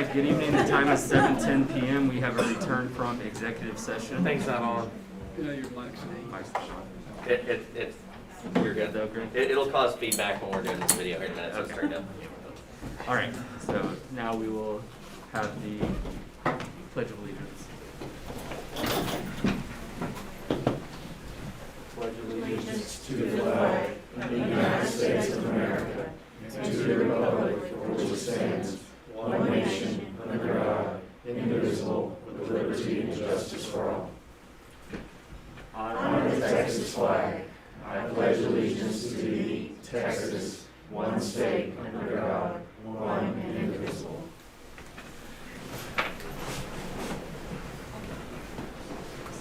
right, good evening. The time is 7:10 p.m. We have a return from executive session. Thanks, not on. Yeah, you're black. It's you're good. Okay. It'll cause feedback when we're doing this video here in a minute, so it's turned up. All right, so now we will have the Pledge of Allegiance. Pledge of Allegiance to the flag of the United States of America and to the republic for which it stands, one nation, under God, indivisible, with liberty and justice for all. On the Texas flag, I pledge allegiance to thee, Texas, one state, under God, one and indivisible.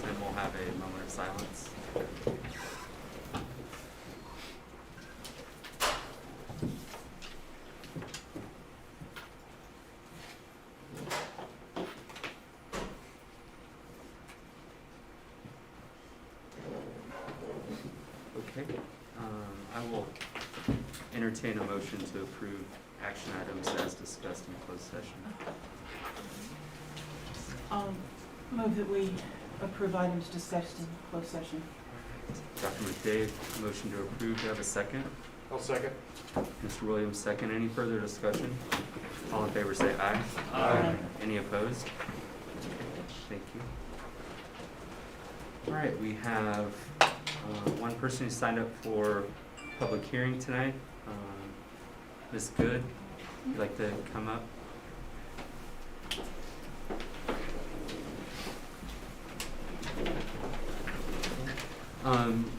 Then we'll have a moment of silence. Okay, I will entertain a motion to approve action items as discussed in closed session. Move that we approve items discussed in closed session. Dr. McDade, motion to approve. Do you have a second? I'll second. Mr. Williams, second. Any further discussion? All in favor say aye. Aye. Any opposed? Thank you. All right, we have one person who signed up for public hearing tonight. Ms. Good, would you like to come up?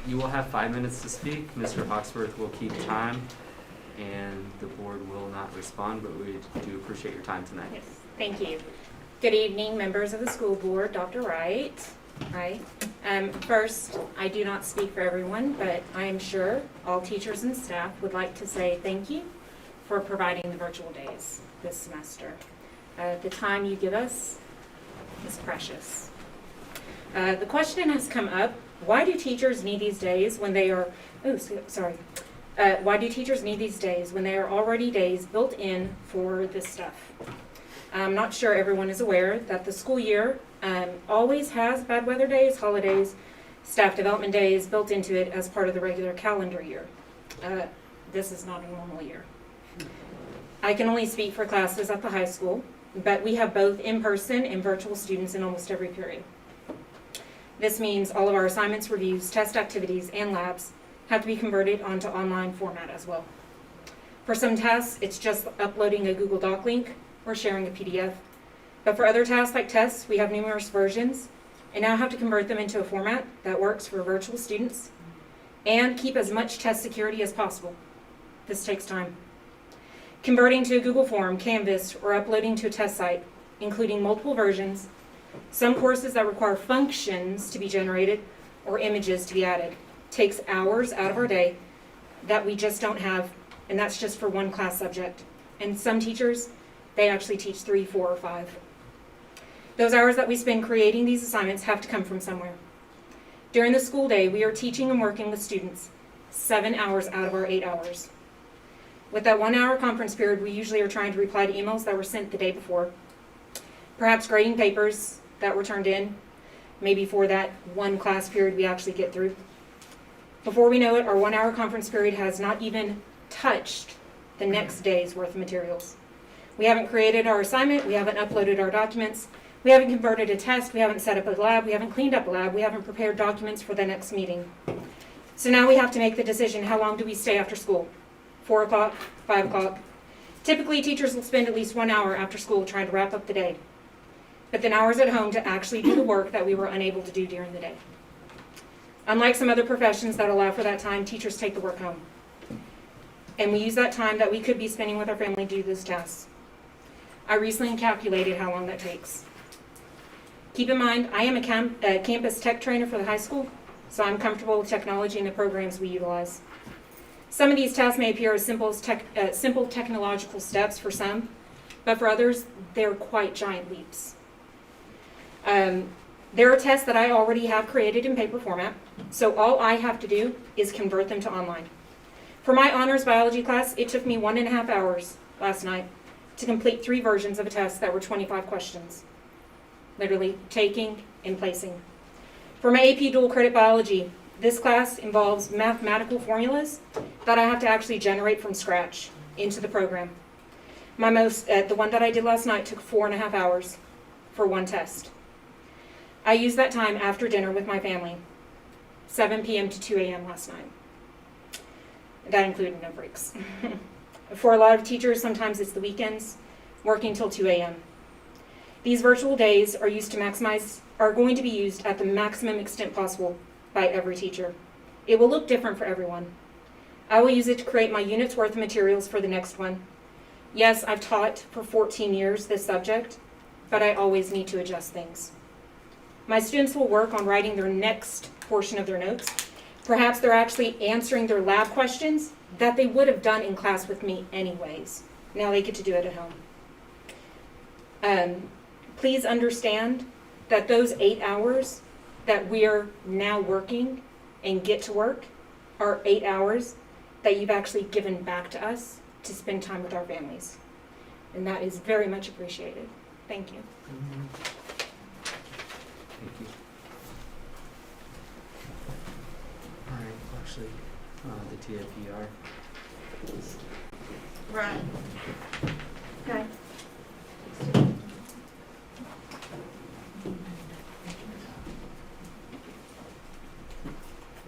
You will have 5 minutes to speak. Mr. Hawksworth will keep time, and the board will not respond, but we do appreciate your time tonight. Yes, thank you. Good evening, members of the school board. Dr. Wright. First, I do not speak for everyone, but I am sure all teachers and staff would like to say thank you for providing the virtual days this semester. The time you give us is precious. The question has come up, why do teachers need these days when they are, why do teachers need these days when they are already days built in for this stuff? I'm not sure everyone is aware that the school year always has bad weather days, holidays, staff development days built into it as part of the regular calendar year. This is not a normal year. I can only speak for classes at the high school, but we have both in-person and virtual students in almost every period. This means all of our assignments, reviews, test activities, and labs have to be converted onto online format as well. For some tasks, it's just uploading a Google Doc link or sharing a PDF. But for other tasks like tests, we have numerous versions and now have to convert them into a format that works for virtual students and keep as much test security as possible. This takes time. Converting to a Google form, Canvas, or uploading to a test site, including multiple versions, some courses that require functions to be generated or images to be added, takes hours out of our day that we just don't have, and that's just for one class subject. And some teachers, they actually teach 3, 4, or 5. Those hours that we spend creating these assignments have to come from somewhere. During the school day, we are teaching and working with students 7 hours out of our 8 hours. With that 1 hour conference period, we usually are trying to reply to emails that were sent the day before, perhaps grading papers that were turned in, maybe for that one class period we actually get through. Before we know it, our 1 hour conference period has not even touched the next day's worth of materials. We haven't created our assignment, we haven't uploaded our documents, we haven't converted a test, we haven't set up a lab, we haven't cleaned up a lab, we haven't prepared documents for the next meeting. So now we have to make the decision, how long do we stay after school? 4 o'clock, 5 o'clock? Typically, teachers will spend at least 1 hour after school trying to wrap up the day, but then hours at home to actually do the work that we were unable to do during the day. Unlike some other professions that allow for that time, teachers take the work home. And we use that time that we could be spending with our family to do those tasks. I recently calculated how long that takes. Keep in mind, I am a campus tech trainer for the high school, so I'm comfortable with technology and the programs we utilize. Some of these tasks may appear as simple technological steps for some, but for others, they're quite giant leaps. There are tests that I already have created in paper format, so all I have to do is convert them to online. For my honors biology class, it took me 1.5 hours last night to complete 3 versions of a test that were 25 questions. Literally taking and placing. For my AP dual credit biology, this class involves mathematical formulas that I have to actually generate from scratch into the program. The one that I did last night took 4.5 hours for one test. I used that time after dinner with my family, 7 p.m. to 2 a.m. last night. That included no breaks. For a lot of teachers, sometimes it's the weekends, working till 2 a.m. These virtual days are going to be used at the maximum extent possible by every teacher. It will look different for everyone. I will use it to create my unit's worth of materials for the next one. Yes, I've taught for 14 years this subject, but I always need to adjust things. My students will work on writing their next portion of their notes. Perhaps they're actually answering their lab questions that they would have done in class with me anyways. Now they get to do it at home. Please understand that those 8 hours that we're now working and get to work are 8 hours that you've actually given back to us to spend time with our families. And that is very much appreciated. Thank you. Thank you. All right, actually, the TAPR. Right. Okay.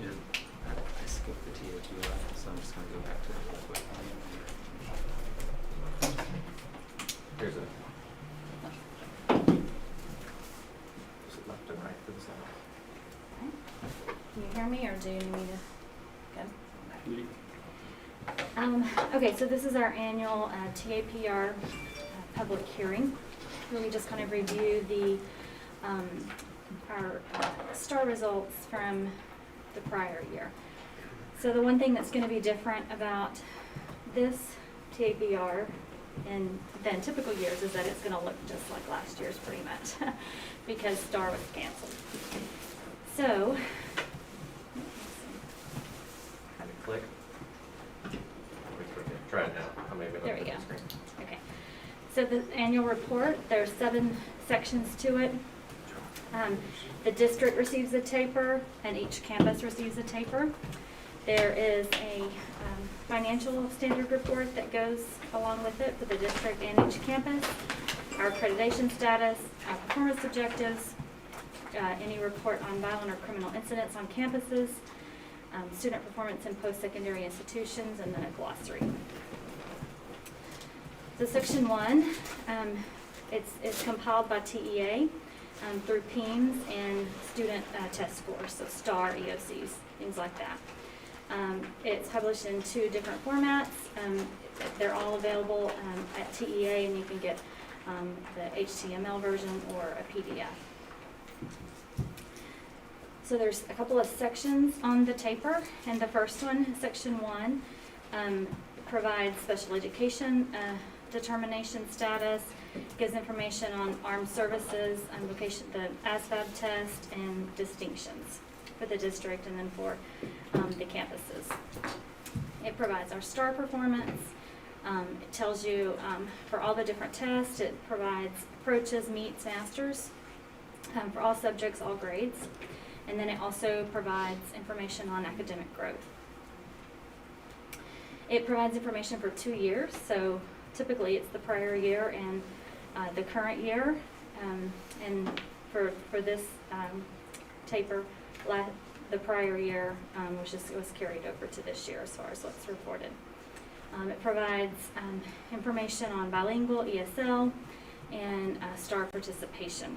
Yeah, I skipped the TAPR, so I'm just gonna go back to it real quick. Here's a. Is it left and right for the slide? Can you hear me, or do you need me to go? We- Okay, so this is our annual TAPR public hearing, where we just kind of review our STAR results from the prior year. So the one thing that's going to be different about this TAPR than typical years is that it's going to look just like last year's pretty much, because STAR was canceled. So, Had to click. Try it now. How many minutes? There we go. Okay. So the annual report, there's 7 sections to it. The district receives a taper, and each campus receives a taper. There is a financial standard report that goes along with it for the district and each campus. Our accreditation status, our performance objectives, any report on violent or criminal incidents on campuses, student performance in post-secondary institutions, and then a glossary. So section 1, it's compiled by TEA through PEAMS and student test scores, so STAR, EOCs, things like that. It's published in 2 different formats. They're all available at TEA, and you can get the HTML version or a PDF. So there's a couple of sections on the taper, and the first one, section 1, provides special education determination status, gives information on armed services, vocation, the ASVAB test, and distinctions for the district and then for the campuses. It provides our STAR performance. It tells you for all the different tests. It provides approaches, meets, masters for all subjects, all grades. And then it also provides information on academic growth. It provides information for 2 years, so typically it's the prior year and the current year. And for this taper, the prior year was carried over to this year as far as what's reported. It provides information on bilingual, ESL, and STAR participation.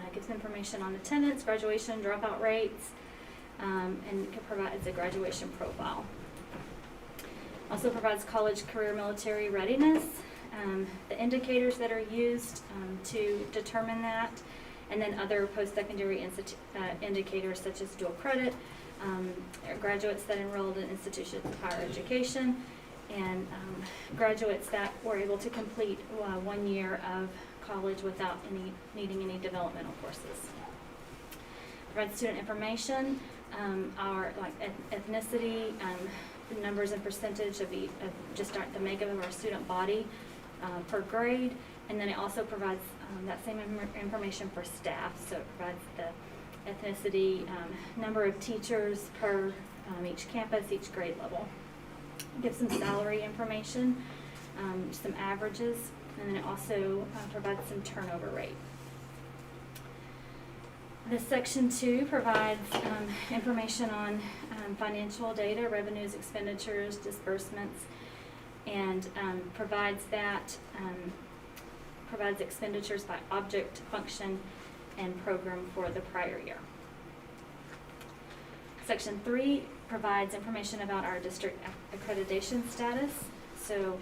It gives information on attendance, graduation, dropout rates, and it provides a graduation profile. Also provides college, career, military readiness, the indicators that are used to determine that, and then other post-secondary indicators such as dual credit, graduates that enrolled in institutions of higher education, and graduates that were able to complete 1 year of college without needing any developmental courses. Provides student information, our like ethnicity, the numbers and percentage of the makeup of our student body per grade, and then it also provides that same information for staff. So it provides the ethnicity, number of teachers per each campus, each grade level. It gives some salary information, some averages, and then it also provides some turnover rate. The Section 2 provides information on financial data, revenues, expenditures, disbursements, and provides expenditures by object, function, and program for the prior year. Section 3 provides information about our district accreditation status. So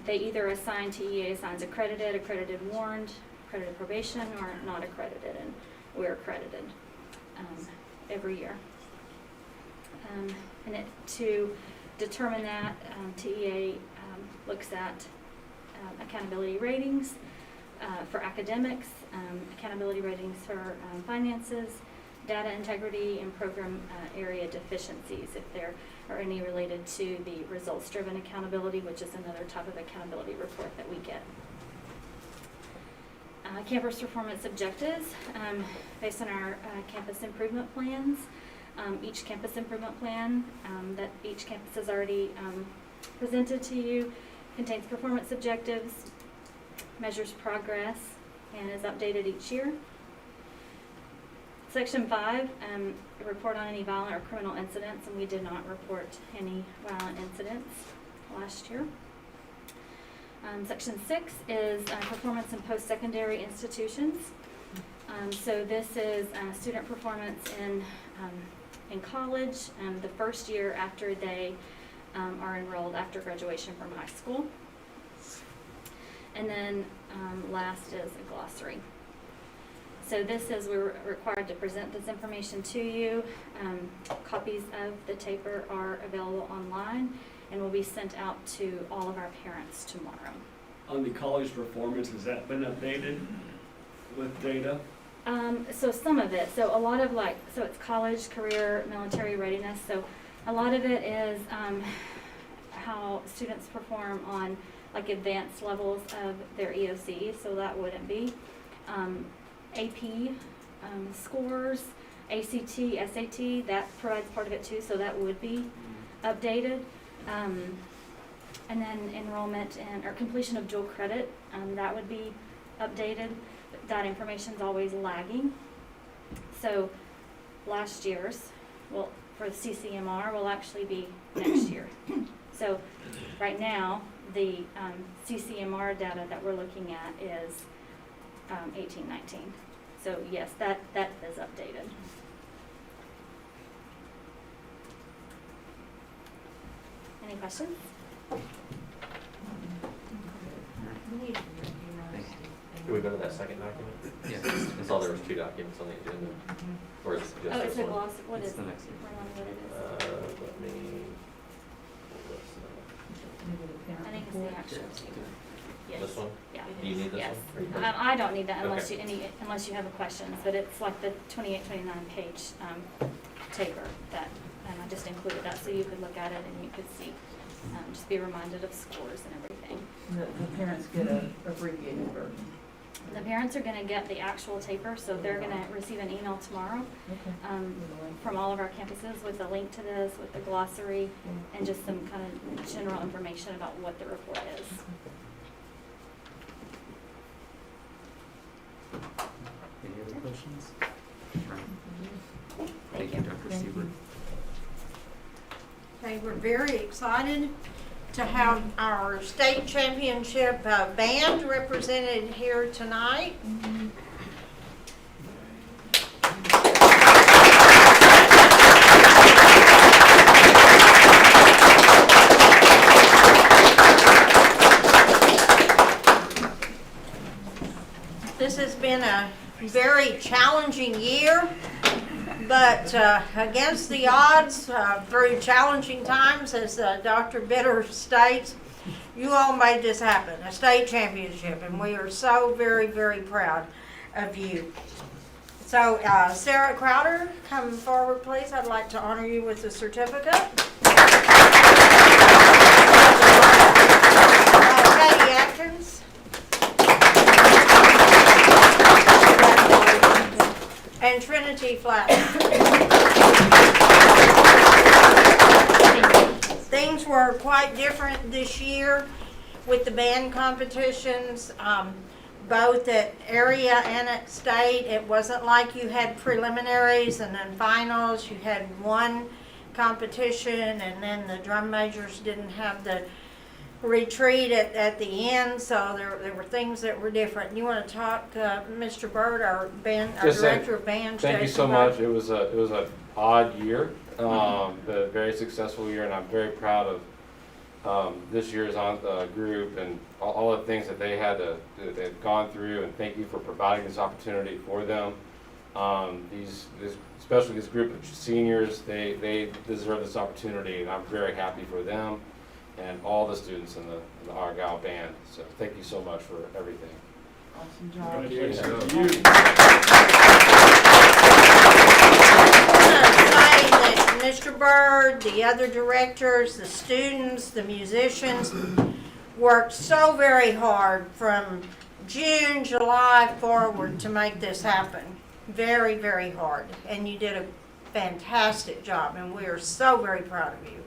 they either assign TEA assigns accredited, accredited warned, accredited probation, or not accredited, and we're accredited every year. To determine that, TEA looks at accountability ratings for academics, accountability ratings for finances, data integrity, and program area deficiencies, if there are any related to the results-driven accountability, which is another type of accountability report that we get. Campus performance objectives based on our campus improvement plans. Each campus improvement plan that each campus has already presented to you contains performance objectives, measures progress, and is updated each year. Section 5, a report on any violent or criminal incidents, and we did not report any violent incidents last year. Section 6 is performance in post-secondary institutions. So this is student performance in college, the first year after they are enrolled after graduation from high school. And then last is a glossary. So this is, we're required to present this information to you. Copies of the taper are available online and will be sent out to all of our parents tomorrow. On the college performance, has that been updated with data? So some of it, so a lot of so it's college, career, military readiness. So a lot of it is how students perform on like advanced levels of their EOC, so that wouldn't be. AP scores, ACT, SAT, that provides part of it too, so that would be updated. And then enrollment or completion of dual credit, that would be updated. That information is always lagging. So last year's, well, for the CCMR will actually be next year. So right now, the CCMR data that we're looking at is 18-19. So yes, that is updated. Any questions? Do we go to that second document? Yeah. I saw there was 2 documents on the agenda. Or is it just Oh, it's this a one? gloss. What It's is the it? next one. Remind me what it is. Let me pull this I think it's the actual taper. Yes. This one? Yeah. Do you need this Yes. one? Or you good? I don't need that unless Okay. unless you have questions, but it's like the 28-29 page taper that, and I just included that so you could look at it and you could see, just be reminded of scores and everything. The parents get a abbreviated version. The parents are going to get the actual taper, so they're going to receive an email tomorrow Okay. from all of our campuses with a link to this, with the glossary, and just some kind of general information about what the report is. Any other questions? Thank Thank you, you. Dr. Thank you. Siebert. Okay, we're very excited to have our state championship band represented here tonight. This has been a very challenging year. But against the odds, through challenging times, as Dr. Bitter states, you all made this happen, a state championship, and we are so very, very proud of you. So Sarah Crowder, come forward, please. I'd like to honor you with a certificate. Katie Atkins. And Trinity Flatten. Things were quite different this year with the band competitions, both at area and at state. It wasn't like you had preliminaries and then finals. You had one competition, and then the drum majors didn't have the retreat at the end, so there were things that were different. You want to talk, Mr. Bird, our director of band? Thank you so much. It was an odd year, but a very successful year, and I'm very proud of this year's group and all the things that they've gone through. And thank you for providing this opportunity for them. Especially this group of seniors, they deserve this opportunity, and I'm very happy for them and all the students in the Argyle band. So thank you so much for everything. Awesome job. Mr. Bird, the other directors, the students, the musicians worked so very hard from June, July forward to make this happen. Very, very hard. And you did a fantastic job, and we are so very proud of you.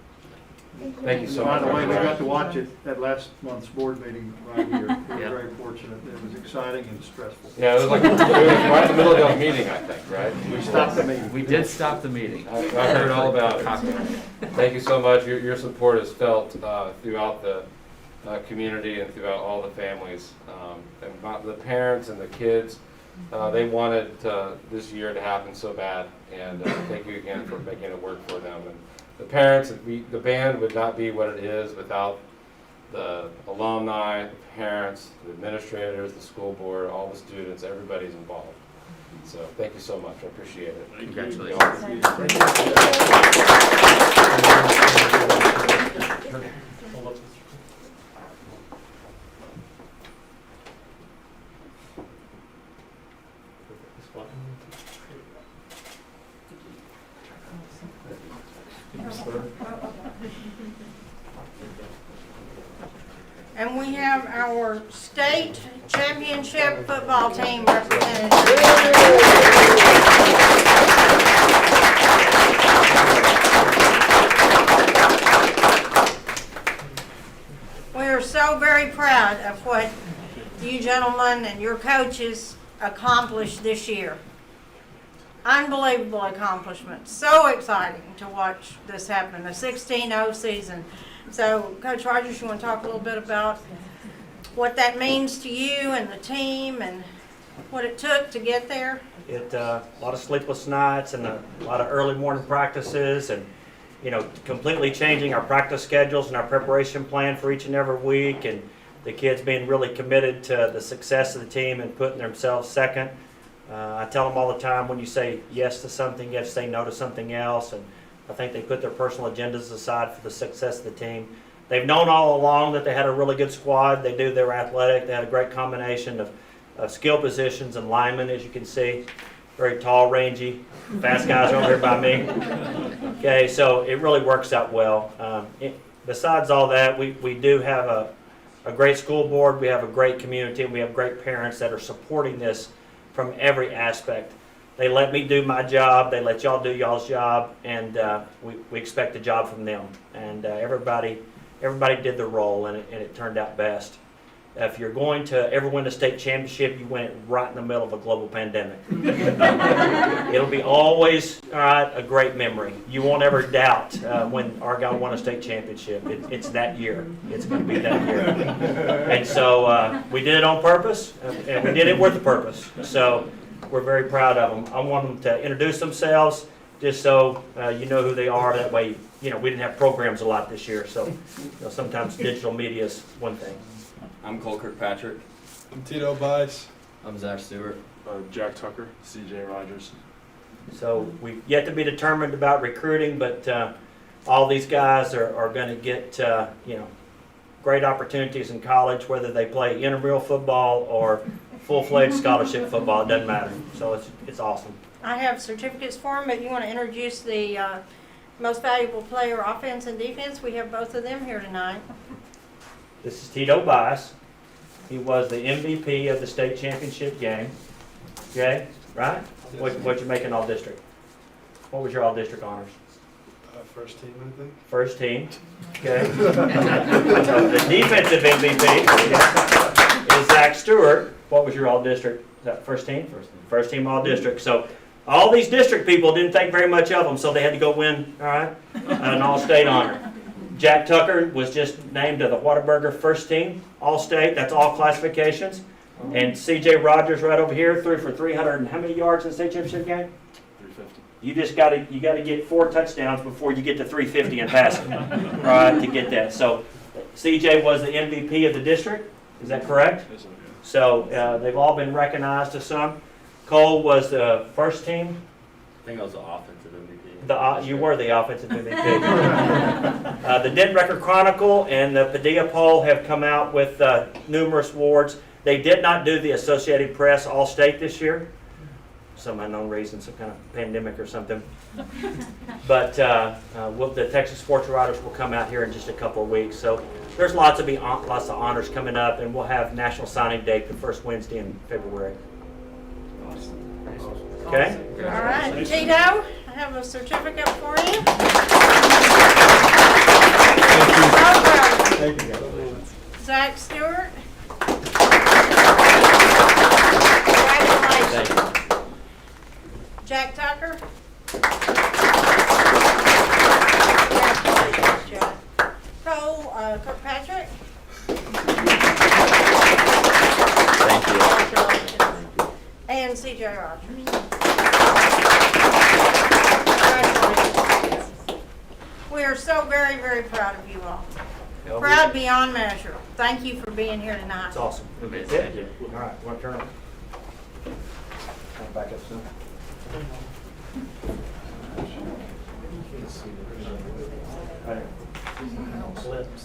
Thank you so much. By the way, we got to watch it at last month's board meeting right here. We were Yeah. very fortunate. It was exciting and stressful. Yeah, it was right in the middle of the meeting, I think, right? We stopped the meeting. We did stop the meeting. I heard all about it. Thank you so much. Your support is felt throughout the community and throughout all the families. And the parents and the kids, they wanted this year to happen so bad. And thank you again for making it work for them. And the parents, the band would not be what it is without the alumni, the parents, the administrators, the school board, all the students, everybody's involved. So thank you so much. I appreciate it. Congratulations. And we have our state championship football team represented. We are so very proud of what you gentlemen and your coaches accomplished this year. Unbelievable accomplishment. So exciting to watch this happen, a 16-0 season. So, Coach Rogers, you want to talk a little bit about what that means to you and the team and what it took to get there? A lot of sleepless nights and a lot of early morning practices, and completely changing our practice schedules and our preparation plan for each and every week, and the kids being really committed to the success of the team and putting themselves second. I tell them all the time, when you say yes to something, you have to say no to something else, and I think they put their personal agendas aside for the success of the team. They've known all along that they had a really good squad. They do. They were athletic. They had a great combination of skill positions and linemen, as you can see. Very tall, rangy, fast guys over here by me. Okay, so it really works out well. Besides all that, we do have a great school board. We have a great community, and we have great parents that are supporting this from every aspect. They let me do my job, they let y'all do y'all's job, and we expect a job from them. And everybody did the role, and it turned out best. If you're going to ever win a state championship, you win it right in the middle of a global pandemic. It'll be always, a great memory. You won't ever doubt when Argyle won a state championship. It's that year. It's going to be that year. And so we did it on purpose, and we did it with a purpose. So we're very proud of them. I want them to introduce themselves just so you know who they are. That way, we didn't have programs a lot this year, so sometimes digital media is one thing. I'm Cole Kirkpatrick. I'm Tito Bice. I'm Zach Stewart. Jack Tucker, CJ Rogers. So we've yet to be determined about recruiting, but all these guys are going to get great opportunities in college, whether they play intramural football or full-fledged scholarship football, it doesn't matter. So it's awesome. I have certificates for them, but you want to introduce the most valuable player, offense and defense? We have both of them here tonight. This is Tito Bias. He was the MVP of the state championship game. Okay, right? What'd you make in all district? What was your all district honors? First team, I think. First team. Okay. The defensive MVP is Zach Stewart. What was your all district? Is that first team? First team all district. So all these district people didn't think very much of them, so they had to go win, all right, an all-state honor. Jack Tucker was just named to the Whataburger first team, all-state. That's all classifications. And CJ Rogers right over here threw for 300 and how many yards in the state championship game? 350. You just got to get 4 touchdowns before you get to 350 in passing, right? To get that. So CJ was the MVP of the district. Is that correct? Yes, sir. So they've all been recognized to some. Cole was the first team. I think I was the offensive MVP. You were the offensive MVP. The Denton Record Chronicle and the Padilla Poll have come out with numerous awards. They did not do the Associated Press All-State this year. Some unknown reason, some kind of pandemic or something. But the Texas Sports Writers will come out here in just a couple of weeks. So there's lots of honors coming up, and we'll have National Signing Day the first Wednesday in February. Okay? All right, Tito, I have a certificate for you. Thank you, guys. Zach Stewart. Thank you. Jack Tucker. Cole Kirkpatrick. Thank you. Congratulations. And CJ Rogers. Congratulations. We are so very, very proud of you all. Proud beyond measure. Thank you for being here tonight. It's awesome. Okay, Thank you. All right, want to turn it? Back up soon. Slips.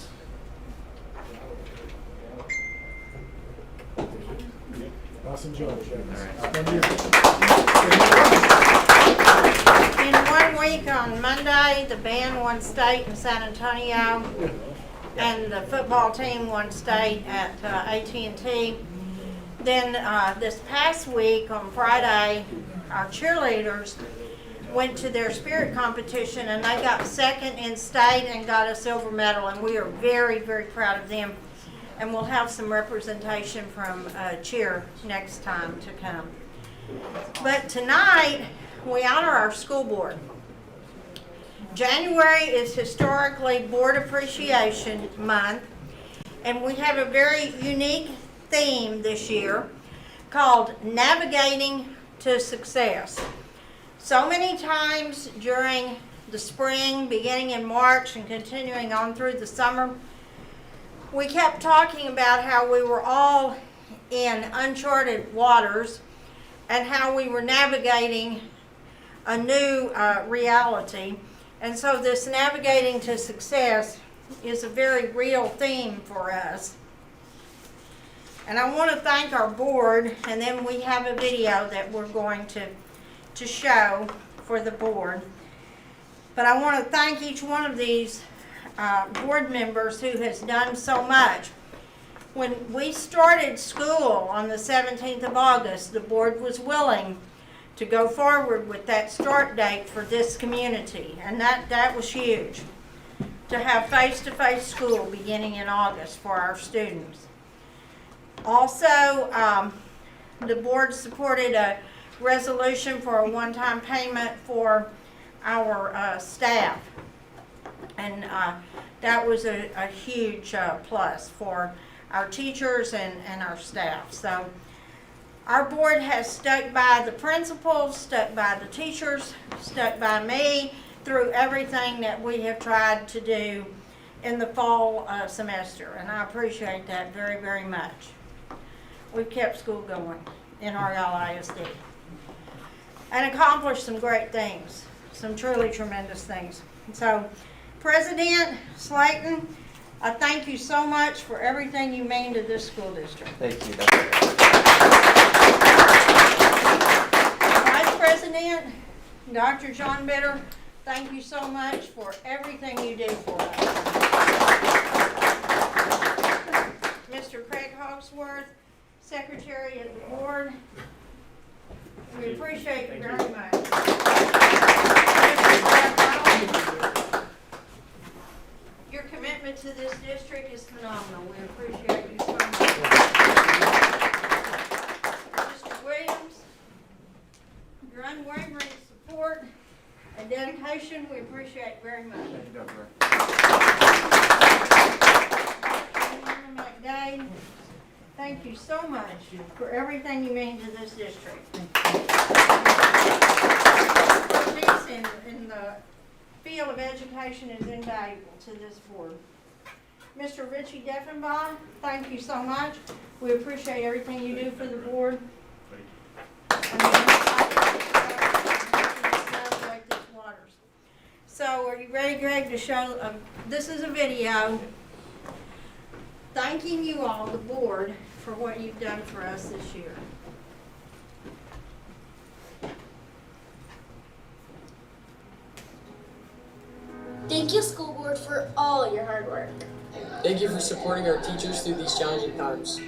Awesome job. In 1 week on Monday, the band won state in San Antonio, and the football team won state at AT&T. Then this past week on Friday, our cheerleaders went to their spirit competition, and they got second in state and got a silver medal, and we are very, very proud of them. And we'll have some representation from cheer next time to come. But tonight, we honor our school board. January is historically Board Appreciation Month, and we have a very unique theme this year called Navigating to Success. So many times during the spring, beginning in March and continuing on through the summer, we kept talking about how we were all in uncharted waters and how we were navigating a new reality. And so this navigating to success is a very real theme for us. And I want to thank our board, and then we have a video that we're going to show for the board. But I want to thank each one of these board members who has done so much. When we started school on the 17th of August, the board was willing to go forward with that start date for this community, and that was huge, to have face-to-face school beginning in August for our students. Also, the board supported a resolution for a one-time payment for our staff, and that was a huge plus for our teachers and our staff. So our board has stuck by the principals, stuck by the teachers, stuck by me through everything that we have tried to do in the fall semester, and I appreciate that very, very much. We've kept school going in our AISD and accomplished some great things, some truly tremendous things. So, President Slayton, I thank you so much for everything you mean to this school district. Thank you. President, Dr. John Bitter, thank you so much for everything you do for us. Mr. Craig Hawksworth, Secretary of the Board, we appreciate you very much. Mr. Brad Reynolds, your commitment to this district is phenomenal. We appreciate you so much. Mr. Williams, your unwavering support and dedication, we appreciate very much. Mr. McDade, thank you so much for everything you mean to this district. Expertise in the field of education is invaluable to this board. Mr. Richie Deffenbaugh, thank you so much. We appreciate everything you do for the board. So are you ready, Greg, to show, this is a video thanking you all, the board, for what you've done for us this year. Thank you, school board, for all your hard work. Thank you for supporting our teachers through these challenging times.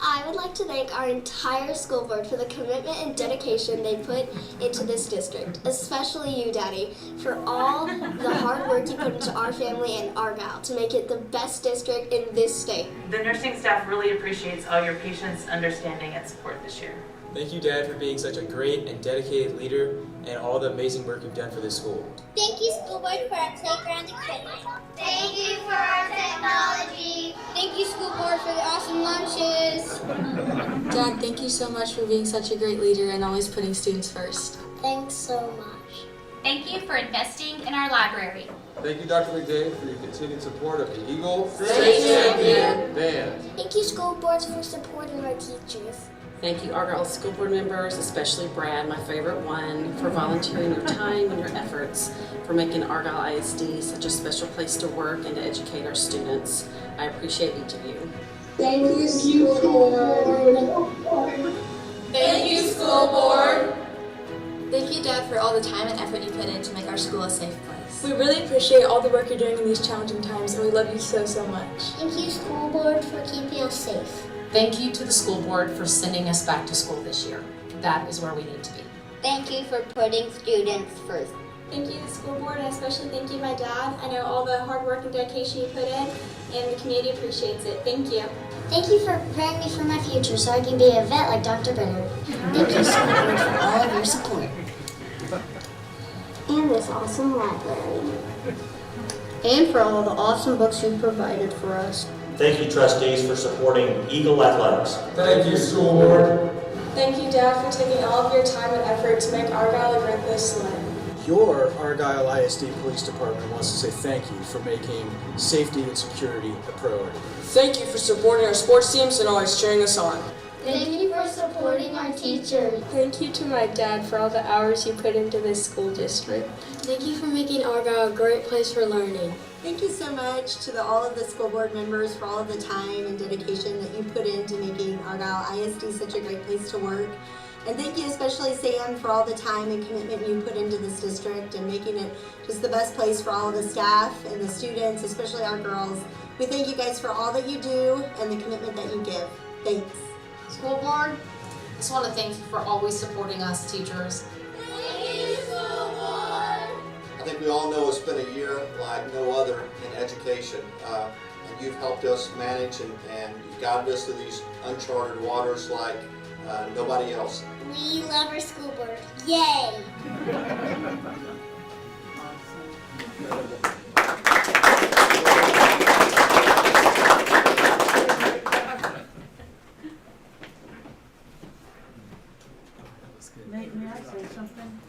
I would like to thank our entire school board for the commitment and dedication they put into this district, especially you, Daddy, for all the hard work you put into our family and Argyle to make it the best district in this state. The nursing staff really appreciates all your patience, understanding, and support this year. Thank you, Dad, for being such a great and dedicated leader and all the amazing work you've done for this school. Thank you, school board, for our playground equipment. Thank you for our technology. Thank you, school board, for the awesome lunches. Dad, thank you so much for being such a great leader and always putting students first. Thanks so much. Thank you for investing in our library. Thank you, Dr. McDade, for your continued support of the Eagle State Champion Band. Thank you, school boards, for supporting our teachers. Thank you, Argyle school board members, especially Brad, my favorite one, for volunteering your time and your efforts for making Argyle ISD such a special place to work and to educate our students. I appreciate each of you. Thank you, school board. Thank you, school board. Thank you, Dad, for all the time and effort you put in to make our school a safe place. We really appreciate all the work you're doing in these challenging times, and we love you so, so much. Thank you, school board, for keeping us safe. Thank you to the school board for sending us back to school this year. That is where we need to be. Thank you for putting students first. Thank you, the school board, and especially thank you, my dad. I know all the hard work and dedication you put in, and the community appreciates it. Thank you. Thank you for preparing me for my future so I can be a vet like Dr. Bitter. Thank you, school board, for all of your support. And this awesome library. And for all the awesome books you provided for us. Thank you, trustees, for supporting Eagle Athletics. Thank you, school board. Thank you, Dad, for taking all of your time and effort to make Argyle a great place to live. Your Argyle ISD Police Department wants to say thank you for making safety and security a priority. Thank you for supporting our sports teams and always cheering us on. Thank you for supporting our teachers. Thank you to my dad for all the hours you put into this school district. Thank you for making Argyle a great place for learning. Thank you so much to all of the school board members for all of the time and dedication that you put into making Argyle ISD such a great place to work. And thank you especially, Sam, for all the time and commitment you put into this district and making it just the best place for all of the staff and the students, especially our girls. We thank you guys for all that you do and the commitment that you give. Thanks. School board, I just want to thank you for always supporting us teachers. Thank you, school board. I think we all know it's been a year like no other in education. And you've helped us manage and you've guided us through these uncharted waters like nobody else. We love our school board. Yay! Nate, may I say something?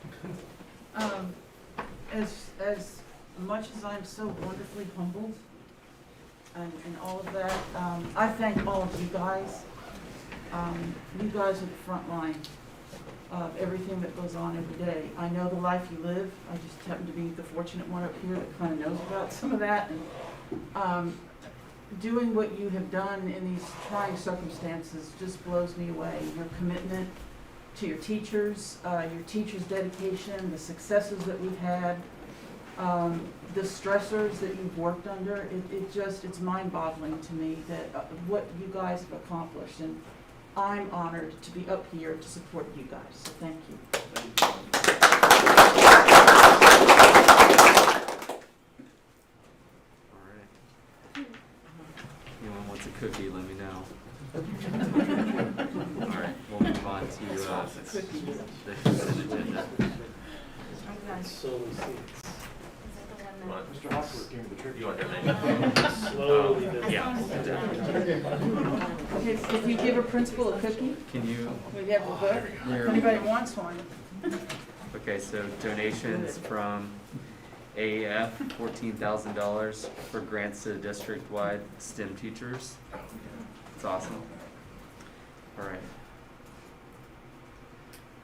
As much as I'm so wonderfully humbled and all of that, I thank all of you guys. You guys are the front line of everything that goes on every day. I know the life you live. I just happen to be the fortunate one up here that kind of knows about some of that. And doing what you have done in these trying circumstances just blows me away. Your commitment to your teachers' dedication, the successes that we've had, the stressors that you've worked under, it's mind-boggling to me that what you guys have accomplished, and I'm honored to be up here to support you guys, so thank you. All right. Anyone wants a cookie, let me know. All right, we'll move on to the consent agenda. Mr. Hopper gave me the trick. You want to Okay, if you give a principal a cookie, Can you? we have a book, if anybody wants one. Okay, so donations from AAF, $14,000 for grants to district-wide STEM teachers. That's awesome. All right.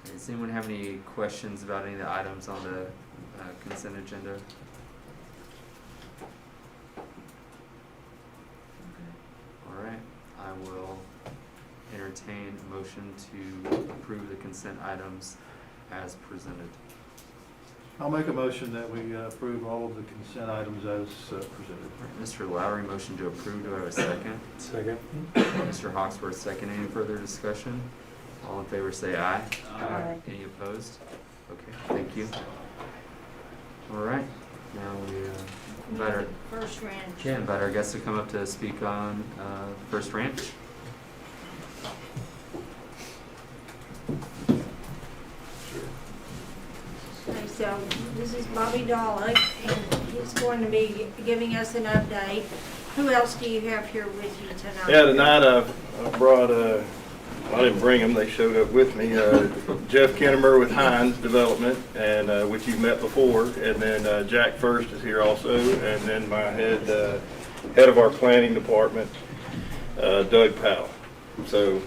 Does anyone have any questions about any of the items on the consent agenda? All right, I will entertain a motion to approve the consent items as presented. I'll make a motion that we approve all of the consent items as presented. Mr. Lowry, motion to approve. Do I have a second? Second. Mr. Hawksworth, second. Any further discussion? All in favor say aye. Aye. Any opposed? Okay, thank you. All right, now we invite our, First ranch. invite our guests to come up to speak on First Ranch. Okay, so this is Bobby Dollick, and he's going to be giving us an update. Who else do you have here with you tonight? Yeah, tonight I brought, I didn't bring them, they showed up with me. Jeff Kinnemer with Hines Development, and which you've met before, and then Jack First is here also, and then my head of our planning department, Doug Powell. So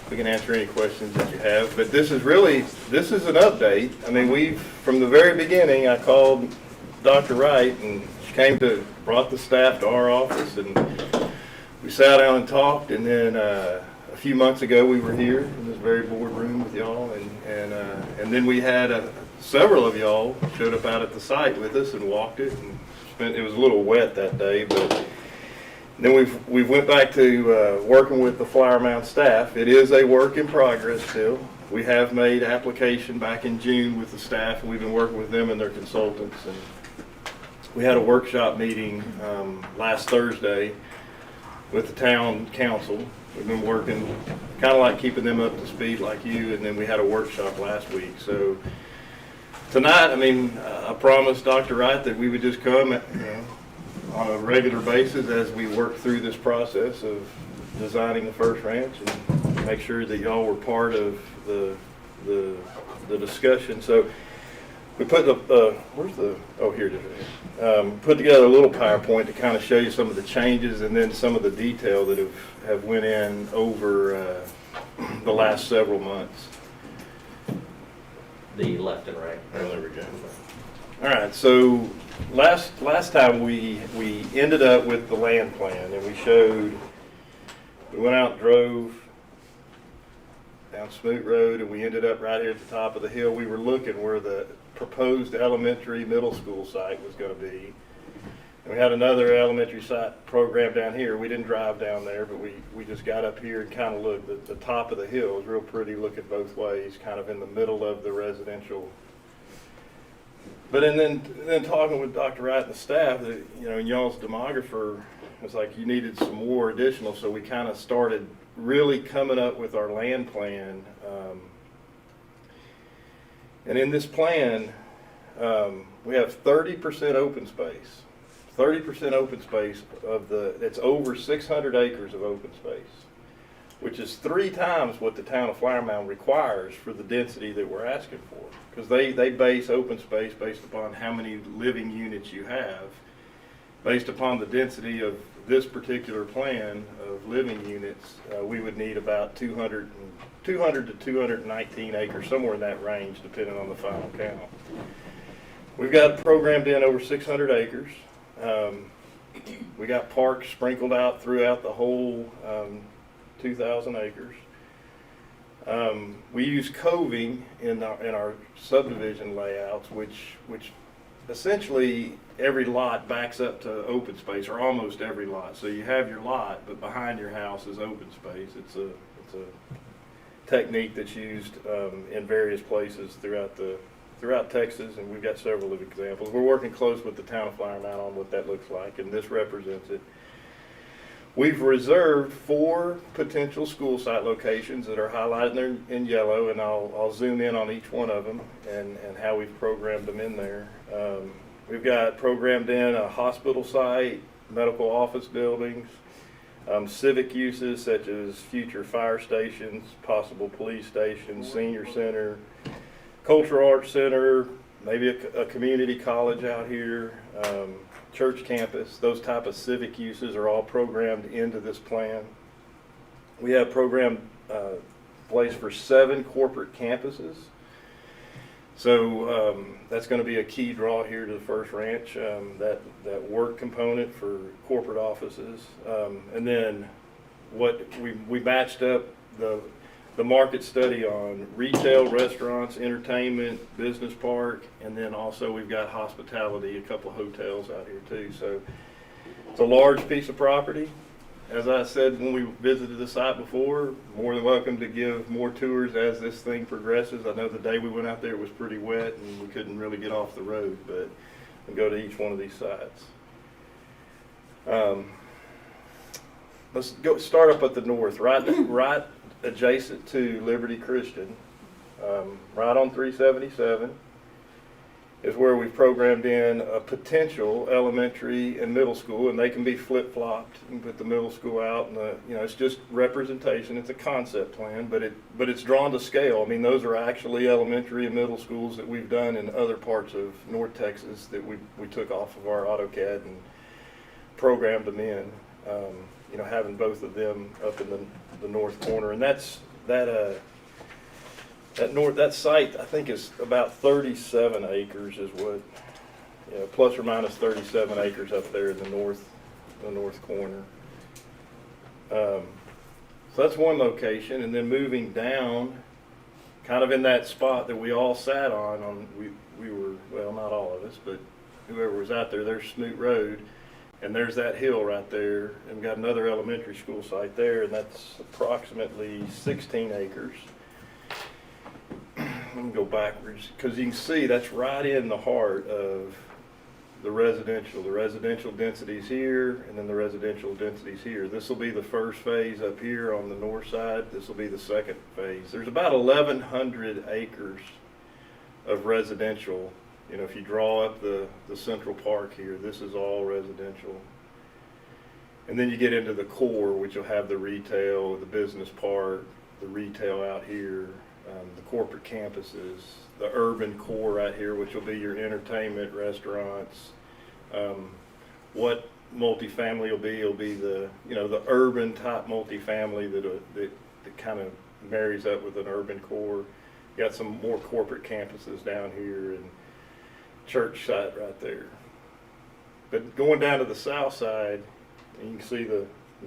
we can answer any questions that you have, but this is an update. I mean, from the very beginning, I called Dr. Wright, and she brought the staff to our office, and we sat down and talked, and then a few months ago we were here in this very boardroom with y'all, and then we had several of y'all showed up out at the site with us and walked it, and it was a little wet that day, but then we've went back to working with the Flower Mound staff. It is a work in progress still. We have made application back in June with the staff, and we've been working with them and their consultants. And we had a workshop meeting last Thursday with the town council. We've been working kind of like keeping them up to speed like you, and then we had a workshop last week. So tonight, I mean, I promised Dr. Wright that we would just come on a regular basis as we work through this process of designing the First Ranch, and make sure that y'all were part of the discussion. So we put here it is. Put together a little PowerPoint to kind of show you some of the changes and then some of the detail that have went in over the last several months. The left and right. Oh, there we go. All right, so last time we ended up with the land plan, and we went out and drove down Smoot Road, and we ended up right here at the top of the hill. We were looking where the proposed elementary middle school site was going to be. And we had another elementary site program down here. We didn't drive down there, but we just got up here and kind of looked at the top of the hill. It was real pretty looking both ways, kind of in the middle of the residential. But then talking with Dr. Wright and the staff, and y'all's demographer was like, you needed some more additional, so we kind of started really coming up with our land plan. And in this plan, we have 30% open space. 30% open space it's over 600 acres of open space, which is 3 times what the town of Flower Mound requires for the density that we're asking for. Because they base open space based upon how many living units you have. Based upon the density of this particular plan of living units, we would need about 200 to 219 acres, somewhere in that range, depending on the final count. We've got programmed in over 600 acres. We got parks sprinkled out throughout the whole 2,000 acres. We use coving in our subdivision layouts, which essentially every lot backs up to open space, or almost every lot. So you have your lot, but behind your house is open space. It's a technique that's used in various places throughout Texas, and we've got several of examples. We're working close with the town of Flower Mound on what that looks like, and this represents it. We've reserved 4 potential school site locations that are highlighted there in yellow, and I'll zoom in on each one of them and how we've programmed them in there. We've got programmed in a hospital site, medical office buildings, civic uses such as future fire stations, possible police stations, senior center, cultural arts center, maybe a community college out here, church campus. Those type of civic uses are all programmed into this plan. We have programmed place for 7 corporate campuses. So that's going to be a key draw here to the First Ranch, that work component for corporate offices. And then what we matched up the market study on retail, restaurants, entertainment, business park, and then also we've got hospitality, a couple of hotels out here too. So it's a large piece of property. As I said when we visited the site before, more than welcome to give more tours as this thing progresses. I know the day we went out there it was pretty wet and we couldn't really get off the road, but we'll go to each one of these sites. Let's go start up at the north, right adjacent to Liberty Christian, right on 377, is where we've programmed in a potential elementary and middle school, and they can be flip-flopped. You can put the middle school out, and it's just representation. It's a concept plan, but it's drawn to scale. I mean, those are actually elementary and middle schools that we've done in other parts of North Texas that we took off of our AutoCAD and programmed them in. Having both of them up in the north corner, and that site I think is about 37 acres is what, plus or minus 37 acres up there in the north corner. So that's one location, and then moving down, kind of in that spot that we all sat on we were, well, not all of us, but whoever was out there, there's Snoot Road. And there's that hill right there, and we've got another elementary school site there, and that's approximately 16 acres. Let me go backwards, because you can see that's right in the heart of the residential densities here, and then the residential densities here. This will be the first phase up here on the north side. This will be the second phase. There's about 1,100 acres of residential. If you draw up the central park here, this is all residential. And then you get into the core, which will have the retail, the business park, the retail out here, the corporate campuses, the urban core right here, which will be your entertainment, restaurants. What multifamily will be the urban type multifamily that kind of marries up with an urban core. You got some more corporate campuses down here, and church site right there. But going down to the south side, you can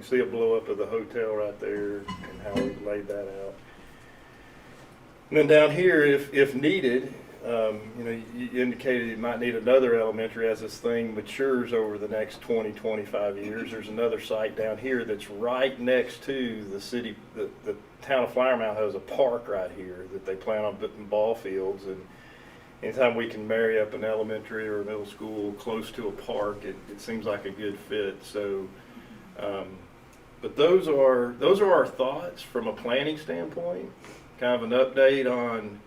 see a blow up of the hotel right there and how we've laid that out. And then down here, if needed, you indicated you might need another elementary as this thing matures over the next 20, 25 years. There's another site down here that's right next to the city. The town of Flower Mound has a park right here that they plan on putting ball fields, and anytime we can marry up an elementary or a middle school close to a park, it seems like a good fit. So, but those are our thoughts from a planning standpoint. Kind of an update on,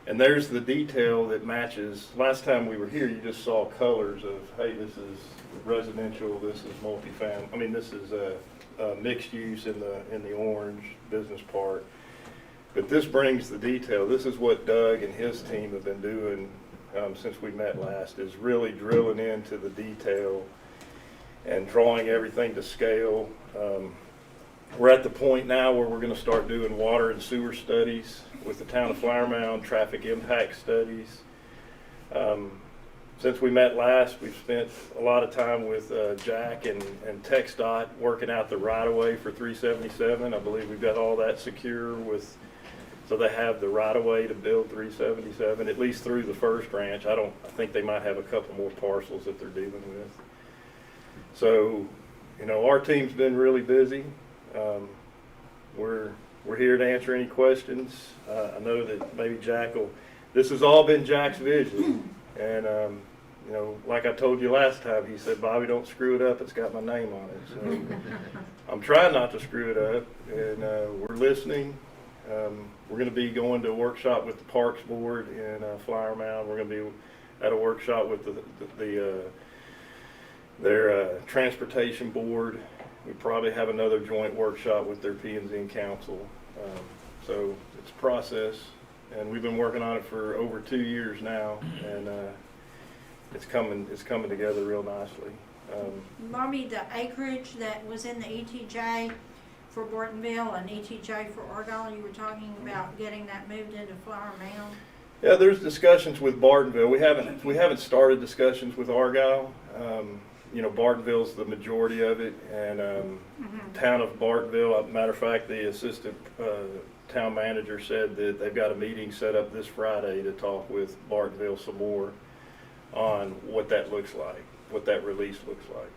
and there's the detail that matches. Last time we were here, you just saw colors of, hey, this is residential, this is multifamily. I mean, this is mixed use in the orange business park. But this brings the detail. This is what Doug and his team have been doing since we met last, is really drilling into the detail and drawing everything to scale. We're at the point now where we're going to start doing water and sewer studies with the town of Flower Mound, traffic impact studies. Since we met last, we've spent a lot of time with Jack and TxDOT working out the right-of-way for 377. I believe we've got all that secure with, so they have the right-of-way to build 377, at least through the first ranch. I think they might have a couple more parcels that they're dealing with. So, you know, our team's been really busy. We're here to answer any questions. I know that maybe this has all been Jack's vision. And, you know, like I told you last time, he said, Bobby, don't screw it up. It's got my name on it. So I'm trying not to screw it up. And we're listening. We're going to be going to a workshop with the Parks Board in Flower Mound. We're going to be at a workshop with their Transportation Board. We probably have another joint workshop with their P&Z and Council. So it's a process, and we've been working on it for over 2 years now, and it's coming together real nicely. Bobby, the acreage that was in the ETJ for Bortonville and ETJ for Argyle, you were talking about getting that moved into Flower Mound. Yeah, there's discussions with Bartonville. We haven't started discussions with Argyle. You know, Bartonville's the majority of it, and town of Bartonville, matter of fact, the assistant town manager said that they've got a meeting set up this Friday to talk with Bartonville some more on what that looks like, what that release looks like.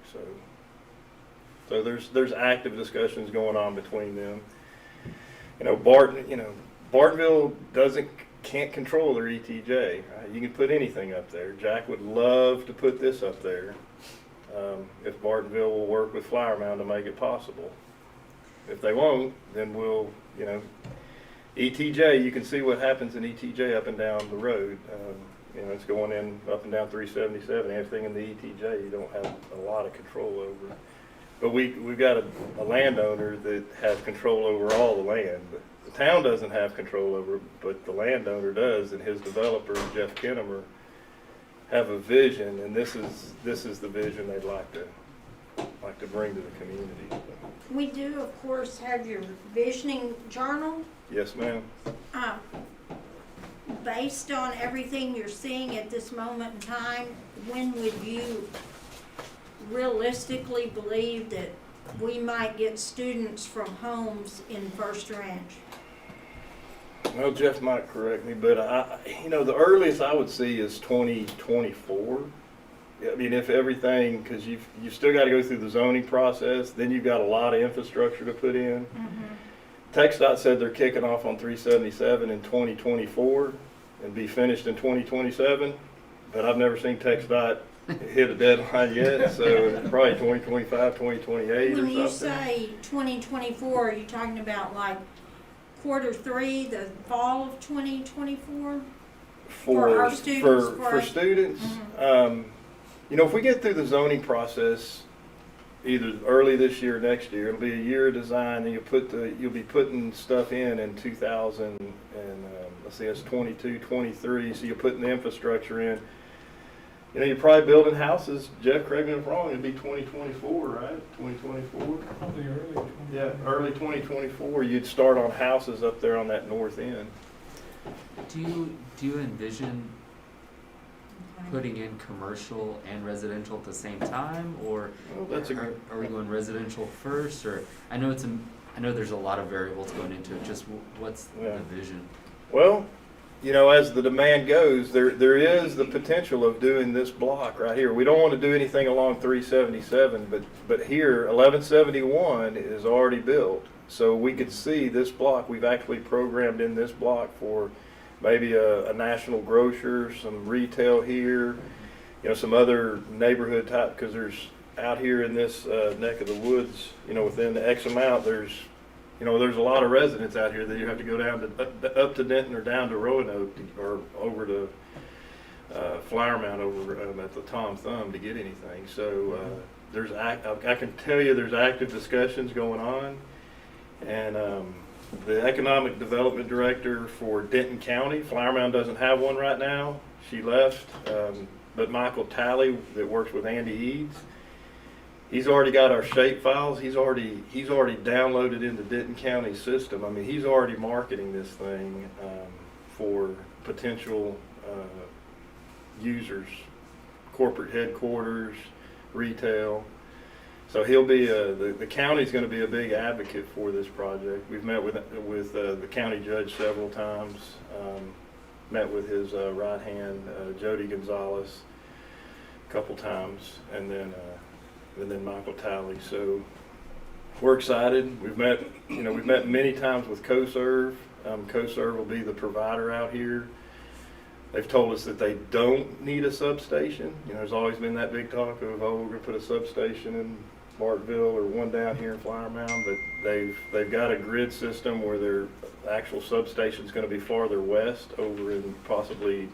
So there's active discussions going on between them. You know, Bartonville can't control their ETJ. You can put anything up there. Jack would love to put this up there. If Bartonville will work with Flower Mound to make it possible. If they won't, then we'll, you know, ETJ, you can see what happens in ETJ up and down the road. You know, it's going in up and down 377. Everything in the ETJ you don't have a lot of control over. But we've got a landowner that has control over all the land. The town doesn't have control over it, but the landowner does, and his developer, Jeff Kinnemer, have a vision, and this is the vision they'd like to bring to the community. We do, of course, have your visioning journal. Yes, ma'am. Based on everything you're seeing at this moment in time, when would you realistically believe that we might get students from homes in First Ranch? Well, Jeff might correct me, but you know, the earliest I would see is 2024. I mean, if everything, because you've still got to go through the zoning process, then you've got a lot of infrastructure to put in. TxDOT said they're kicking off on 377 in 2024 and be finished in 2027, but I've never seen TxDOT hit a deadline yet, so it's probably 2025, 2028 or something. When you say 2024, are you talking about like Q3, the fall of 2024? For our students? For students, you know, if we get through the zoning process either early this year or next year, it'll be a year of design, and you'll be putting stuff in 2000 and let's see, it's 22, 23, so you're putting the infrastructure in. You know, you're probably building houses, Jeff, correct me if I'm wrong, it'd be 2024, right? 2024? Probably early. Yeah, early 2024, you'd start on houses up there on that north end. Do you envision putting in commercial and residential at the same time, or are we going residential first? Or I know there's a lot of variables going into it. Just what's the vision? Well, you know, as the demand goes, there is the potential of doing this block right here. We don't want to do anything along 377, but here 1171 is already built, so we could see this block. We've actually programmed in this block for maybe a national grocer, some retail here, you know, some other neighborhood type, because there's out here in this neck of the woods, you know, within the X amount, there's a lot of residents out here that you have to go down to up to Denton or down to Roanoke or over to Flower Mound over at the Tom Thumb to get anything. So I can tell you there's active discussions going on, and the economic development director for Denton County, Flower Mound doesn't have one right now. She left, but Michael Talley that works with Andy Eads, he's already got our shape files. He's already downloaded into Denton County system. I mean, he's already marketing this thing for potential users corporate headquarters, retail. So he'll be, the county's going to be a big advocate for this project. We've met with the county judge several times, met with his right hand, Jody Gonzalez, a couple times, and then Michael Talley. So we're excited. We've met many times with CoServe. CoServe will be the provider out here. They've told us that they don't need a substation. There's always been that big talk of, oh, we're going to put a substation in Bartonville or one down here in Flower Mound, but they've got a grid system where their actual substation is going to be farther west, over in possibly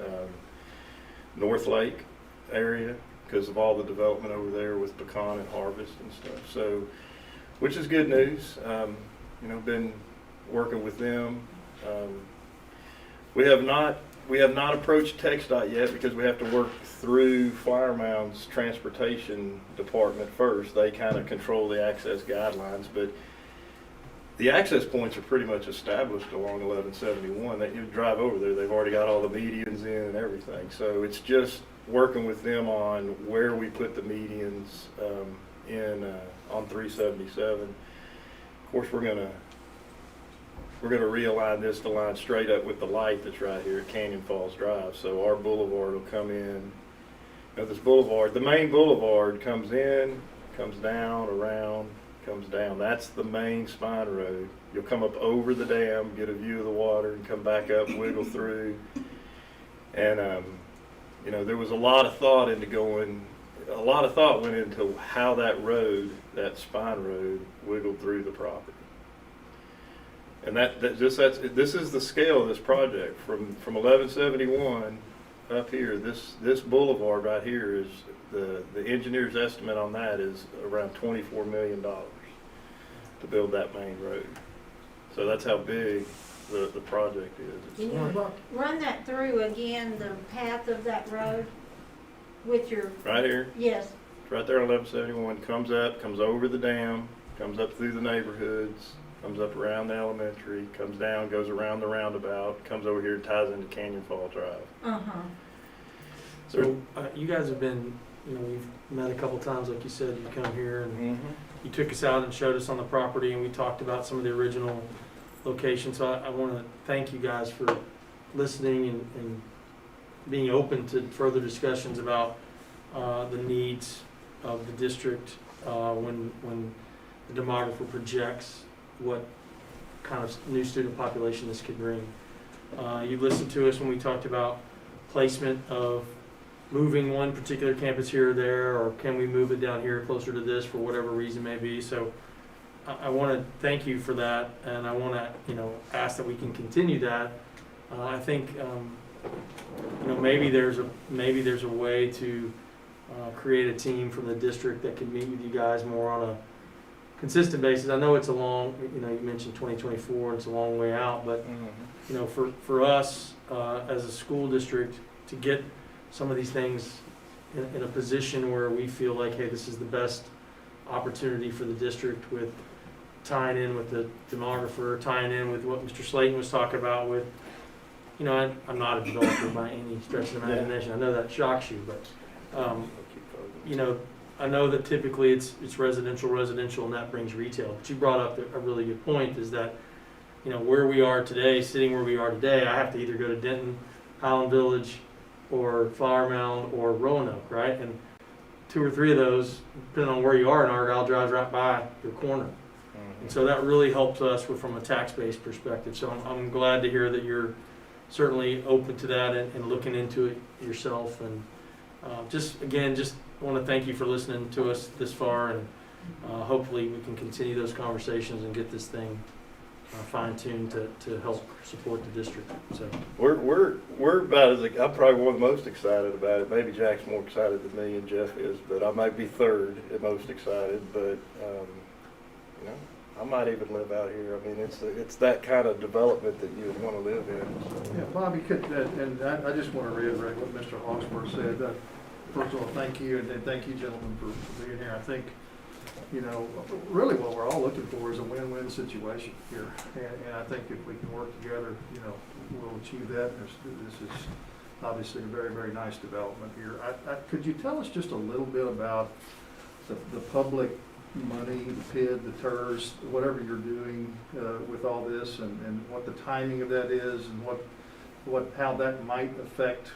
North Lake area, because of all the development over there with Pecan and Harvest and stuff. So, which is good news. Been working with them. We have not approached TxDOT yet because we have to work through Flower Mound's transportation department first. They kind of control the access guidelines, but the access points are pretty much established along 1171. You drive over there, they've already got all the medians in and everything. So it's just working with them on where we put the medians on 377. Of course, we're gonna realign this to line straight up with the light that's right here at Canyon Falls Drive. So our boulevard will come in. This boulevard, the main boulevard comes in, comes down, around, comes down. That's the main spine road. You'll come up over the dam, get a view of the water, and come back up, wiggle through. And there was a lot of thought went into how that road, that spine road, wiggled through the property. And this is the scale of this project from 1171 up here. This boulevard right here is the engineer's estimate on that is around $24 million to build that main road. So that's how big the project is. Can you run that through again, the path of that road with your... Right here? Yes. It's right there on 1171, comes up, comes over the dam, comes up through the neighborhoods, comes up around the elementary, comes down, goes around the roundabout, comes over here and ties into Canyon Fall Drive. Uh-huh. So you guys have been, we've met a couple times, like you said, you come here and you took us out and showed us on the property, and we talked about some of the original locations. So I want to thank you guys for listening and being open to further discussions about the needs of the district when the demographer projects what kind of new student population this could bring. You listened to us when we talked about placement of moving one particular campus here or there, or can we move it down here closer to this for whatever reason may be. So I want to thank you for that, and I want to ask that we can continue that. I think maybe there's a way to create a team from the district that can meet with you guys more on a consistent basis. I know it's a long, you mentioned 2024, it's a long way out, but for us as a school district to get some of these things in a position where we feel like, hey, this is the best opportunity for the district, with tying in with the demographer, tying in with what Mr. Slayton was talking about with, I'm not a developer by any stretch of the imagination. I know that shocks you, but I know that typically it's residential, and that brings retail. But you brought up a really good point, is that, where we are today, sitting where we are today, I have to either go to Denton, Highland Village, or Flower Mound, or Roanoke, right? And 2 or 3 of those, depending on where you are in Argyle, drives right by your corner. And so that really helps us from a tax-based perspective. So I'm glad to hear that you're certainly open to that and looking into it yourself. And just want to thank you for listening to us this far, and hopefully we can continue those conversations and get this thing fine-tuned to help support the district. So we're about as I'm probably one of the most excited about it. Maybe Jack's more excited than me and Jeff is, but I might be third at most excited. But I might even live out here. I mean, it's that kind of development that you would want to live in. Yeah, Bobby, and I just want to reiterate what Mr. Hawksworth said. First of all, thank you, and thank you, gentlemen, for being here. I think, really what we're all looking for is a win-win situation here, and I think if we can work together, we'll achieve that. This is obviously a very, very nice development here. Could you tell us just a little bit about the public money, the PID, the TERS, whatever you're doing with all this, and what the timing of that is, and how that might affect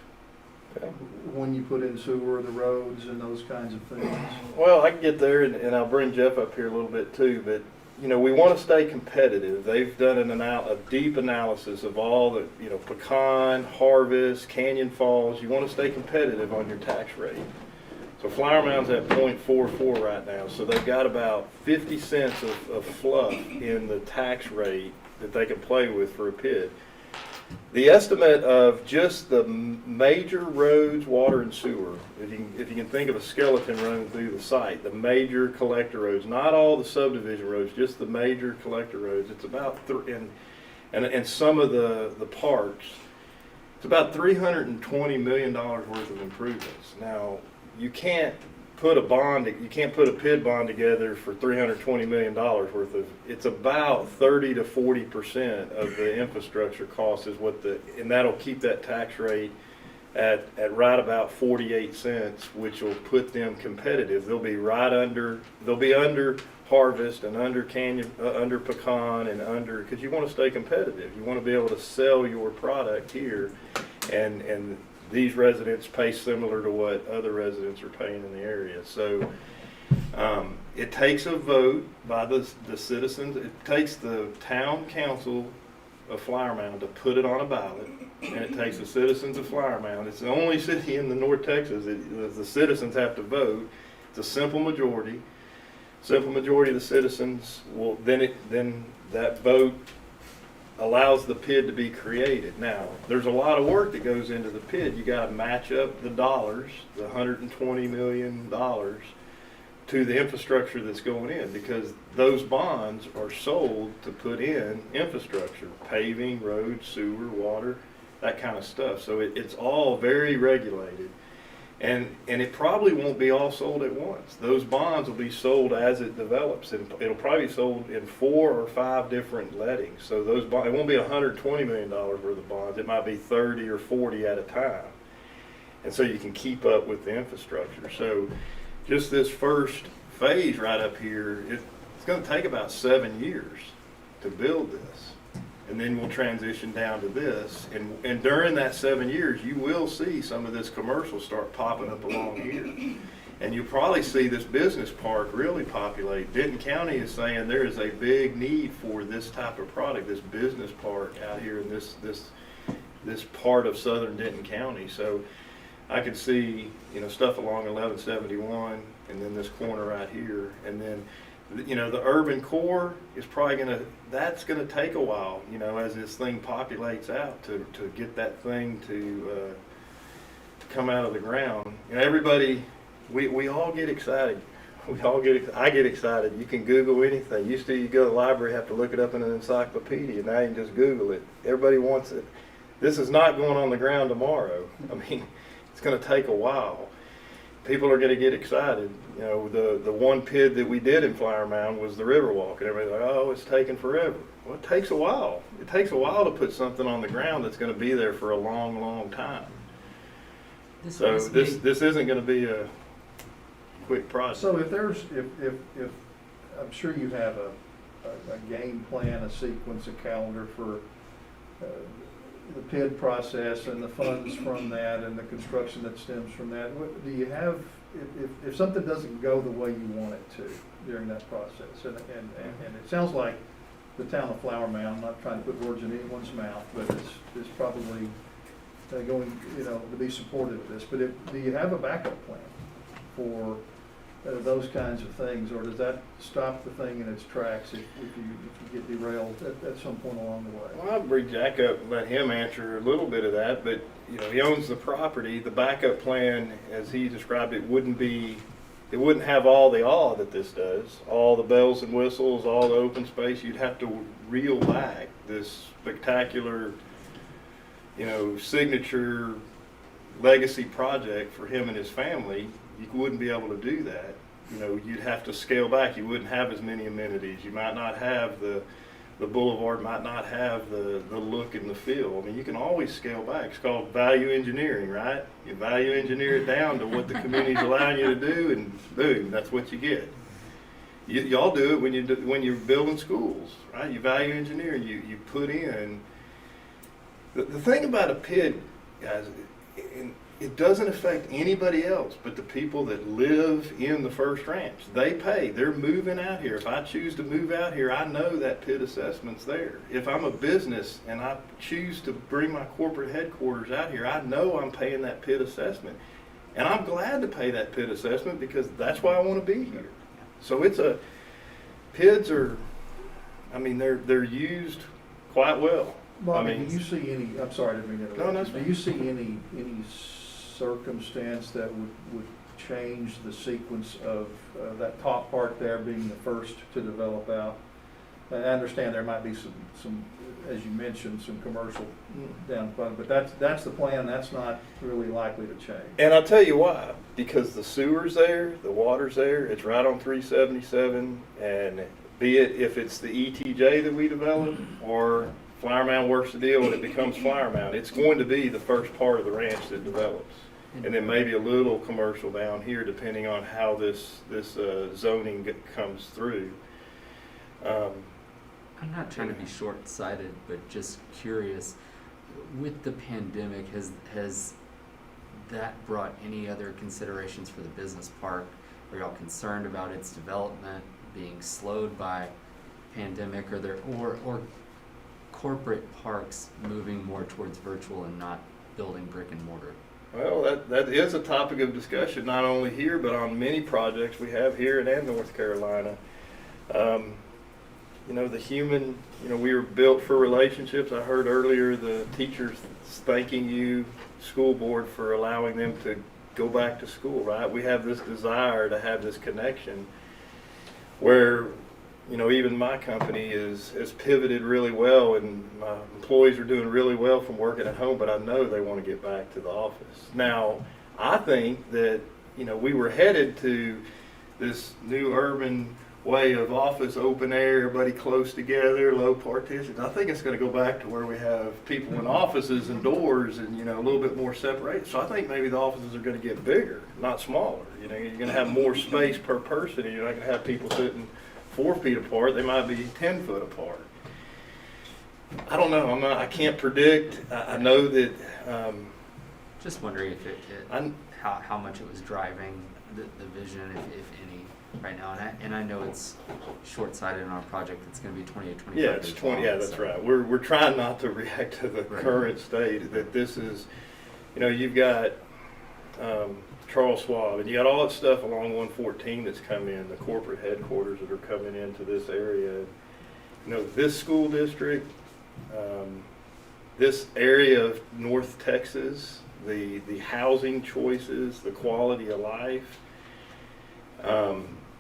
when you put in sewer, the roads, and those kinds of things? Well, I can get there, and I'll bring Jeff up here a little bit too, but you know, we want to stay competitive. They've done a deep analysis of all the, you know, Pecan, Harvest, Canyon Falls. You want to stay competitive on your tax rate. So Flower Mound's at 0.44 right now, so they've got about 50 cents of fluff in the tax rate that they can play with for a PID. The estimate of just the major roads, water and sewer, if you can think of a skeleton running through the site, the major collector roads, not all the subdivision roads, just the major collector roads, it's about, and some of the parks, it's about $320 million worth of improvements. Now, you can't put a PID bond together for $320 million worth of, it's about 30 to 40% of the infrastructure cost is and that'll keep that tax rate at right about 48 cents, which will put them competitive. They'll be under Harvest and under Canyon, under Pecan and under, because you want to stay competitive. You want to be able to sell your product here, and these residents pay similar to what other residents are paying in the area. So it takes a vote by the citizens. It takes the town council of Flower Mound to put it on a ballot, and it takes the citizens of Flower Mound. It's the only city in the North Texas that the citizens have to vote. It's a simple majority. Simple majority of the citizens will then that vote allows the PID to be created. Now, there's a lot of work that goes into the PID. You got to match up the dollars, the $120 million, to the infrastructure that's going in, because those bonds are sold to put in infrastructure, paving, roads, sewer, water, that kind of stuff. So it's all very regulated. And it probably won't be all sold at once. Those bonds will be sold as it develops, and it'll probably be sold in 4 or 5 different lettings. So those bonds, it won't be $120 million worth of bonds. It might be 30 or 40 at a time. And so you can keep up with the infrastructure. So just this first phase right up here, it's going to take about 7 years to build this. And then we'll transition down to this. And during that 7 years, you will see some of this commercial start popping up along here. And you'll probably see this business park really populate. Denton County is saying there is a big need for this type of product, this business park out here in this part of southern Denton County. So I could see, you know, stuff along 1171 and then this corner right here. And then, you know, the urban core is probably that's gonna take a while, you know, as this thing populates out to get that thing to come out of the ground. You know, everybody, we all get excited. I get excited. You can Google anything. Used to, you go to the library, have to look it up in an encyclopedia. Now you can just Google it. Everybody wants it. This is not going on the ground tomorrow. I mean, it's gonna take a while. People are going to get excited. You know, the one PID that we did in Flower Mound was the Riverwalk, and everybody's like, oh, it's taking forever. Well, it takes a while. It takes a while to put something on the ground that's going to be there for a long, long time. This isn't going to be a quick process. So if I'm sure you have a game plan, a sequence, a calendar for the PID process and the funds from that and the construction that stems from that. What do you have, if something doesn't go the way you want it to during that process? And it sounds like the town of Flower Mound, I'm not trying to put words in anyone's mouth, but it's probably going, you know, to be supportive of this. But do you have a backup plan for those kinds of things, or does that stop the thing in its tracks if you get derailed at some point along the way? Well, I'll bring Jack up and let him answer a little bit of that, but you know, he owns the property. The backup plan, as he described it, it wouldn't have all the awe that this does, all the bells and whistles, all the open space. You'd have to reel back this spectacular, you know, signature legacy project for him and his family. You wouldn't be able to do that. You know, you'd have to scale back. You wouldn't have as many amenities. You might not have the the boulevard might not have the look and the feel. I mean, you can always scale back. It's called value engineering, right? You value engineer it down to what the community's allowing you to do, and boom, that's what you get. Y'all do it when you're building schools, right? You value engineer, you put in. The thing about a PID, guys, it doesn't affect anybody else but the people that live in the First Ranch. They pay. They're moving out here. If I choose to move out here, I know that PID assessment's there. If I'm a business and I choose to bring my corporate headquarters out here, I know I'm paying that PID assessment. And I'm glad to pay that PID assessment because that's why I want to be here. So PIDs are, I mean, they're used quite well. Bobby, do you see any, I'm sorry, I didn't mean to interrupt. No, that's fine. Do you see any circumstance that would change the sequence of that top part there being the first to develop out? I understand there might be some, as you mentioned, some commercial down front, but that's the plan. That's not really likely to change. And I'll tell you why. Because the sewer's there, the water's there, it's right on 377, and be it if it's the ETJ that we develop or Flower Mound works the deal and it becomes Flower Mound, it's going to be the first part of the ranch that develops. And then maybe a little commercial down here depending on how this zoning comes through. I'm not trying to be short-sighted, but just curious, with the pandemic, has that brought any other considerations for the business park? Are y'all concerned about its development being slowed by pandemic, or corporate parks moving more towards virtual and not building brick and mortar? Well, that is a topic of discussion, not only here, but on many projects we have here and North Carolina. You know, we were built for relationships. I heard earlier the teachers thanking you, school board, for allowing them to go back to school, right? We have this desire to have this connection where, you know, even my company has pivoted really well, and my employees are doing really well from working at home, but I know they want to get back to the office. Now, I think that, you know, we were headed to this new urban way of office, open air, everybody close together, low partitions. I think it's going to go back to where we have people in offices and doors and, you know, a little bit more separated. So I think maybe the offices are going to get bigger, not smaller. You know, you're going to have more space per person, and you're not going to have people sitting 4 feet apart. They might be 10 foot apart. I don't know. I can't predict. I know that. Just wondering if how much it was driving the vision, if any, right now. And I know it's short-sighted on our project. It's going to be 20 or 25 Yeah, it's 20. Yeah, that's right. We're trying not to react to the current state. That this is, you know, you've got Charles Schwab, and you got all that stuff along 114 that's come in, the corporate headquarters that are coming into this area. You know, this school district, this area of North Texas, the housing choices, the quality of life.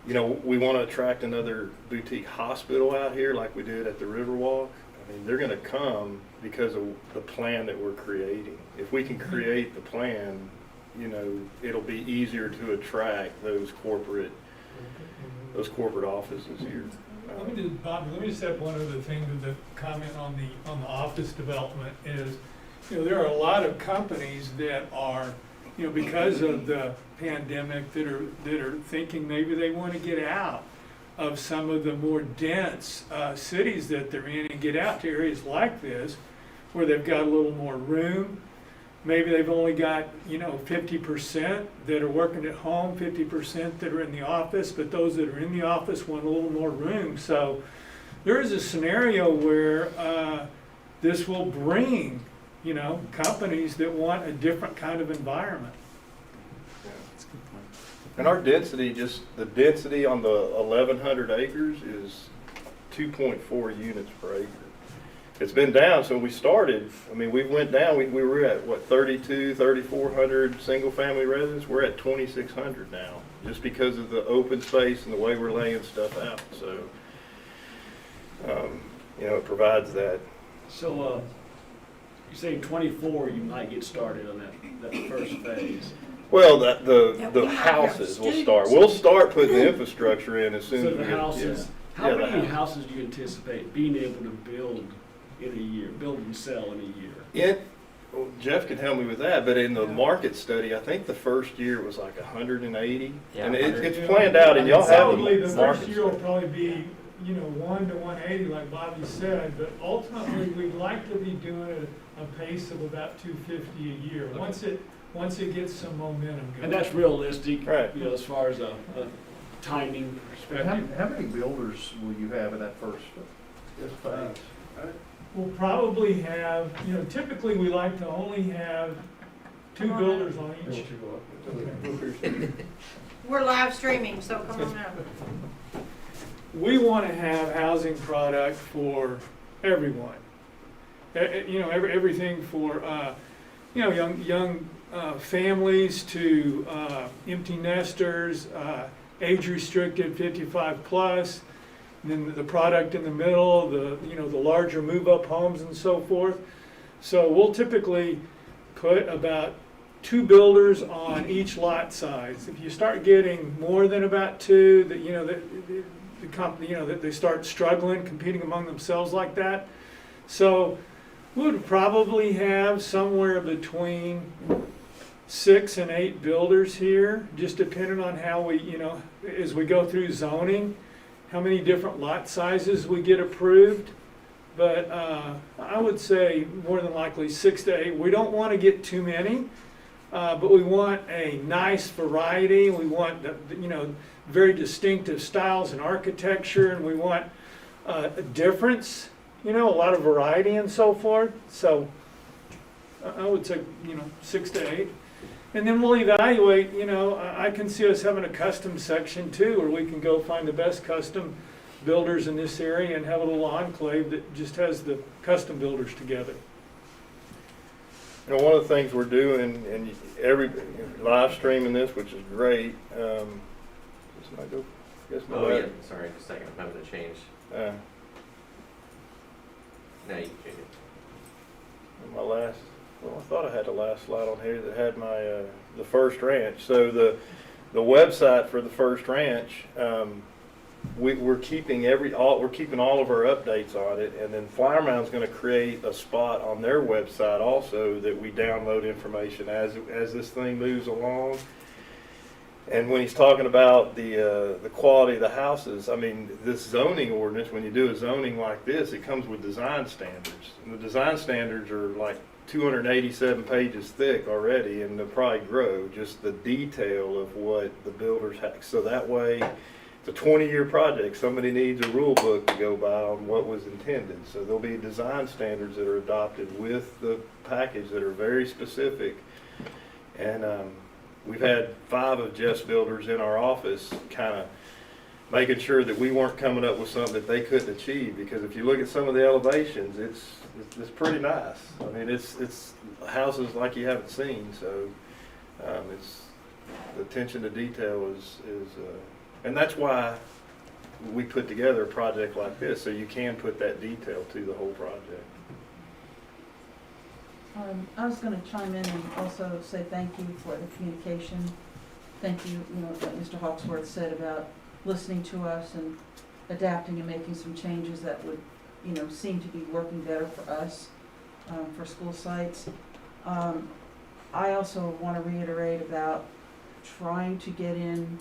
You know, we want to attract another boutique hospital out here like we did at the Riverwalk. I mean, they're going to come because of the plan that we're creating. If we can create the plan, you know, it'll be easier to attract those corporate offices here. Bob, let me just add one other thing to the comment on the office development is, you know, there are a lot of companies that are, you know, because of the pandemic that are thinking maybe they want to get out of some of the more dense cities that they're in and get out to areas like this where they've got a little more room. Maybe they've only got, you know, 50% that are working at home, 50% that are in the office, but those that are in the office want a little more room. So there is a scenario where this will bring, you know, companies that want a different kind of environment. And our density, just the density on the 1,100 acres is 2.4 units per acre. It's been down, so we started, I mean, we went down, we were at, what, 3,400 single-family residents? We're at 2,600 now, just because of the open space and the way we're laying stuff out. So, you know, it provides that. So, you say 24, you might get started on that first phase. Well, the houses will start. We'll start putting the infrastructure in as soon as we the get. houses, How Yeah, the many house. houses do you anticipate being able to build in a year, build and sell in a year? Well, Jeff can help me with that, but in the market study, I think the first year was like 180. Yeah, And it's 100. planned out, and y'all have Probably the the market first year will study. probably be, 1 to 180 like Bobby said, but ultimately we'd like to be doing a pace of about 250 a year. Okay. Once it gets some momentum going. And that's realistic, Right. as far as a timing And perspective. how many builders will you have in that first phase? We'll probably have, typically we like to only have 2 builders on each. We're live streaming, so come on out. We want to have housing product for everyone. Everything for, young families to empty nesters, age-restricted 55 plus, and then the product in the middle, the larger move-up homes and so forth. So we'll typically put about 2 builders on each lot size. If you start getting more than about 2, that they start struggling, competing among themselves like that. So we would probably have somewhere between 6 and 8 builders here, just depending on how we, as we go through zoning, how many different lot sizes we get approved. But I would say more than likely 6 to 8. We don't want to get too many, but we want a nice variety. We want, very distinctive styles and architecture, and we want a difference, a lot of variety and so forth. So I would say, 6 to 8. And then we'll evaluate, I can see us having a custom section too, where we can go find the best custom builders in this area and have a little enclave that just has the custom builders together. One of the things we're doing, and every live streaming this, which is great. Yeah, sorry, just a second, I'm having to change. Now you can change it. I thought I had the last slide on here that had my the First Ranch. So the website for the First Ranch, we're keeping all of our updates on it, and then Flower Mound's going to create a spot on their website also that we download information as this thing moves along. And when he's talking about the quality of the houses, I mean, this zoning ordinance, when you do a zoning like this, it comes with design standards. And the design standards are like 287 pages thick already, and they'll probably grow, just the detail of what the builders have. So that way, it's a 20-year project. Somebody needs a rule book to go by on what was intended. So there'll be design standards that are adopted with the package that are very specific. And we've had 5 of Jeff's builders in our office kind of making sure that we weren't coming up with something that they couldn't achieve, because if you look at some of the elevations, it's pretty nice. I mean, it's houses like you haven't seen. So it's the attention to detail is and that's why we put together a project like this, so you can put that detail to the whole project. I was going to chime in and also say thank you for the communication. Thank you, what Mr. Hawksworth said about listening to us and adapting and making some changes that would, seem to be working better for us, for school sites. I also want to reiterate about trying to get in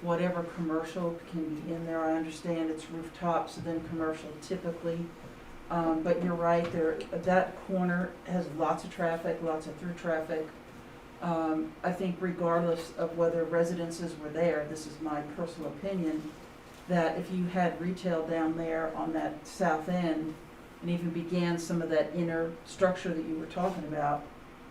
whatever commercial can be in there. I understand it's rooftops and then commercial typically. But you're right, that corner has lots of traffic, lots of through traffic. I think regardless of whether residences were there, this is my personal opinion, that if you had retail down there on that south end and even began some of that inner structure that you were talking about,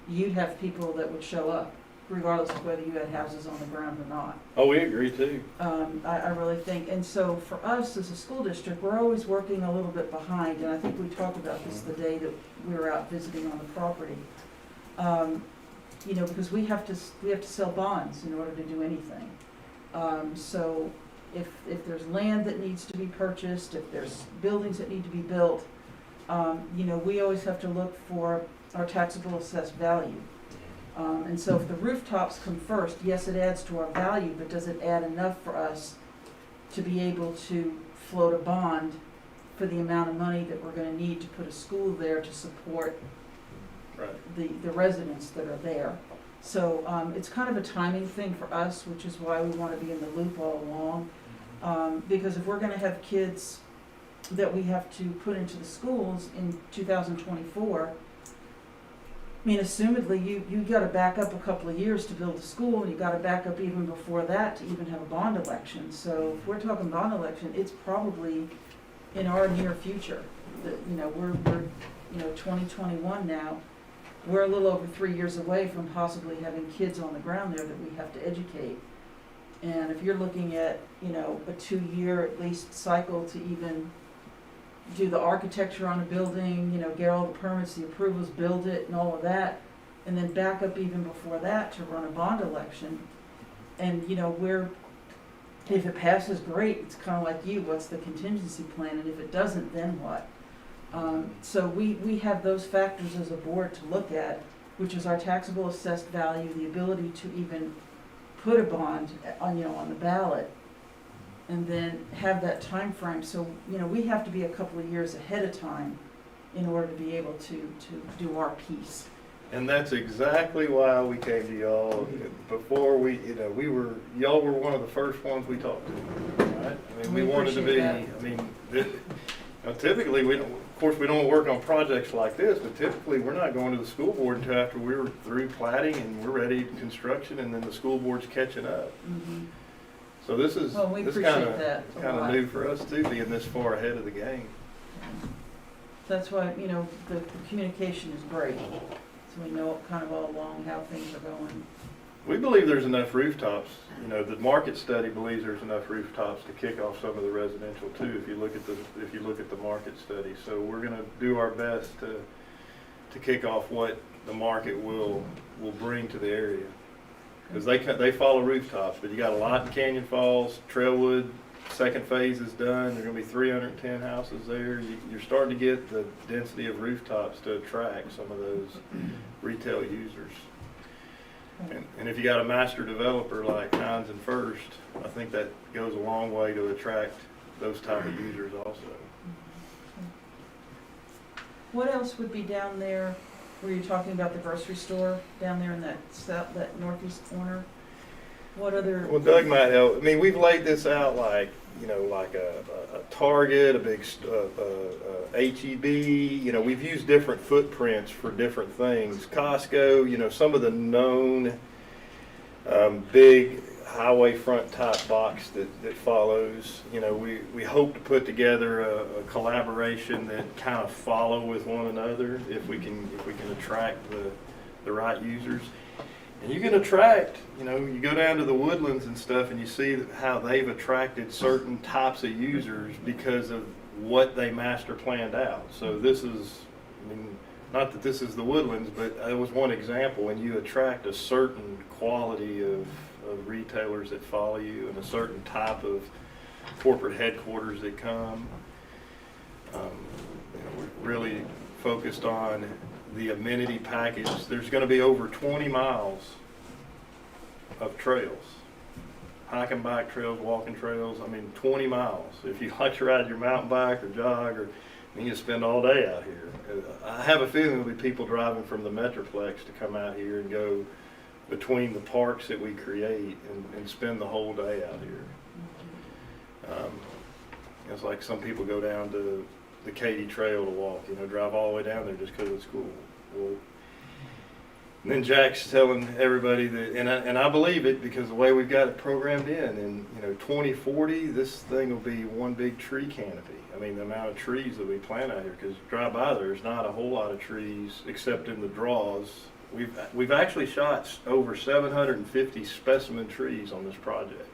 you'd have people that would show up, regardless of whether you had houses on the ground or not. Oh, we agree too. I really think, and so for us as a school district, we're always working a little bit behind, and I think we talked about this the day that we were out visiting on the property. Because we have to sell bonds in order to do anything. So if there's land that needs to be purchased, if there's buildings that need to be built, we always have to look for our taxable assessed value. And so if the rooftops come first, yes, it adds to our value, but does it add enough for us to be able to float a bond for the amount of money that we're gonna need to put a school there to support the residents that are there. So it's kind of a timing thing for us, which is why we want to be in the loop all along. Because if we're going to have kids that we have to put into the schools in 2024, I mean, assumedly, you got to back up a couple of years to build a school, and you got to back up even before that to even have a bond election. So if we're talking bond election, it's probably in our near future. We're 2021 now. We're a little over 3 years away from possibly having kids on the ground there that we have to educate. And if you're looking at, a 2-year at least cycle to even do the architecture on a building, get all the permits, the approvals, build it and all of that, and then back up even before that to run a bond election. And, if it passes, great. It's kind of like what's the contingency plan? And if it doesn't, then what? So we have those factors as a board to look at, which is our taxable assessed value, the ability to even put a bond on the ballot, and then have that time frame. So we have to be a couple of years ahead of time in order to be able to do our piece. And that's exactly why we came to y'all. Before y'all were one of the first ones we talked to, right? I mean, we wanted to be. That. Typically we don't. Of course, we don't work on projects like this, but typically we're not going to the school board until after we're through plating and we're ready to construction, and then the school board's catching up. Mm-hmm. So this is kind of new for us too, being this far ahead of the game. That's why the communication is great, so we know kind of all along how things are going. We believe there's enough rooftops. The market study believes there's enough rooftops to kick off some of the residential too. If you look at the market study, so we're going to do our best to kick off what the market will bring to the area, because they follow rooftops. But you got a lot in Canyon Falls, Trailwood. Second phase is done. There are going to be 310 houses there. You're starting to get the density of rooftops to attract some of those retail users. And if you got a master developer like Hines and First, I think that goes a long way to attract those type of users also. What else would be down there? Were you talking about the grocery store down there in that northeast corner? What other? Well, Doug might help. I mean, we've laid this out like a Target, a big HEB. We've used different footprints for different things. Costco, some of the known big highway front type box that follows. We hope to put together a collaboration that kind of follow with one another if we can attract the right users. And you can attract, you go down to the Woodlands and stuff and you see how they've attracted certain types of users because of what they master planned out. So this is, not that this is the Woodlands, but it was one example. When you attract a certain quality of retailers that follow you and a certain type of corporate headquarters that come, we're really focused on the amenity package. There's going to be over 20 miles of trails, hike and bike trails, walking trails. 20 miles. If you like to ride your mountain bike or jog, you spend all day out here. I have a feeling there'll be people driving from the Metroplex to come out here and go between the parks that we create and spend the whole day out here. It's like some people go down to the Katy Trail to walk, drive all the way down there just because it's cool. Well, and then Jack's telling everybody that, and I believe it because the way we've got it programmed in 2040, this thing will be one big tree canopy. The amount of trees that we plant out here, because drive by there's not a whole lot of trees except in the draws. We've actually shot over 750 specimen trees on this project.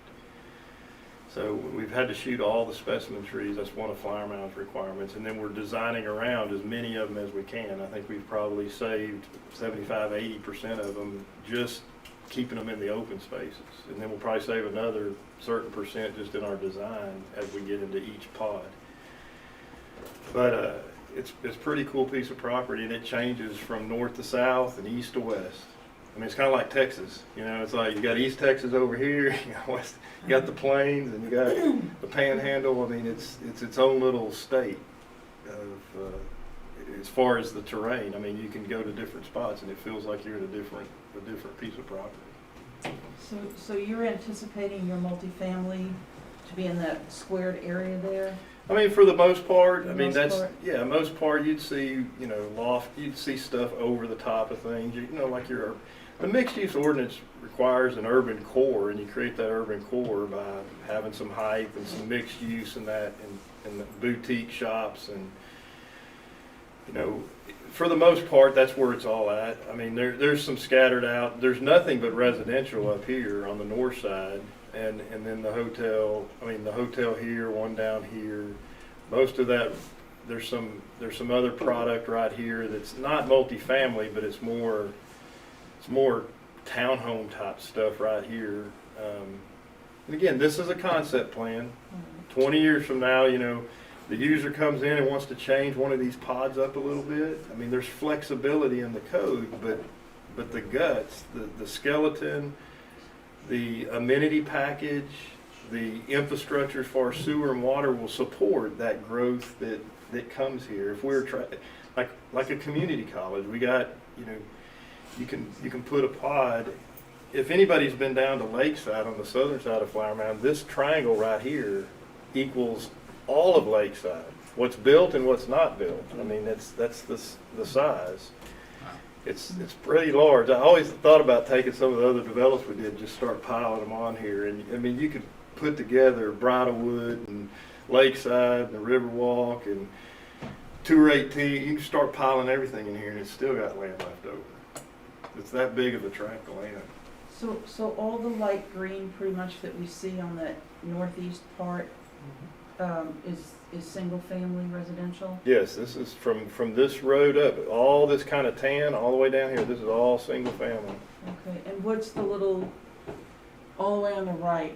So we've had to shoot all the specimen trees. That's one of Flower Mound's requirements. And then we're designing around as many of them as we can. I think we've probably saved 75–80% of them just keeping them in the open spaces. And then we'll probably save another certain percent just in our design as we get into each pod. But it's a pretty cool piece of property, and it changes from north to south and east to west. I mean, it's kind of like Texas, you know, it's like you got East Texas over here, you got West, you got the Plains, and you got the Panhandle. I mean, it's its own little state of, as far as the terrain. I mean, you can go to different spots, and it feels like you're in a different piece of property. So you're anticipating your multifamily to be in that squared area there? I mean, for the most part, I mean, Most that's, part? yeah, most part, you'd see, you know, loft, you'd see stuff over the top of things, you know, like the mixed use ordinance requires an urban core, and you create that urban core by having some height and some mixed use and that, and the boutique shops, and, you know, for the most part, that's where it's all at. I mean, there's some scattered out, there's nothing but residential up here on the north side. And then the hotel, I mean, the hotel here, one down here. Most of that, there's some other product right here that's not multifamily, but it's more townhome type stuff right here. And again, this is a concept plan. 20 years from now, you know, the user comes in and wants to change one of these pods up a little bit. I mean, there's flexibility in the code, but the guts, the skeleton, the amenity package, the infrastructure for sewer and water will support that growth that comes here. If we're like a community college, we got, you know, you can put a pod. If anybody's been down to Lakeside on the southern side of Flower Mound, this triangle right here equals all of Lakeside. What's built and what's not built. I mean, that's the size. It's pretty large. I always thought about taking some of the other developments we did, just start piling them on here. And I mean, you could put together Bridlewood and Lakeside and the Riverwalk and Tour 18. You can start piling everything in here, and it's still got land left over. It's that big of a tract of land. So all the light green, pretty much, that we see on that northeast part, is single-family residential? Yes, this is from this road up, all this kind of tan, all the way down here. This is all single family. Okay, and what's the little, all the way on the right,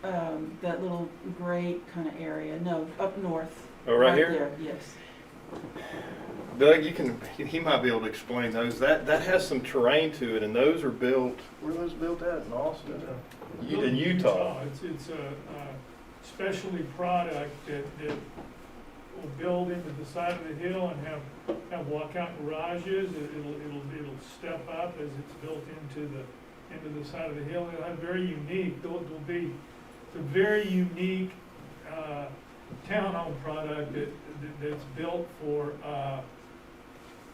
that little gray kind of area? No, up north. Oh, right here? There, yes. Doug, he might be able to explain those. That has some terrain to it, and those are built. Where are those built at? In Austin, in Utah. It's a specialty product that will build into the side of the hill and have walkout garages. It'll step up as it's built into the side of the hill. It'll have very unique. It'll be a very unique townhome product that's built for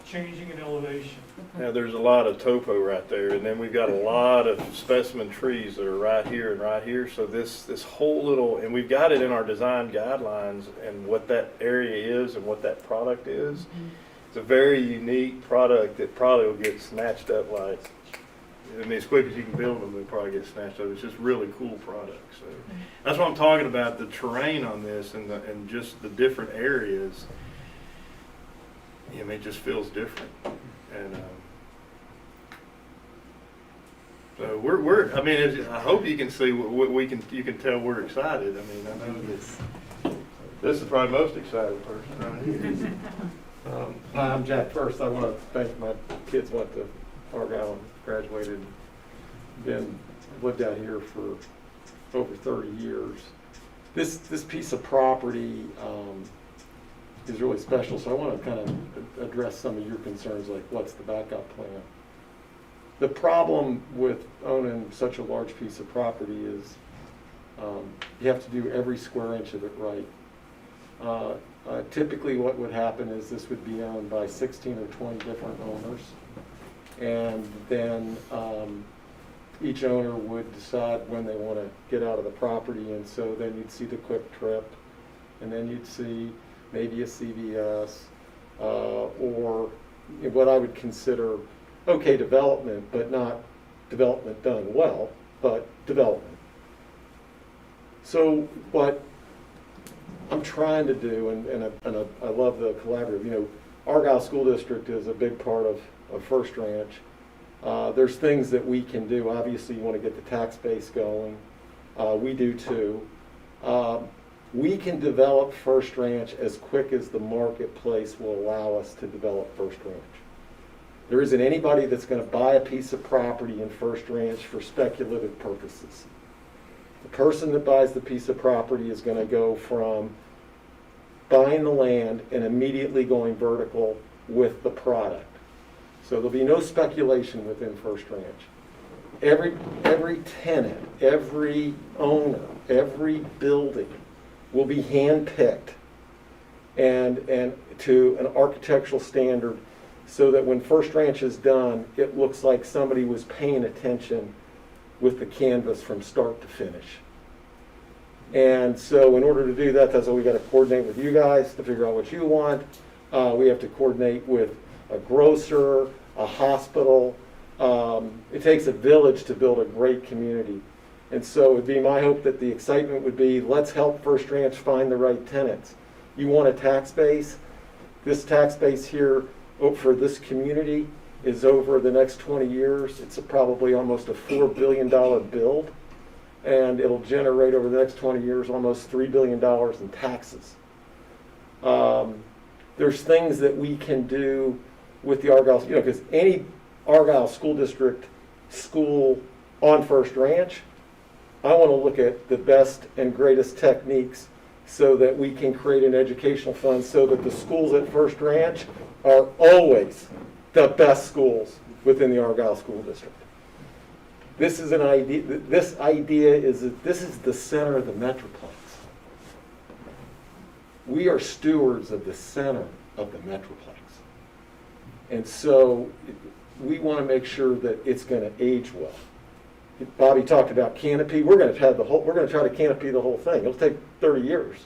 changing in elevation. Now there's a lot of topo right there, and then we've got a lot of specimen trees that are right here and right here. So this whole little, and we've got it in our design guidelines and what that area is and what that product is. Mm-hmm. It's a very unique product that probably will get snatched up like, I mean, as quick as you can build them, they'll probably get snatched up. It's just really cool product. So that's what I'm talking about, the terrain on this and just the different areas. I mean, it just feels different, and so we're. I mean, I hope you can see what you can tell we're excited. I mean, I know this is probably the most excited person right here. Hi, I'm Jack. First, I want to thank my kids. Went to Argyle and graduated. Lived out here for over 30 years. This piece of property. Is really special, so I want to kind of address some of your concerns, like what's the backup plan. The problem with owning such a large piece of property is you have to do every square inch of it right. Typically what would happen is this would be owned by 16 or 20 different owners, and then each owner would decide when they want to get out of the property, and so then you'd see the quick trip, and then you'd see maybe a CVS, or what I would consider okay development, but not development done well, but development. So what I'm trying to do, and I love the collaborative, you know, Argyle School District is a big part of First Ranch. There's things that we can do. Obviously, you want to get the tax base going. We do too. We can develop First Ranch as quick as the marketplace will allow us to develop First Ranch. There isn't anybody that's going to buy a piece of property in First Ranch for speculative purposes. The person that buys the piece of property is going to go from buying the land and immediately going vertical with the product. So there'll be no speculation within First Ranch. Every tenant, every owner, every building will be hand-picked and to an architectural standard, so that when First Ranch is done, it looks like somebody was paying attention with the canvas from start to finish. And so in order to do that, that's why we got to coordinate with you guys to figure out what you want. We have to coordinate with a grocer, a hospital. It takes a village to build a great community. And so it would be my hope that the excitement would be, let's help First Ranch find the right tenants. You want a tax base? This tax base here for this community is over the next 20 years. It's probably almost a $4 billion build. And it'll generate over the next 20 years almost $3 billion in taxes. There's things that we can do with the Argyle, because any Argyle School District school on First Ranch, I want to look at the best and greatest techniques so that we can create an educational fund so that the schools at First Ranch are always the best schools within the Argyle School District. This is an idea. This idea is that this is the center of the Metroplex. We are stewards of the center of the Metroplex, and so we want to make sure that it's going to age well. Bobby talked about canopy. We're going to have the whole. We're going to try to canopy the whole thing. It'll take 30 years,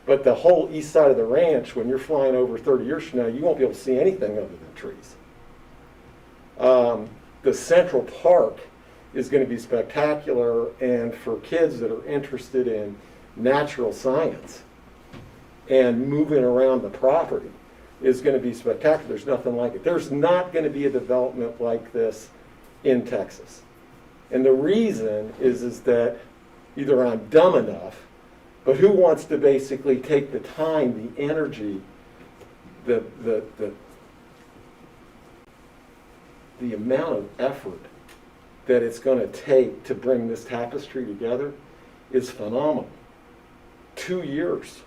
but the whole east side of the ranch, when you're flying over 30 years from now, you won't be able to see anything other than trees. The Central Park is going to be spectacular, and for kids that are interested in natural science and moving around the property is going to be spectacular. There's nothing like it. There's not going to be a development like this in Texas. And the reason is that either I'm dumb enough, but who wants to basically take the time, the energy, the amount of effort that it's going to take to bring this tapestry together is phenomenal. 2 years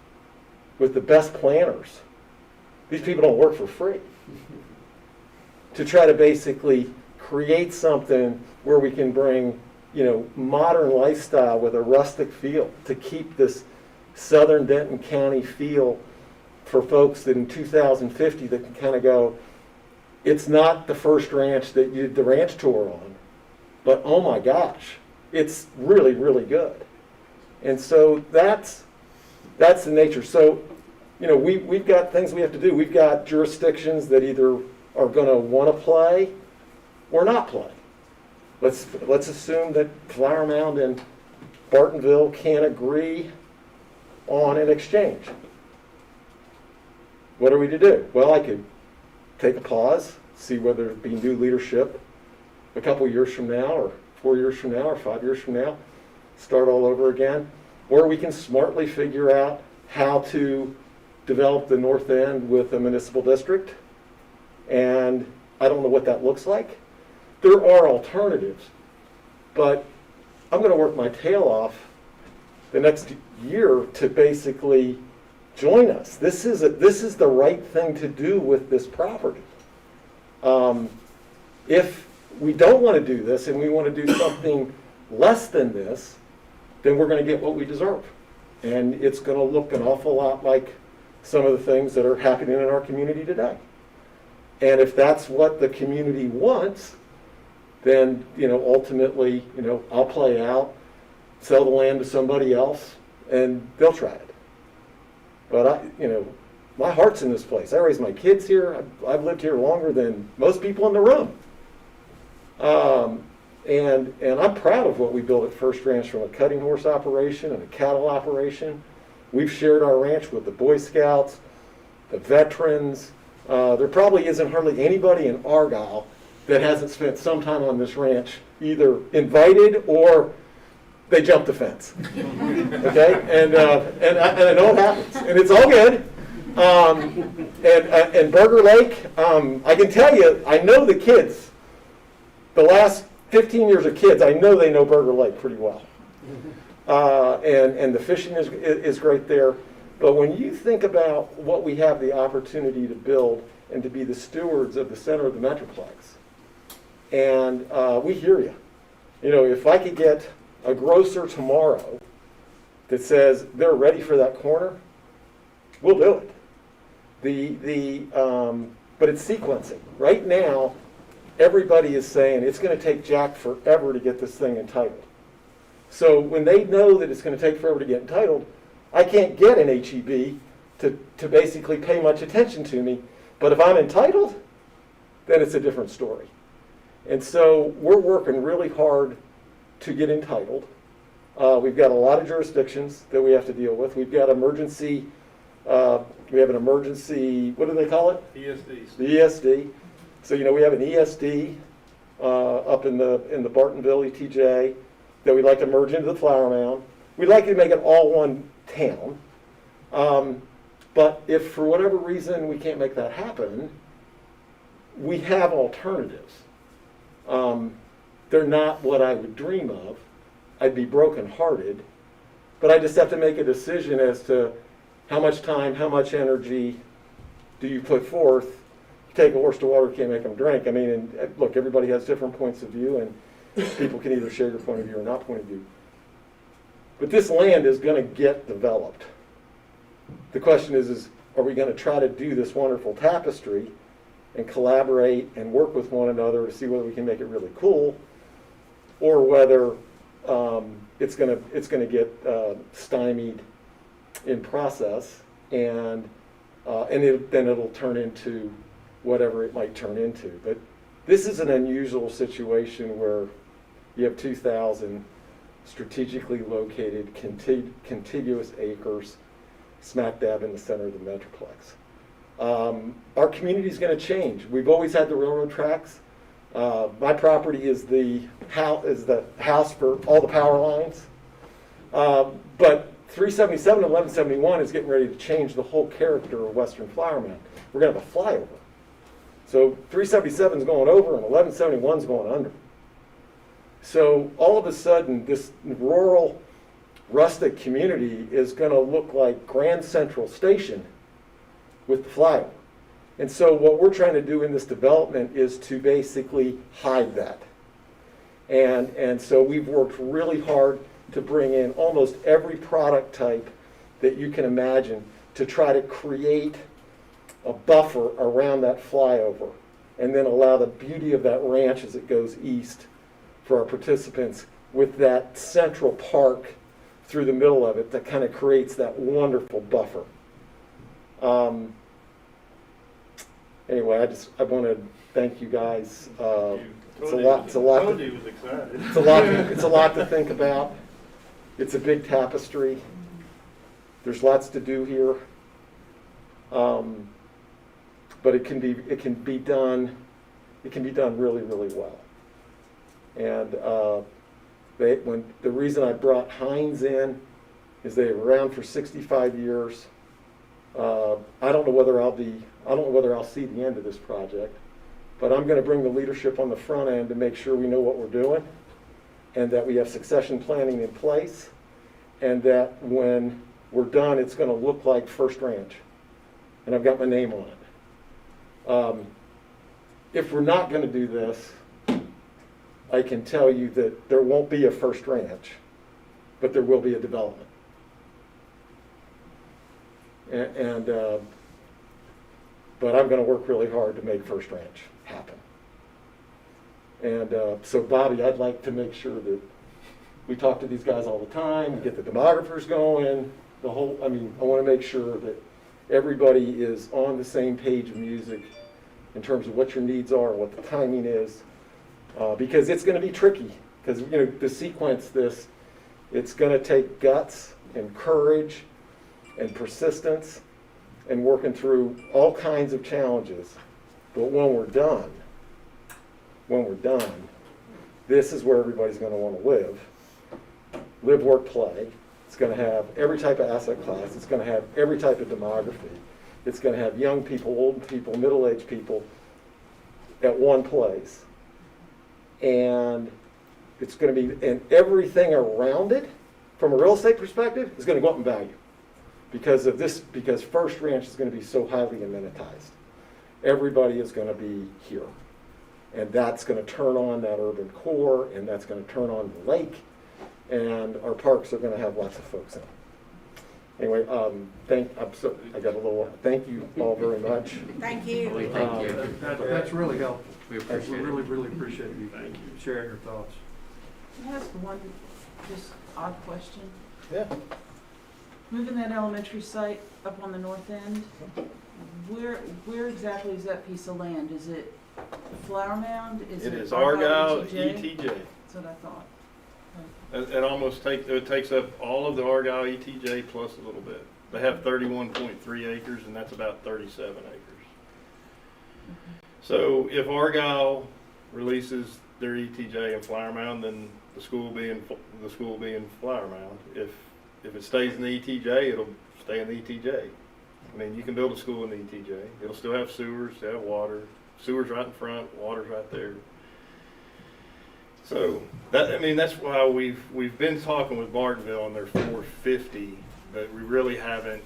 with the best planners. These people don't work for free. To try to basically create something where we can bring, modern lifestyle with a rustic feel, to keep this southern Denton County feel for folks that in 2050 that can kind of go, it's not the first ranch that you did the ranch tour on, but oh my gosh, it's really, really good. And so that's the nature. So, we've got things we have to do. We've got jurisdictions that either are going to want to play or not play. Let's assume that Flower Mound and Bartonville can't agree on an exchange. What are we to do? Well, I could take a pause, see whether it be new leadership a couple years from now, or 4 years from now, or 5 years from now, start all over again. Or we can smartly figure out how to develop the north end with a municipal district. And I don't know what that looks like. There are alternatives, but I'm going to work my tail off the next year to basically join us. This is the right thing to do with this property. If we don't want to do this and we want to do something less than this, then we're going to get what we deserve. And it's going to look an awful lot like some of the things that are happening in our community today. And if that's what the community wants, then, ultimately, I'll play out, sell the land to somebody else, and they'll try it. But my heart's in this place. I raised my kids here. I've lived here longer than most people in the room. And I'm proud of what we built at First Ranch, from a cutting horse operation and a cattle operation. We've shared our ranch with the Boy Scouts, the veterans. There probably isn't hardly anybody in Argyle that hasn't spent some time on this ranch, either invited or they jumped the fence. Okay? And I know it happens. And it's all good. And Burger Lake, I can tell you, I know the kids. The last 15 years of kids, I know they know Burger Lake pretty well. And the fishing is great there. But when you think about what we have the opportunity to build and to be the stewards of the center of the Metroplex, and we hear you. You know, if I could get a grocer tomorrow that says they're ready for that corner, we'll do it. But it's sequencing. Right now, everybody is saying it's going to take Jack forever to get this thing entitled. So when they know that it's going to take forever to get entitled, I can't get an HEB to basically pay much attention to me. But if I'm entitled, then it's a different story. And so we're working really hard to get entitled. We've got a lot of jurisdictions that we have to deal with. We've got emergency, we have an emergency, what do they call it? ESDs. The ESD. So, you know, we have an ESD up in the Bartonville ETJ that we'd like to merge into the Flower Mound. We'd like to make it all one town. But if for whatever reason we can't make that happen, we have alternatives. They're not what I would dream of. I'd be brokenhearted. But I just have to make a decision as to how much time, how much energy do you put forth. You take a horse to water, you can't make them drink. I mean, and look, everybody has different points of view, and people can either share your point of view or not point of view. But this land is going to get developed. The question is are we going to try to do this wonderful tapestry and collaborate and work with one another to see whether we can make it really cool, or whether it's going to get stymied in process, and then it'll turn into whatever it might turn into. But this is an unusual situation where you have 2,000 strategically located contiguous acres smack dab in the center of the Metroplex. Our community is going to change. We've always had the railroad tracks. My property is the house for all the power lines. But 377 and 1171 is getting ready to change the whole character of Western Flower Mound. We're going to have a flyover. So 377 is going over and 1171 is going under. So all of a sudden, this rural, rustic community is going to look like Grand Central Station with the flyover. And so what we're trying to do in this development is to basically hide that. And so we've worked really hard to bring in almost every product type that you can imagine to try to create a buffer around that flyover, and then allow the beauty of that ranch as it goes east for our participants, with that central park through the middle of it that kind of creates that wonderful buffer. Anyway, I want to thank you guys. It's a lot to think about. It's a big tapestry. There's lots to do here. But it can be done really, really well. And the reason I brought Heinz in is they were around for 65 years. I don't know whether I'll see the end of this project, but I'm going to bring the leadership on the front end to make sure we know what we're doing, and that we have succession planning in place, and that when we're done, it's going to look like First Ranch, and I've got my name on it. If we're not going to do this, I can tell you that there won't be a First Ranch, but there will be a development. But I'm going to work really hard to make First Ranch happen. And so, Bobby, I'd like to make sure that we talk to these guys all the time, we get the demographers going, I want to make sure that everybody is on the same page of music in terms of what your needs are and what the timing is, because it's going to be tricky. Because to sequence this, it's going to take guts and courage and persistence and working through all kinds of challenges. But when we're done, this is where everybody's going to want to live, work, play. It's going to have every type of asset class. It's going to have every type of demography. It's going to have young people, old people, middle-aged people at one place. And it's going to be, and everything around it, from a real estate perspective, is going to go up in value because of this, because First Ranch is going to be so highly amenitized. Everybody is going to be here. And that's going to turn on that urban core, and that's going to turn on the lake, and our parks are going to have lots of folks in. Anyway, I got a little, thank you all very much. Thank you. Thank you. That's really helpful. We appreciate it. really, really appreciate you sharing your thoughts. Can I ask one just odd question? Yeah. Moving that elementary site up on the north end, where exactly is that piece of land? Is it Flower Mound? It is Argyle ETJ. That's what I thought. It takes up all of the Argyle ETJ plus a little bit. They have 31.3 acres, and that's about 37 acres. So if Argyle releases their ETJ in Flower Mound, then the school will be in Flower Mound. If it stays in the ETJ, it'll stay in the ETJ. I mean, you can build a school in the ETJ. It'll still have sewers, still have water. Sewers right in front, water's right there. So that's why we've been talking with Bartonville on their 450, but we really haven't.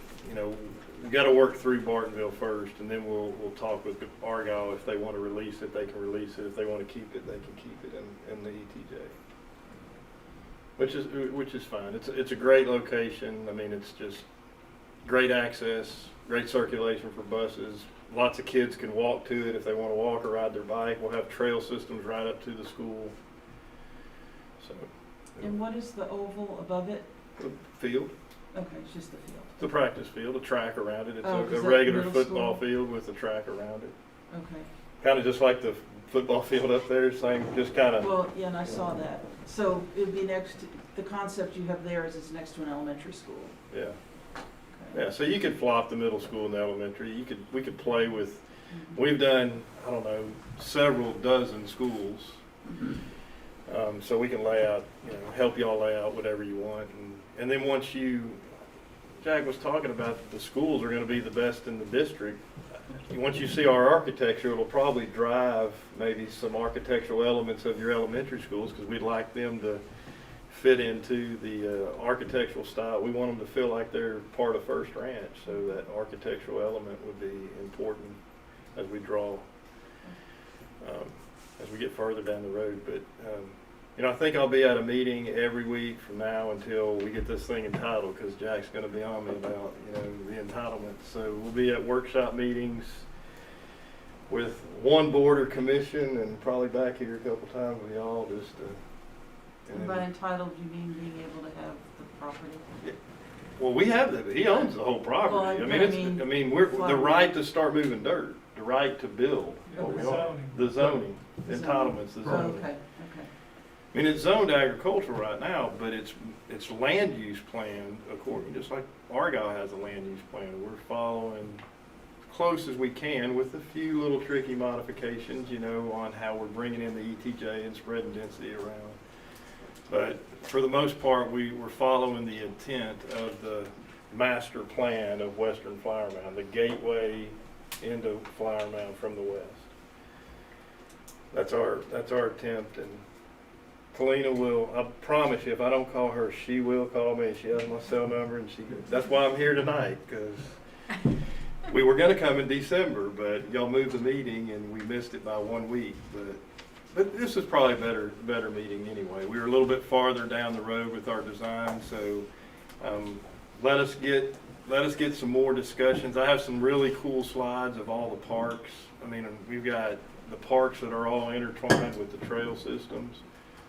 We got to work through Bartonville first, and then we'll talk with Argyle. If they want to release it, they can release it. If they want to keep it, they can keep it in the ETJ, which is fine. It's a great location. I mean, it's just great access, great circulation for buses. Lots of kids can walk to it if they want to walk or ride their bike. We'll have trail systems right up to the school. So. And what is the oval above it? The field. Okay, it's just the field. The practice field, a track around it. It's Oh, a is that regular middle football school? field with a track around it. Okay. Kind of just like the football field up there, same, just kind of. Well, yeah, and I saw that. So it'd be the concept you have there is it's next to an elementary school. Yeah. Yeah, so you could flop the middle school and the elementary. We could play with. We've done, I don't know, several dozen schools. So we can lay out, help y'all lay out whatever you want, and then once Jack was talking about the schools are going to be the best in the district. Once you see our architecture, it'll probably drive maybe some architectural elements of your elementary schools because we'd like them to fit into the architectural style. We want them to feel like they're part of First Ranch, so that architectural element would be important as we draw, as we get further down the road. But I think I'll be at a meeting every week from now until we get this thing entitled, because Jack's going to be on me about the entitlement. So we'll be at workshop meetings with one board or commission, and probably back here a couple times with y'all just to. And by entitled, you mean being able to have the property? Yeah. Well, we have he owns the whole property. Well, we're the right to start moving dirt, the right to build. The zoning, entitlements, the zoning. Okay. I mean, it's zoned agricultural right now, but it's land use plan according, just like Argyle has a land use plan. We're following as close as we can with a few little tricky modifications, on how we're bringing in the ETJ and spreading density around. But for the most part, we're following the intent of the master plan of Western Flower Mound, the gateway into Flower Mound from the west. That's our attempt, and Kalina will, I promise you, if I don't call her, she will call me. She has my cell number, and that's why I'm here tonight, because we were going to come in December, but y'all moved the meeting, and we missed it by 1 week. But this is probably a better meeting anyway. We were a little bit farther down the road with our design, so let us get some more discussions. I have some really cool slides of all the parks. I mean, we've got the parks that are all intertwined with the trail systems.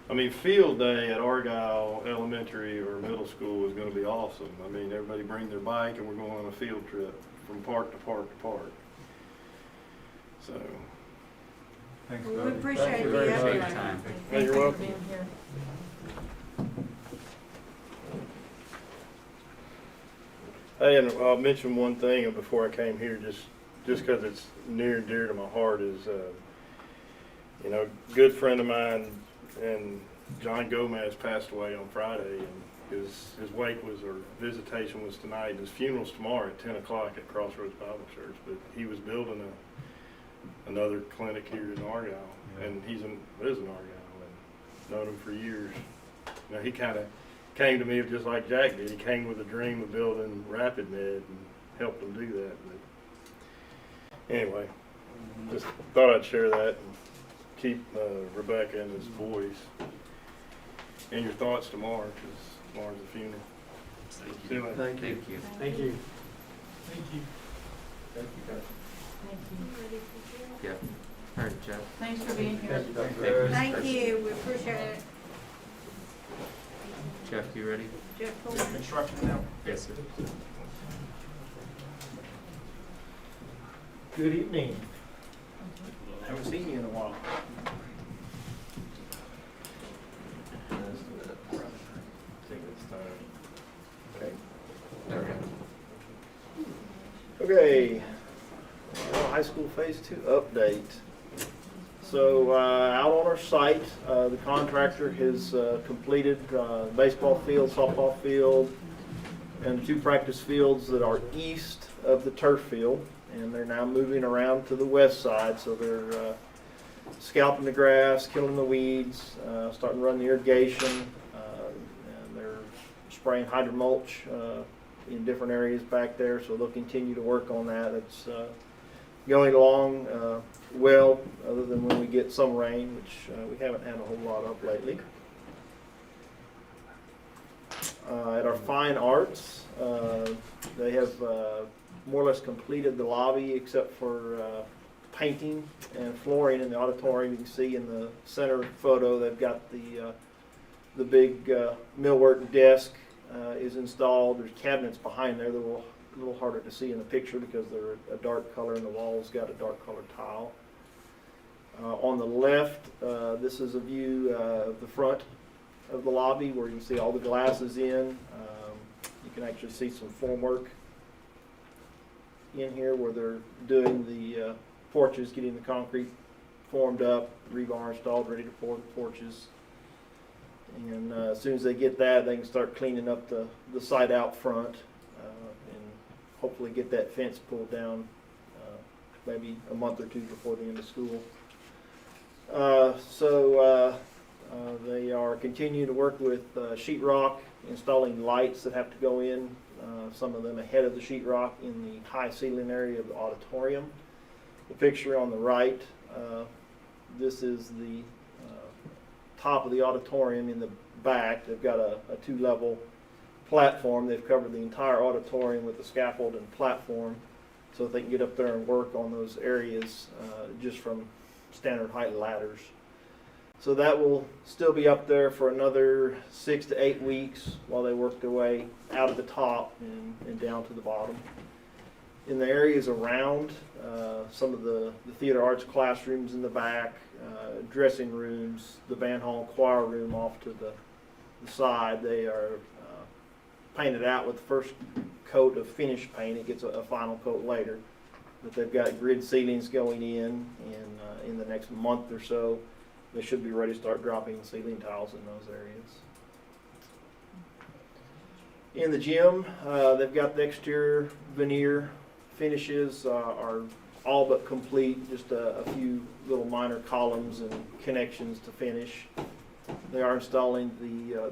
I mean, field day at Argyle Elementary or Middle School is going to be awesome. I mean, everybody bring their bike, and we're going on a field trip from park to park to park. So. Thanks, we appreciate the effort. You're welcome. Hey, and I'll mention one thing before I came here, just because it's near and dear to my heart, is good friend of mine and John Gomez passed away on Friday, and his wake was, or visitation was tonight, and his funeral's tomorrow at 10 o'clock at Crossroads Bible Church. But he was building another clinic here in Argyle, and lives in Argyle, and known him for years. You know, he kind of came to me just like Jack did. He came with a dream of building Rapid Med and helped him do that. But anyway, just thought I'd share that and keep Rebecca and his boys in your thoughts tomorrow, because tomorrow's the funeral. Thank you. Thank you. Thank you. Thank you. Thank you. Thank you, guys. Thank you. Yeah. All right, Jeff. Thanks for being here. Thank you, Dr. Thank you, we appreciate it. Jeff, you ready? Jeff Coleman. Construction now. Yes, sir. Good evening. Haven't seen you in a while. Okay. Okay. High school phase 2 update. So out on our site, the contractor has completed baseball field, softball field, and the 2 practice fields that are east of the turf field. And they're now moving around to the west side, so they're scalping the grass, killing the weeds, starting to run the irrigation, and they're spraying hydromulch in different areas back there, so they'll continue to work on that. It's going along well, other than when we get some rain, which we haven't had a whole lot of lately. At our fine arts, they have more or less completed the lobby except for painting and flooring in the auditorium. You can see in the center photo they've got the big millwork desk is installed. There's cabinets behind there that are a little harder to see in the picture because they're a dark color and the walls got a dark colored tile. On the left, this is a view of the front of the lobby where you can see all the glasses in. You can actually see some formwork in here where they're doing the porches, getting the concrete formed up, rebar installed, ready to pour the porches. And as soon as they get that, they can start cleaning up the site out front and hopefully get that fence pulled down maybe a month or 2 before the end of school. They are continuing to work with sheetrock, installing lights that have to go in, some of them ahead of the sheetrock in the high ceiling area of the auditorium. The picture on the right, this is the top of the auditorium in the back. They've got a 2-level platform. They've covered the entire auditorium with a scaffold and platform so that they can get up there and work on those areas just from standard height ladders. So that will still be up there for another 6 to 8 weeks while they work their way out of the top and down to the bottom. In the areas around, some of the theater arts classrooms in the back, dressing rooms, the band hall and choir room off to the side, they are painted out with the first coat of finish paint. It gets a final coat later. But they've got grid ceilings going in, and in the next month or so, they should be ready to start dropping ceiling tiles in those areas. In the gym, they've got the exterior veneer finishes are all but complete, just a few little minor columns and connections to finish. They are installing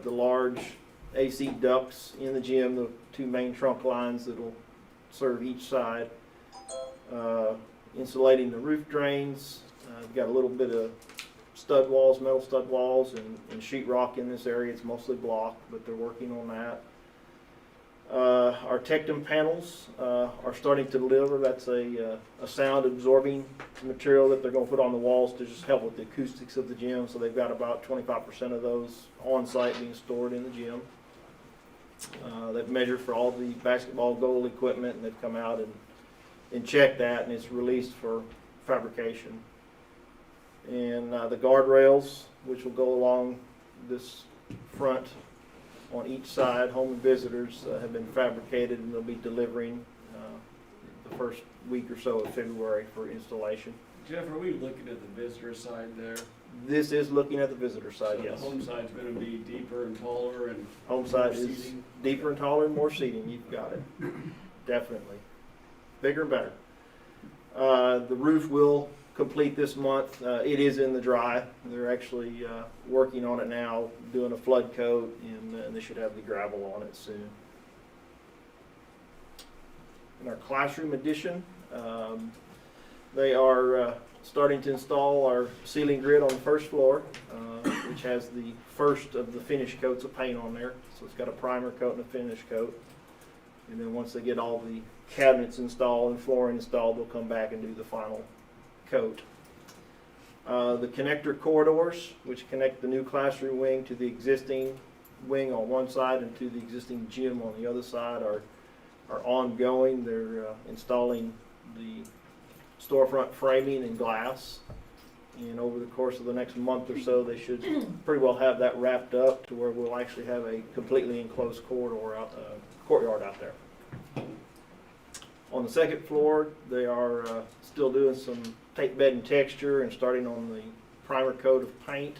the large AC ducts in the gym, the 2 main trunk lines that will serve each side. Insulating the roof drains. We've got a little bit of stud walls, metal stud walls, and sheetrock in this area. It's mostly block, but they're working on that. Our Tectum panels are starting to deliver. That's a sound absorbing material that they're going to put on the walls to just help with the acoustics of the gym. So they've got about 25% of those on site being stored in the gym. They've measured for all the basketball goal equipment, and they've come out and checked that, and it's released for fabrication. And the guardrails, which will go along this front on each side, home and visitors, have been fabricated, and they'll be delivering the first week or so of February for installation. Jeff, are we looking at the visitor side there? This is looking at the visitor side, So yes. the home side's gonna be deeper and taller and. Home side more is seating. deeper and taller and more seating, you've got it. Definitely. Bigger and better. The roof will complete this month. It is in the dry. They're actually working on it now, doing a flood coat, and they should have the gravel on it soon. In our classroom addition, they are starting to install our ceiling grid on the first floor, which has the first of the finish coats of paint on there. So it's got a primer coat and a finish coat. And then once they get all the cabinets installed and flooring installed, they'll come back and do the final coat. The connector corridors, which connect the new classroom wing to the existing wing on one side and to the existing gym on the other side, are ongoing. They're installing the storefront framing and glass, and over the course of the next month or so they should pretty well have that wrapped up to where we'll actually have a completely enclosed courtyard out there. On the second floor, they are still doing some tape bed and texture and starting on the primer coat of paint,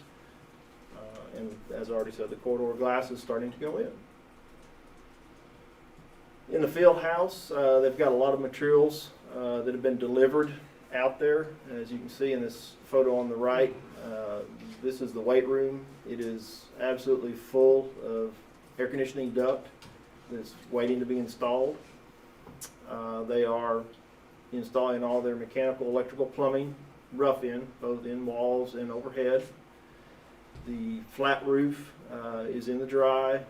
and as I already said, the corridor glass is starting to go in. In the field house, they've got a lot of materials that have been delivered out there. As you can see in this photo on the right, this is the weight room. It is absolutely full of air conditioning duct that's waiting to be installed. They are installing all their mechanical, electrical, plumbing, rough in, both in walls and overhead. The flat roof is in the dry.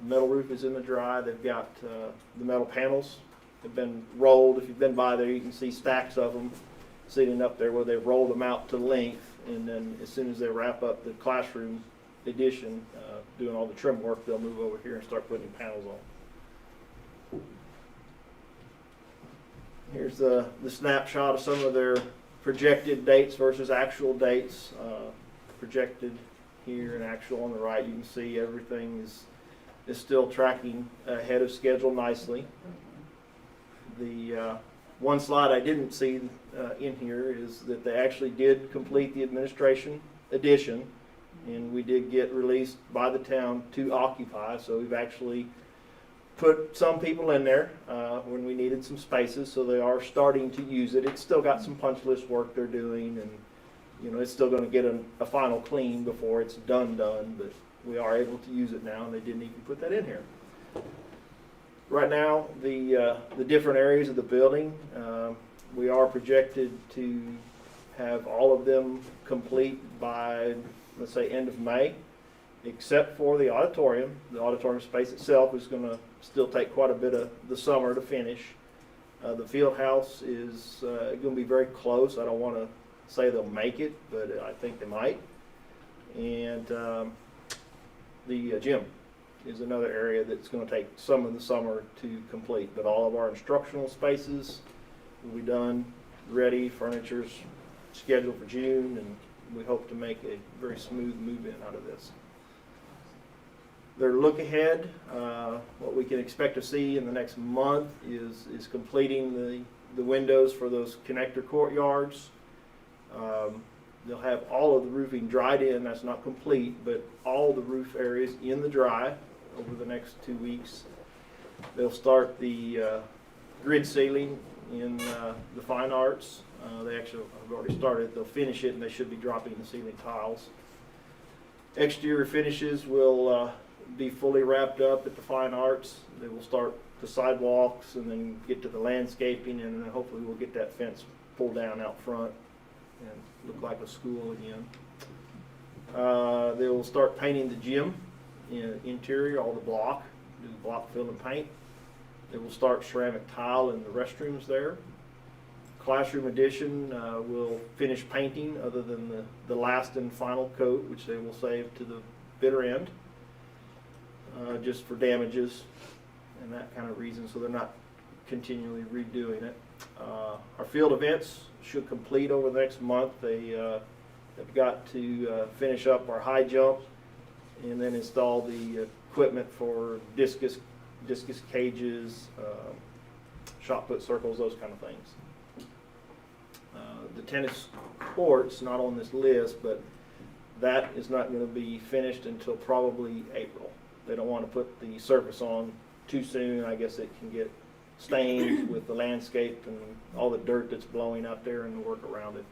The metal roof is in the dry. They've got the metal panels have been rolled. If you've been by there, you can see stacks of them sitting up there where they've rolled them out to length. And then as soon as they wrap up the classroom addition, doing all the trim work, they'll move over here and start putting panels on. Here's the snapshot of some of their projected dates versus actual dates. Projected here and actual on the right. You can see everything is still tracking ahead of schedule nicely. The one slide I didn't see in here is that they actually did complete the administration addition, and we did get released by the town to occupy. So we've actually put some people in there when we needed some spaces, so they are starting to use it. It's still got some punch list work they're doing, and you know, it's still going to get a final clean before it's done, but we are able to use it now, and they didn't even put that in here. Right now, the different areas of the building, we are projected to have all of them complete by, let's say, end of May, except for the auditorium. The auditorium space itself is going to still take quite a bit of the summer to finish. The field house is going to be very close. I don't want to say they'll make it, but I think they might. And the gym is another area that's going to take some of the summer to complete. But all of our instructional spaces will be done, ready, furniture's scheduled for June, and we hope to make a very smooth move-in out of this. Their look ahead, what we can expect to see in the next month is completing the windows for those connector courtyards. They'll have all of the roofing dried in. That's not complete, but all the roof areas in the dry over the next 2 weeks. They'll start the grid ceiling in the fine arts. They actually have already started. They'll finish it, and they should be dropping the ceiling tiles. Exterior finishes will be fully wrapped up at the fine arts. They will start the sidewalks and then get to the landscaping, and then hopefully we'll get that fence pulled down out front and look like a school again. They will start painting the gym interior, all the block, do the block fill and paint. They will start ceramic tile in the restrooms there. Classroom addition will finish painting other than the last and final coat, which they will save to the bitter end, just for damages and that kind of reason, so they're not continually redoing it. Our field events should complete over the next month. They have got to finish up our high jump and then install the equipment for discus cages, shot put circles, those kind of things. The tennis courts, not on this list, but that is not going to be finished until probably April. They don't want to put the surface on too soon. I guess it can get stained with the landscape and all the dirt that's blowing out there and the work around it.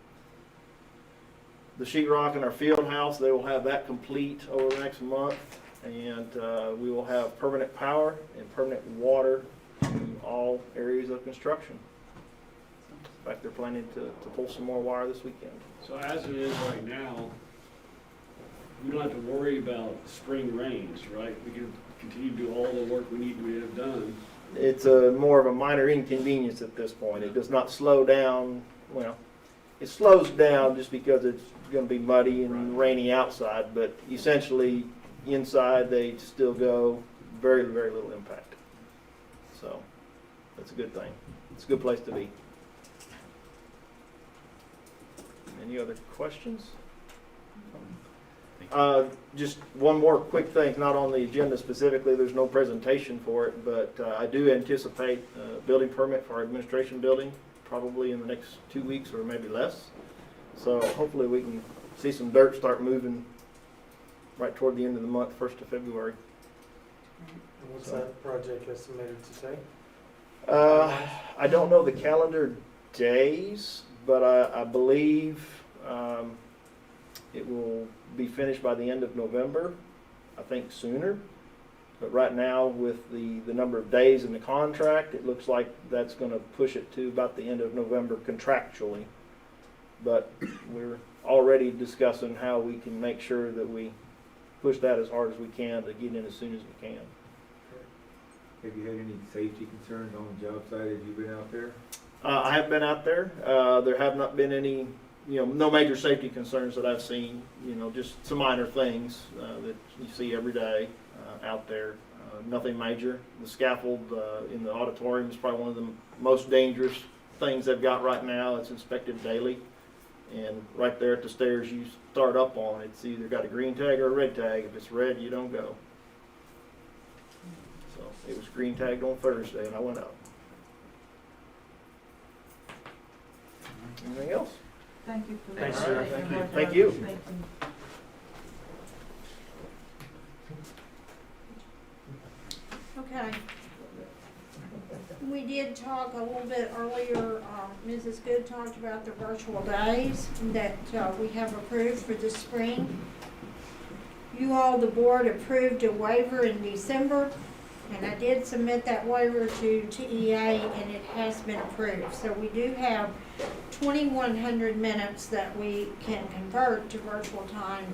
The sheetrock in our field house, they will have that complete over the next month, and we will have permanent power and permanent water to all areas of construction. In fact, they're planning to pull some more wire this weekend. So as it is right now, we don't have to worry about spring rains, right? We can continue to do all the work we need to have done. It's more of a minor inconvenience at this point. It does not slow down. Well, it slows down just because it's going to be muddy and rainy outside, but essentially inside they still go. Very, very little impact. So that's a good thing. It's a good place to be. Any other questions? Just one more quick thing, not on the agenda specifically, there's no presentation for it, but I do anticipate a building permit for our administration building probably in the next 2 weeks or maybe less. So hopefully we can see some dirt start moving right toward the end of the month, 1st of February. And what's that project estimated to take? I don't know the calendar days, but I believe it will be finished by the end of November, I think sooner. But right now with the number of days in the contract, it looks like that's going to push it to about the end of November contractually. But we're already discussing how we can make sure that we push that as hard as we can to get in as soon as we can. Have you had any safety concerns on the job site as you've been out there? I have been out there. There have not been any, no major safety concerns that I've seen. Just some minor things that you see every day out there. Nothing major. The scaffold in the auditorium is probably one of the most dangerous things they've got right now. It's inspected daily. And right there at the stairs you start up on, it's either got a green tag or a red tag. If it's red, you don't go. So it was green tagged on Thursday and I went up. Anything else? Thank you for Thanks, that. sir. Thank Thank you. you. Thank you. Thank you. Okay. We did talk a little bit earlier, Mrs. Good talked about the virtual days that we have approved for this spring. You all, the board, approved a waiver in December, and I did submit that waiver to TEA, and it has been approved. So we do have 2,100 minutes that we can convert to virtual time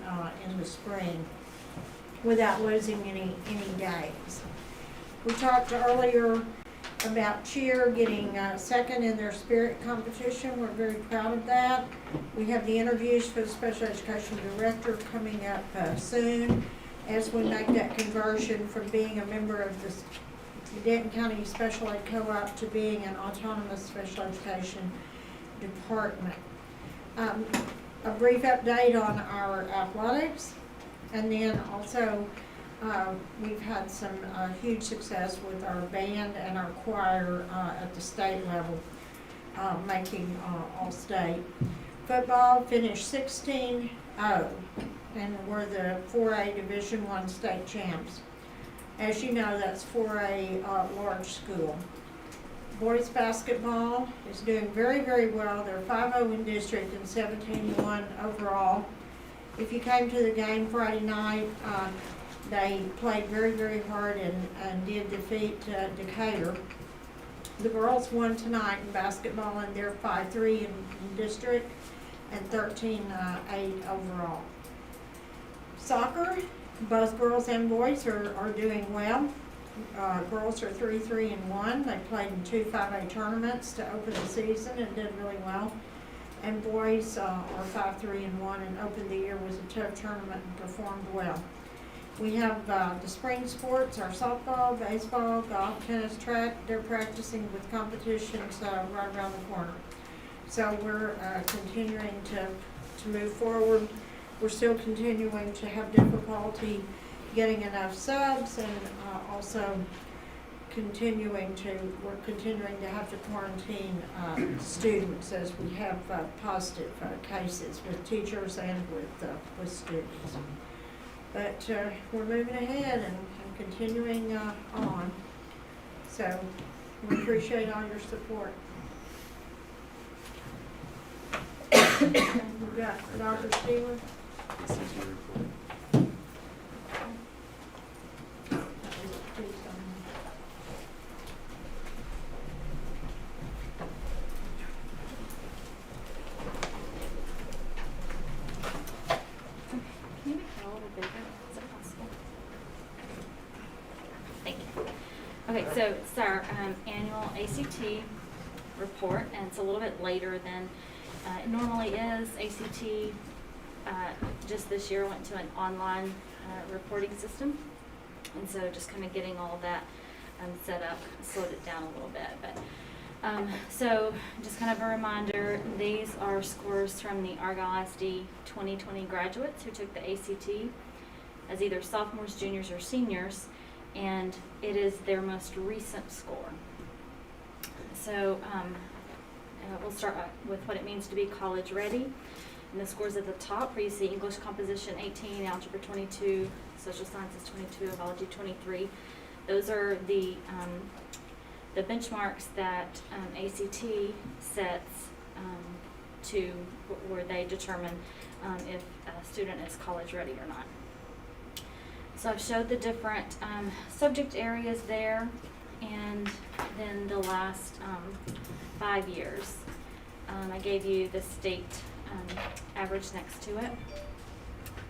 in the spring without losing any days. We talked earlier about cheer getting second in their spirit competition. We're very proud of that. We have the interviews for the special education director coming up soon as we make that conversion from being a member of the Denton County Special Ed Co-op to being an autonomous special education department. A brief update on our athletics, and then also we've had some huge success with our band and our choir at the state level, making all-state. Football finished 16-0, and we're the 4A Division I state champs. As you know, that's 4A large school. Boys basketball is doing very, very well. They're 5-0 in district and 17-1 overall. If you came to the game Friday night, they played very, very hard and did defeat Decatur. The girls won tonight in basketball, and they're 5-3 in district and 13-8 overall. Soccer, both girls and boys are doing well. Girls are 3-3-1. They played in 2 5A tournaments to open the season and did really well. And boys are 5-3-1 and opened the year with a tough tournament and performed well. We have the spring sports, our softball, baseball, golf, tennis, track. They're practicing with competitions right around the corner. So we're continuing to move forward. We're still continuing to have difficulty getting enough subs, and also we're continuing to have to quarantine students as we have positive cases with teachers and with students. But we're moving ahead and continuing on. So we appreciate all your support. We've got Dr. Steele. This is your report. Can you make it a little bigger? Is it possible? Thank you. Okay, so it's our annual ACT report, and it's a little bit later than it normally is. ACT just this year went to an online reporting system, and so just kind of getting all of that set up slowed it down a little bit. But so just kind of a reminder, these are scores from the Argyle ISD 2020 graduates who took the ACT as either sophomores, juniors, or seniors, and it is their most recent score. So we'll start with what it means to be college ready. And the scores at the top, where you see English composition 18, algebra 22, social sciences 22, biology 23. Those are the benchmarks that ACT sets to where they determine if a student is college ready or not. So I've showed the different subject areas there, and then the last 5 years. I gave you the state average next to it.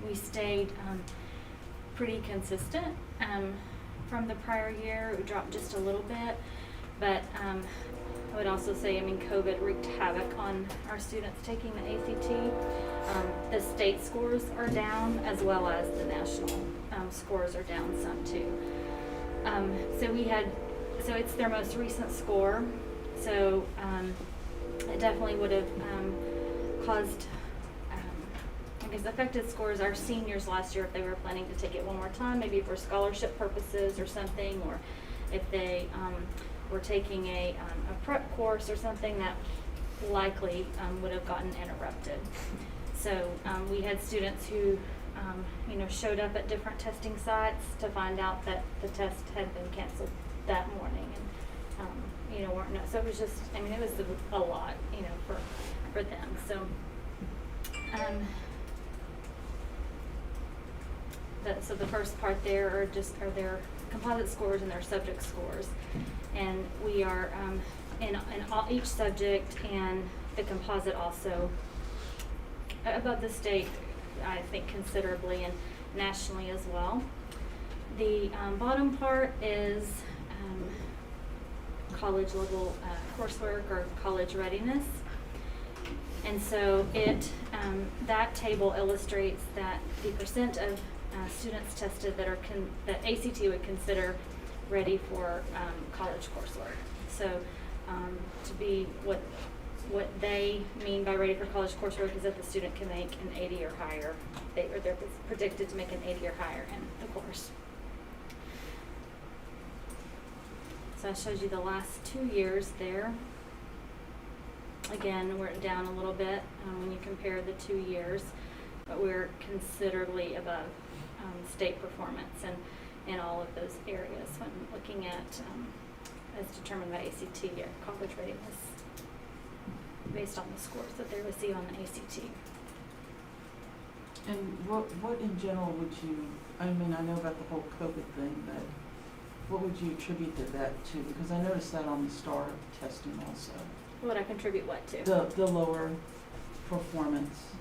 We stayed pretty consistent from the prior year. We dropped just a little bit, but I would also say, I mean, COVID wreaked havoc on our students taking the ACT. The state scores are down, as well as the national scores are down some too. So it's their most recent score. So it definitely would have caused, I guess, affected scores our seniors last year if they were planning to take it one more time, maybe for scholarship purposes or something, or if they were taking a prep course or something, that likely would have gotten interrupted. So we had students who showed up at different testing sites to find out that the test had been canceled that morning, and so it was just, I mean, it was a lot, for them. So so the first part there are their composite scores and their subject scores, and we are in each subject and the composite also above the state, I think, considerably, and nationally as well. The bottom part is college level coursework or college readiness, and so that table illustrates that the percent of students tested that ACT would consider ready for college coursework. So to be what they mean by ready for college coursework is that the student can make an 80 or higher. They're predicted to make an 80 or higher in the course. So I showed you the last 2 years there. Again, we're down a little bit when you compare the 2 years, but we're considerably above state performance in all of those areas when looking at as determined by ACT or college readiness based on the scores that they receive on the ACT. And what in general would you, I mean, I know about the whole COVID thing, but what would you attribute that to? Because I noticed that on the STAR testing also. What I contribute what to? The lower performance.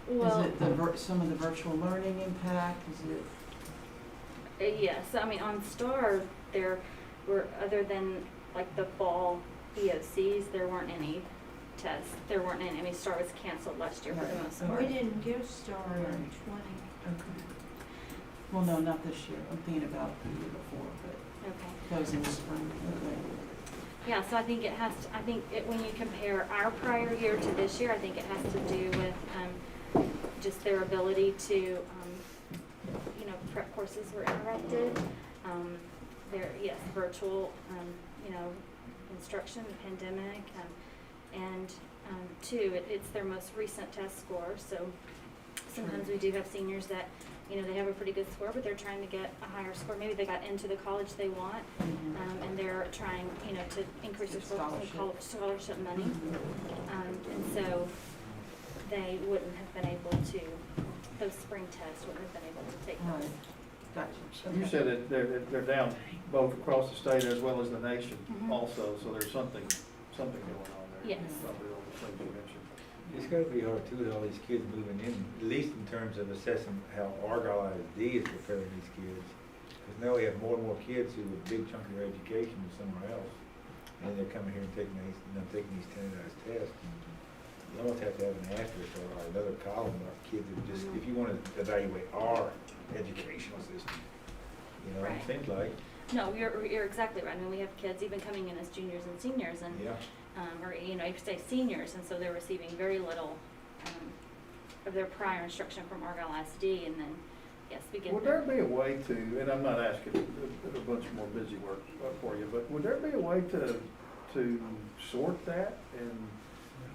Well, is it some of the virtual learning impact? Is it? Yes. I mean, on STAR, there were, other than like the fall EOCs, there weren't any tests. There weren't any. I mean, STAR was canceled last year for the most part. We didn't give STAR in 20. Okay. Well, no, not this year. I'm thinking about the year before, but that was in the spring. Okay. Yeah, so I think it has to, when you compare our prior year to this year, I think it has to do with just their ability to, prep courses were interrupted. Yes, virtual, instruction, the pandemic, and two, it's their most recent test score. So sometimes we do have seniors that, they have a pretty good score, but they're trying to get a higher score. Maybe they got into the college they want, and they're trying, to increase their score with scholarship money. And so they wouldn't have been able to, those spring tests wouldn't have been able to take those. Gotcha. You said that they're down both across the state as well as the nation also, so there's something going on there. Yes. Probably all the things you mentioned. It's gotta be hard too with all these kids moving in, at least in terms of assessing how Argyle ISD is preparing these kids. Because now we have more and more kids who have a big chunk of their education is somewhere else, and they're coming here and taking these standardized tests. You almost have to have an asterisk or another column about kids who just, if you want to evaluate our educational system, Right. it seems like. No, you're exactly right. I mean, we have kids even coming in as juniors and seniors, and or you say seniors, and so they're receiving very little of their prior instruction from Argyle ISD, and then Would there be a way to, and I'm not asking a bunch more busy work for you, but would there be a way to sort that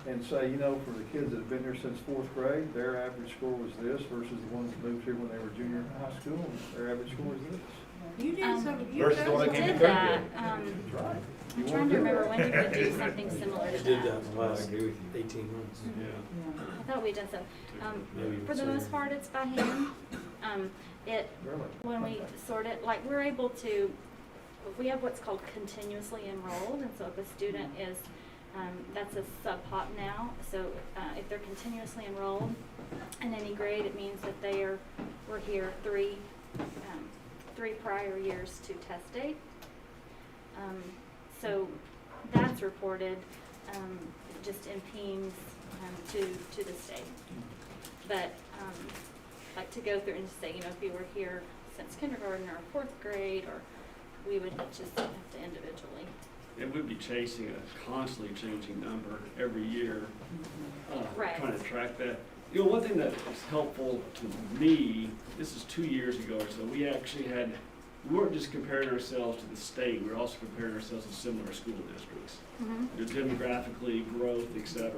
and say, for the kids that have been here since 4th grade, their average score was this versus the ones that moved here when they were junior in high school, and their average score was this? You did some, Versus the one that came to that. That's right. I'm trying to remember when we would do something similar to We did that that. in the last 18 months. I thought we'd done some. For the most part, it's by hand. When we sort it, like we're able to, we have what's called continuously enrolled, and so if a student is, that's a sub-hop now. So if they're continuously enrolled in any grade, it means that we're here three prior years to test date. So that's reported just in PEEMS to the state. But like to go through and say, if you were here since kindergarten or 4th grade, or we would just have to individually. And we'd be chasing a constantly changing number every year, trying to track that. One thing that was helpful to me, this is 2 years ago or so, we weren't just comparing ourselves to the state, we were also comparing ourselves to similar school districts. Demographically, growth, etc.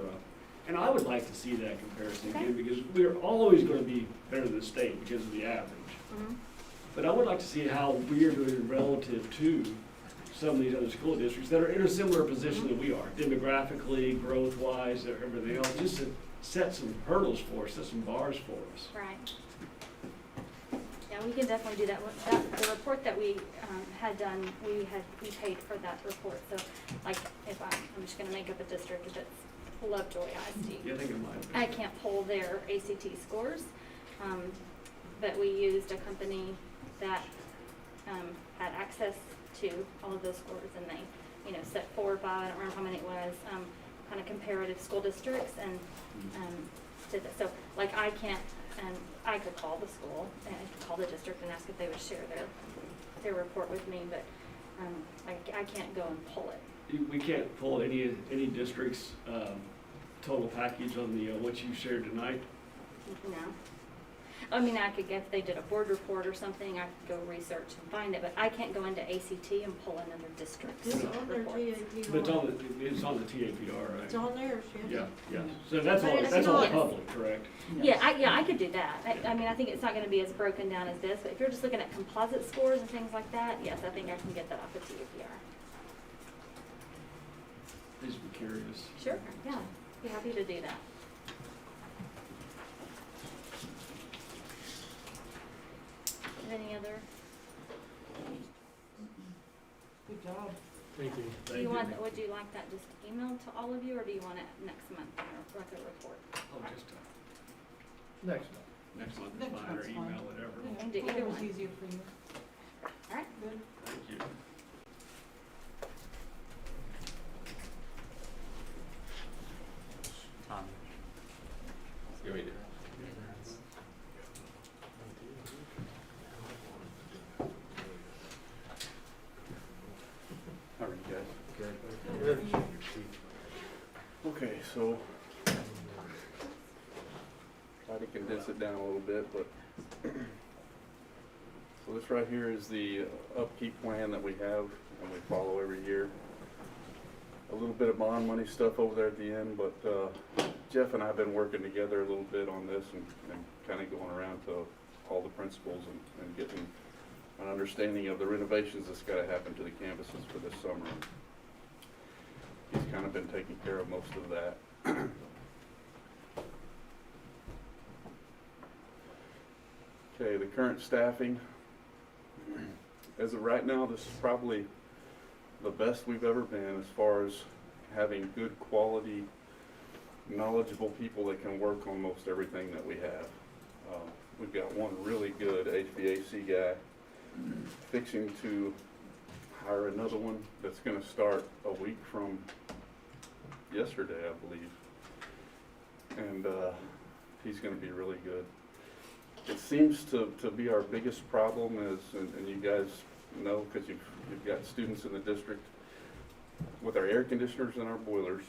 And I would like to see that comparison again, because we're always going to be better than the state because of the average. But I would like to see how we are doing relative to some of these other school districts that are in a similar position that we are, demographically, growth-wise, everything else, just to set some hurdles for us, set some bars for us. Right. Yeah, we can definitely do that. The report that we had done, we paid for that report. So, like, if I'm just going to make up a district that's Lovejoy ISD. Yeah, I think it might be. I can't pull their ACT scores, but we used a company that had access to all of those scores, and they, set 4 or 5, I don't remember how many it was, kind of comparative school districts, and did that. So, like, I could call the school and call the district and ask if they would share their report with me, but I can't go and pull it. We can't pull any district's total package on the what you shared tonight. No. I mean, I could get, if they did a board report or something, I could go research and find it, but I can't go into ACT and pull another district's report. But it's on the TAPR, right? It's on there, yeah. So that's all public, correct? Yeah, I could do that. I think it's not going to be as broken down as this, but if you're just looking at composite scores and things like that, yes, I think I can get that off of TAPR. Just be curious. Sure, yeah, be happy to do that. Any other? Good job. Thank you. Would you like that just emailed to all of you, or do you want it next month in a record report? Oh, just Next month. next month, Next fine, or month's email, fine. whatever. You can do either Whatever's one. easier for you. All right. Good. Thank you. Tom. You want me to- How are you guys? Good. Okay, so try to condense it down a little bit, but so So this right here is the upkeep plan that we have and we follow every year. A little bit of bond money stuff over there at the end, but Jeff and I have been working together a little bit on this and kind of going around to all the principals and getting an understanding of the renovations that's got to happen to the campuses for this summer. He's kind of been taking care of most of that. Okay, the current staffing. As of right now, this is probably the best we've ever been as far as having good quality, knowledgeable people that can work on most everything that we have. We've got one really good HVAC guy, fixing to hire another one that's going to start a week from yesterday, I believe. And he's going to be really good. It seems to be our biggest problem is, and you guys know because you've got students in the district, with our air conditioners and our boilers,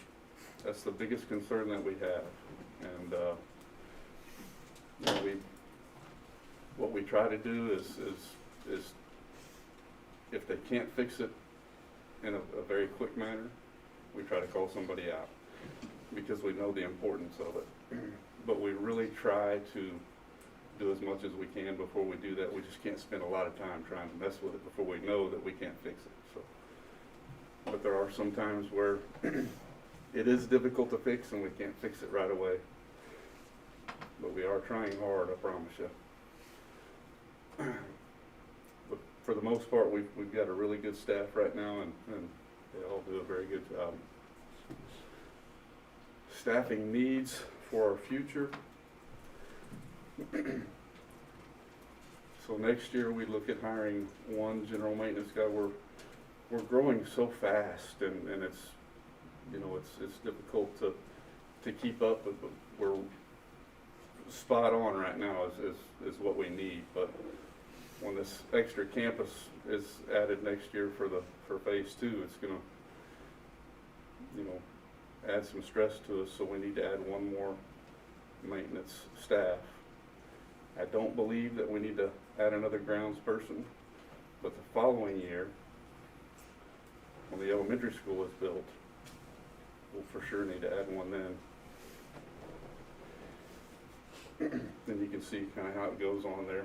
that's the biggest concern that we have. And you know, what we try to do is if they can't fix it in a very quick manner, we try to call somebody out because we know the importance of it. But we really try to do as much as we can before we do that. We just can't spend a lot of time trying to mess with it before we know that we can't fix it. So, but there are some times where it is difficult to fix and we can't fix it right away. But we are trying hard, I promise you. But for the most part, we've got a really good staff right now, and they all do a very good job. Staffing needs for our future. So next year we look at hiring one general maintenance guy. We're growing so fast, and it's, you know, it's difficult to keep up, but we're spot on right now is what we need. But when this extra campus is added next year for phase 2, it's gonna, you know, add some stress to us. So we need to add one more maintenance staff. I don't believe that we need to add another grounds person, but the following year, when the elementary school is built, we'll for sure need to add one then. Then you can see kind of how it goes on there.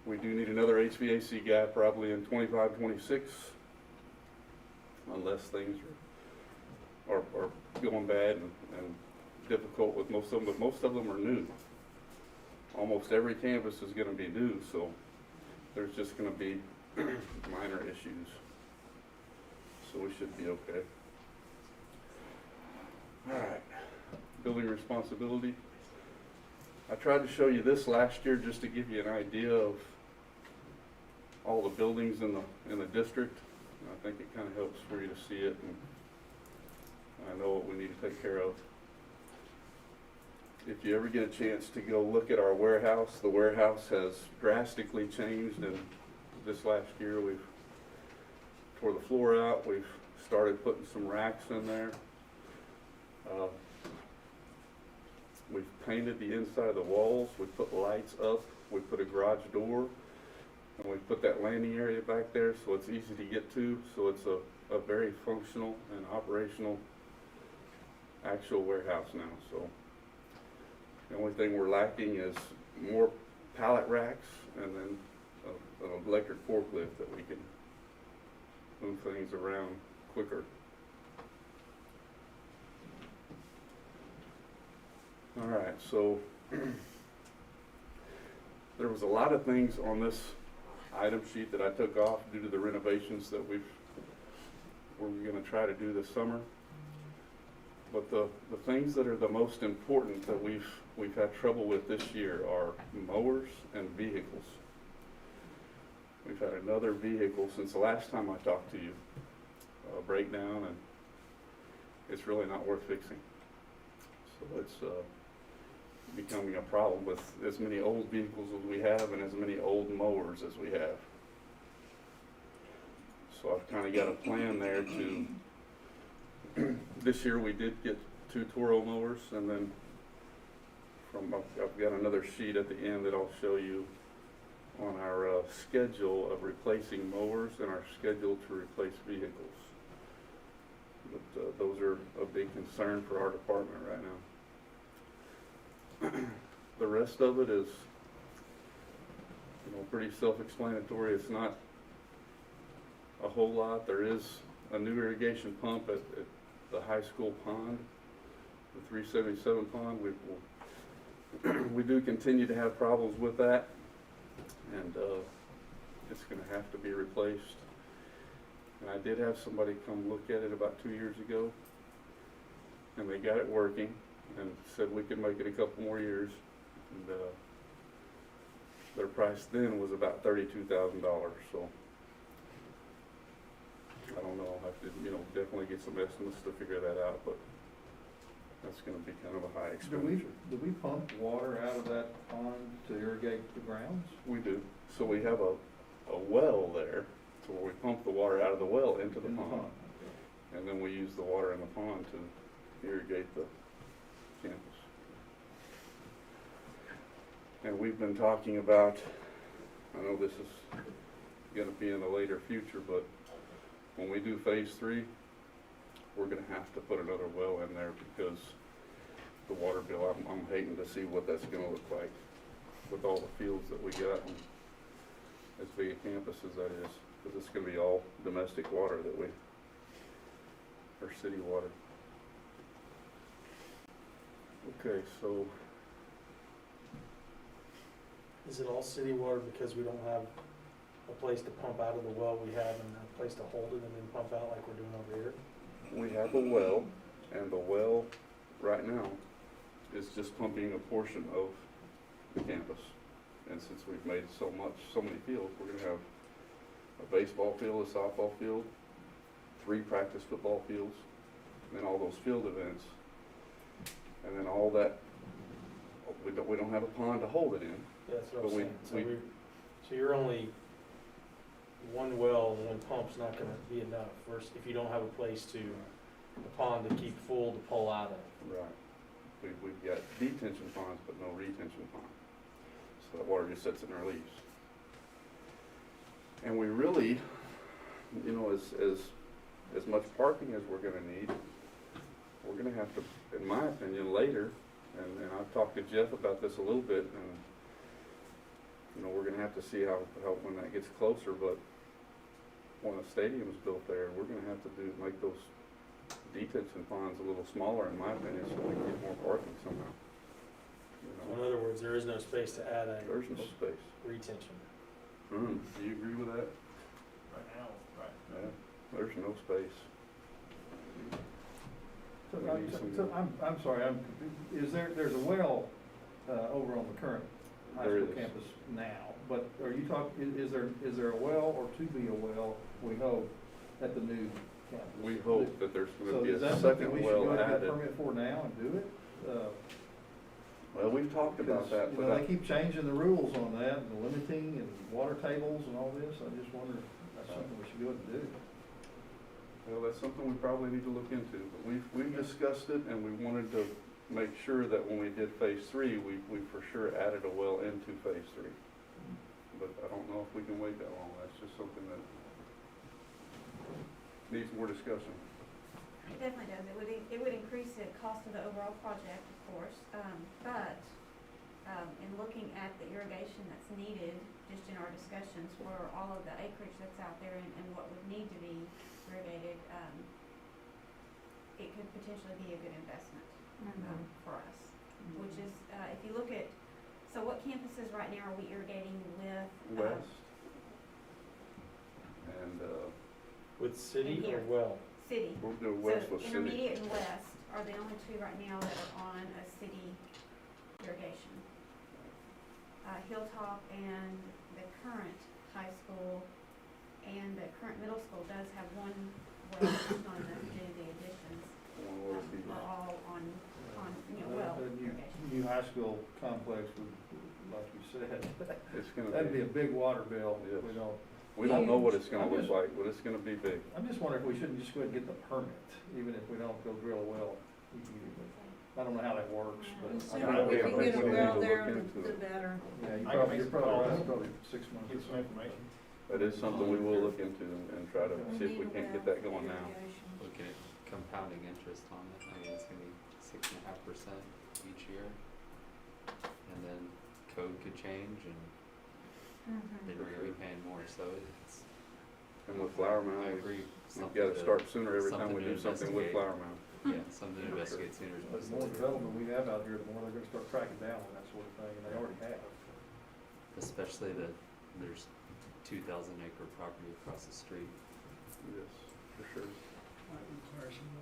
We do need another HVAC guy probably in 25, 26, unless things are going bad and difficult with most of them, but most of them are new. Almost every campus is going to be new, so there's just going to be minor issues. So we should be okay. All right, building responsibility. I tried to show you this last year just to give you an idea of all the buildings in the district. I think it kind of helps for you to see it, and I know what we need to take care of. If you ever get a chance to go look at our warehouse, the warehouse has drastically changed in this last year. We've tore the floor out. We've started putting some racks in there. We've painted the inside of the walls. We put lights up. We put a garage door. And we put that landing area back there so it's easy to get to. So it's a very functional and operational actual warehouse now. So the only thing we're lacking is more pallet racks and then an electric forklift that we can move things around quicker. All right, so there was a lot of things on this item sheet that I took off due to the renovations that we're going to try to do this summer. But the things that are the most important that we've had trouble with this year are mowers and vehicles. We've had another vehicle since the last time I talked to you, breakdown, and it's really not worth fixing. So it's becoming a problem with as many old vehicles as we have and as many old mowers as we have. So I've kind of got a plan there to, this year we did get 2 Toro mowers, and then I've got another sheet at the end that I'll show you on our schedule of replacing mowers and our schedule to replace vehicles. But those are a big concern for our department right now. The rest of it is, pretty self-explanatory. It's not a whole lot. There is a new irrigation pump at the high school pond, the 377 pond. We do continue to have problems with that, and it's going to have to be replaced. And I did have somebody come look at it about 2 years ago, and they got it working and said we could make it a couple more years. And their price then was about $32,000. So I don't know. I'll have to, definitely get some estimates to figure that out, but that's going to be kind of a high expenditure. Do we pump water out of that pond to irrigate the grounds? We do. So we have a well there, so where we pump the water out of the well into the pond. Okay. And then we use the water in the pond to irrigate the campus. And we've been talking about, I know this is going to be in the later future, but when we do phase 3, we're going to have to put another well in there because the water bill, I'm hating to see what that's going to look like with all the fields that we got, and as big a campus as that is, because it's going to be all domestic water that or city water. Okay, so Is it all city water because we don't have a place to pump out of the well we have and a place to hold it and then pump out like we're doing over here? we have a well, and the well right now is just pumping a portion of the campus. And since we've made so many fields, we're going to have a baseball field, a softball field, 3 practice football fields, and then all those field events, and then all that. We don't have a pond to hold it in. Yeah, that's what I'm saying. So you're only, one well, one pump's not gonna be enough, first, if you don't have a place a pond to keep full to pull out of. Right. We've got detention ponds, but no retention pond. So that water just sits in our leaves. And we really, as much parking as we're gonna need, we're gonna have to, in my opinion, later, and I've talked to Jeff about this a little bit, and we're gonna have to see how when that gets closer, but when the stadium's built there, we're gonna have to make those detention ponds a little smaller, in my opinion, so we can get more parking somehow. So in other words, there is no space to add a. There's no space. Retention. Do you agree with that? Right now, right. Yeah, there's no space. So I'm sorry, there's a well over on the current high There school is. campus now, but are you talking, is there a well or to be a well, we hope, at the new campus? We hope that there's going to be So a is that something second we should well go ahead and added. get a permit for now and do it? Well, we've talked about that, but They keep changing the rules on that, and the limiting and water tables and all this, I just wonder if that's something we should go ahead and do. well, that's something we probably need to look into. But we've discussed it, and we wanted to make sure that when we did phase 3, we for sure added a well into phase 3. But I don't know if we can wait that long. That's just something that needs more discussion. It definitely does. It would increase the cost of the overall project, of course, but in looking at the irrigation that's needed, just in our discussions for all of the acreage that's out there and what would need to be irrigated, it could potentially be a good investment for us. Which is, if you look at, so what campuses right now are we irrigating with? West. And With city And or here. well? City. we'll do west So with city. intermediate and west are the only 2 right now that are on a city irrigation. Hilltop and the current high school and the current middle school does have one well, it's not enough to do the additions. Are all on well irrigation. New high school complex would, like you said, It's going to that'd be a big water bill if we don't. We don't know what it's going to look like, but it's going to be big. I'm just wondering if we shouldn't just go ahead and get the permit, even if we don't go drill a well immediately. I don't know how that works, The but. sooner we can get them out there, the better. Yeah, I can make you're some probably right, calls. it's probably 6 months. Get some information. That is something we will look into and try to see if we can't get that going now. Looking at compounding interest on it, I mean, it's gonna be 6.5% each year. And then code could change and then we're gonna be paying more, so it's. And with Flower I Mound, agree. we've got to start sooner every time we do something with investigate. Flower Mound. Yeah, something to investigate sooner. The more development we have out here, the more they're gonna start cracking down on that sort of thing, and they already have. Especially that there's 2,000 acre property across the street. Yes, for sure. Might require some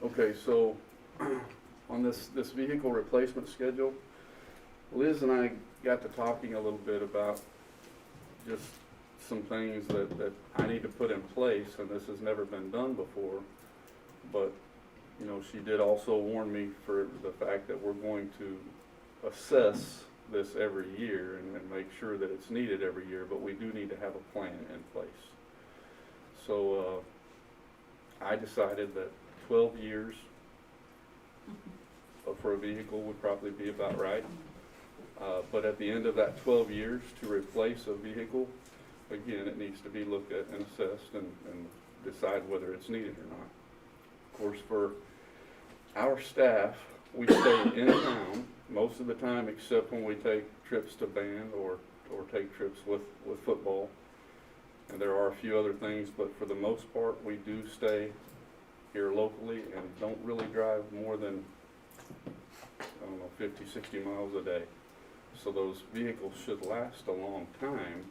water. Okay, so on this vehicle replacement schedule, Liz and I got to talking a little bit about just some things that I need to put in place, and this has never been done before. But, you know, she did also warn me for the fact that we're going to assess this every year and make sure that it's needed every year, but we do need to have a plan in place. So I decided that 12 years for a vehicle would probably be about right. But at the end of that 12 years to replace a vehicle, again, it needs to be looked at and assessed and decide whether it's needed or not. Of course, for our staff, we stay in town most of the time, except when we take trips to band or take trips with football. And there are a few other things, but for the most part, we do stay here locally and don't really drive more than, I don't know, 50, 60 miles a day. So those vehicles should last a long time,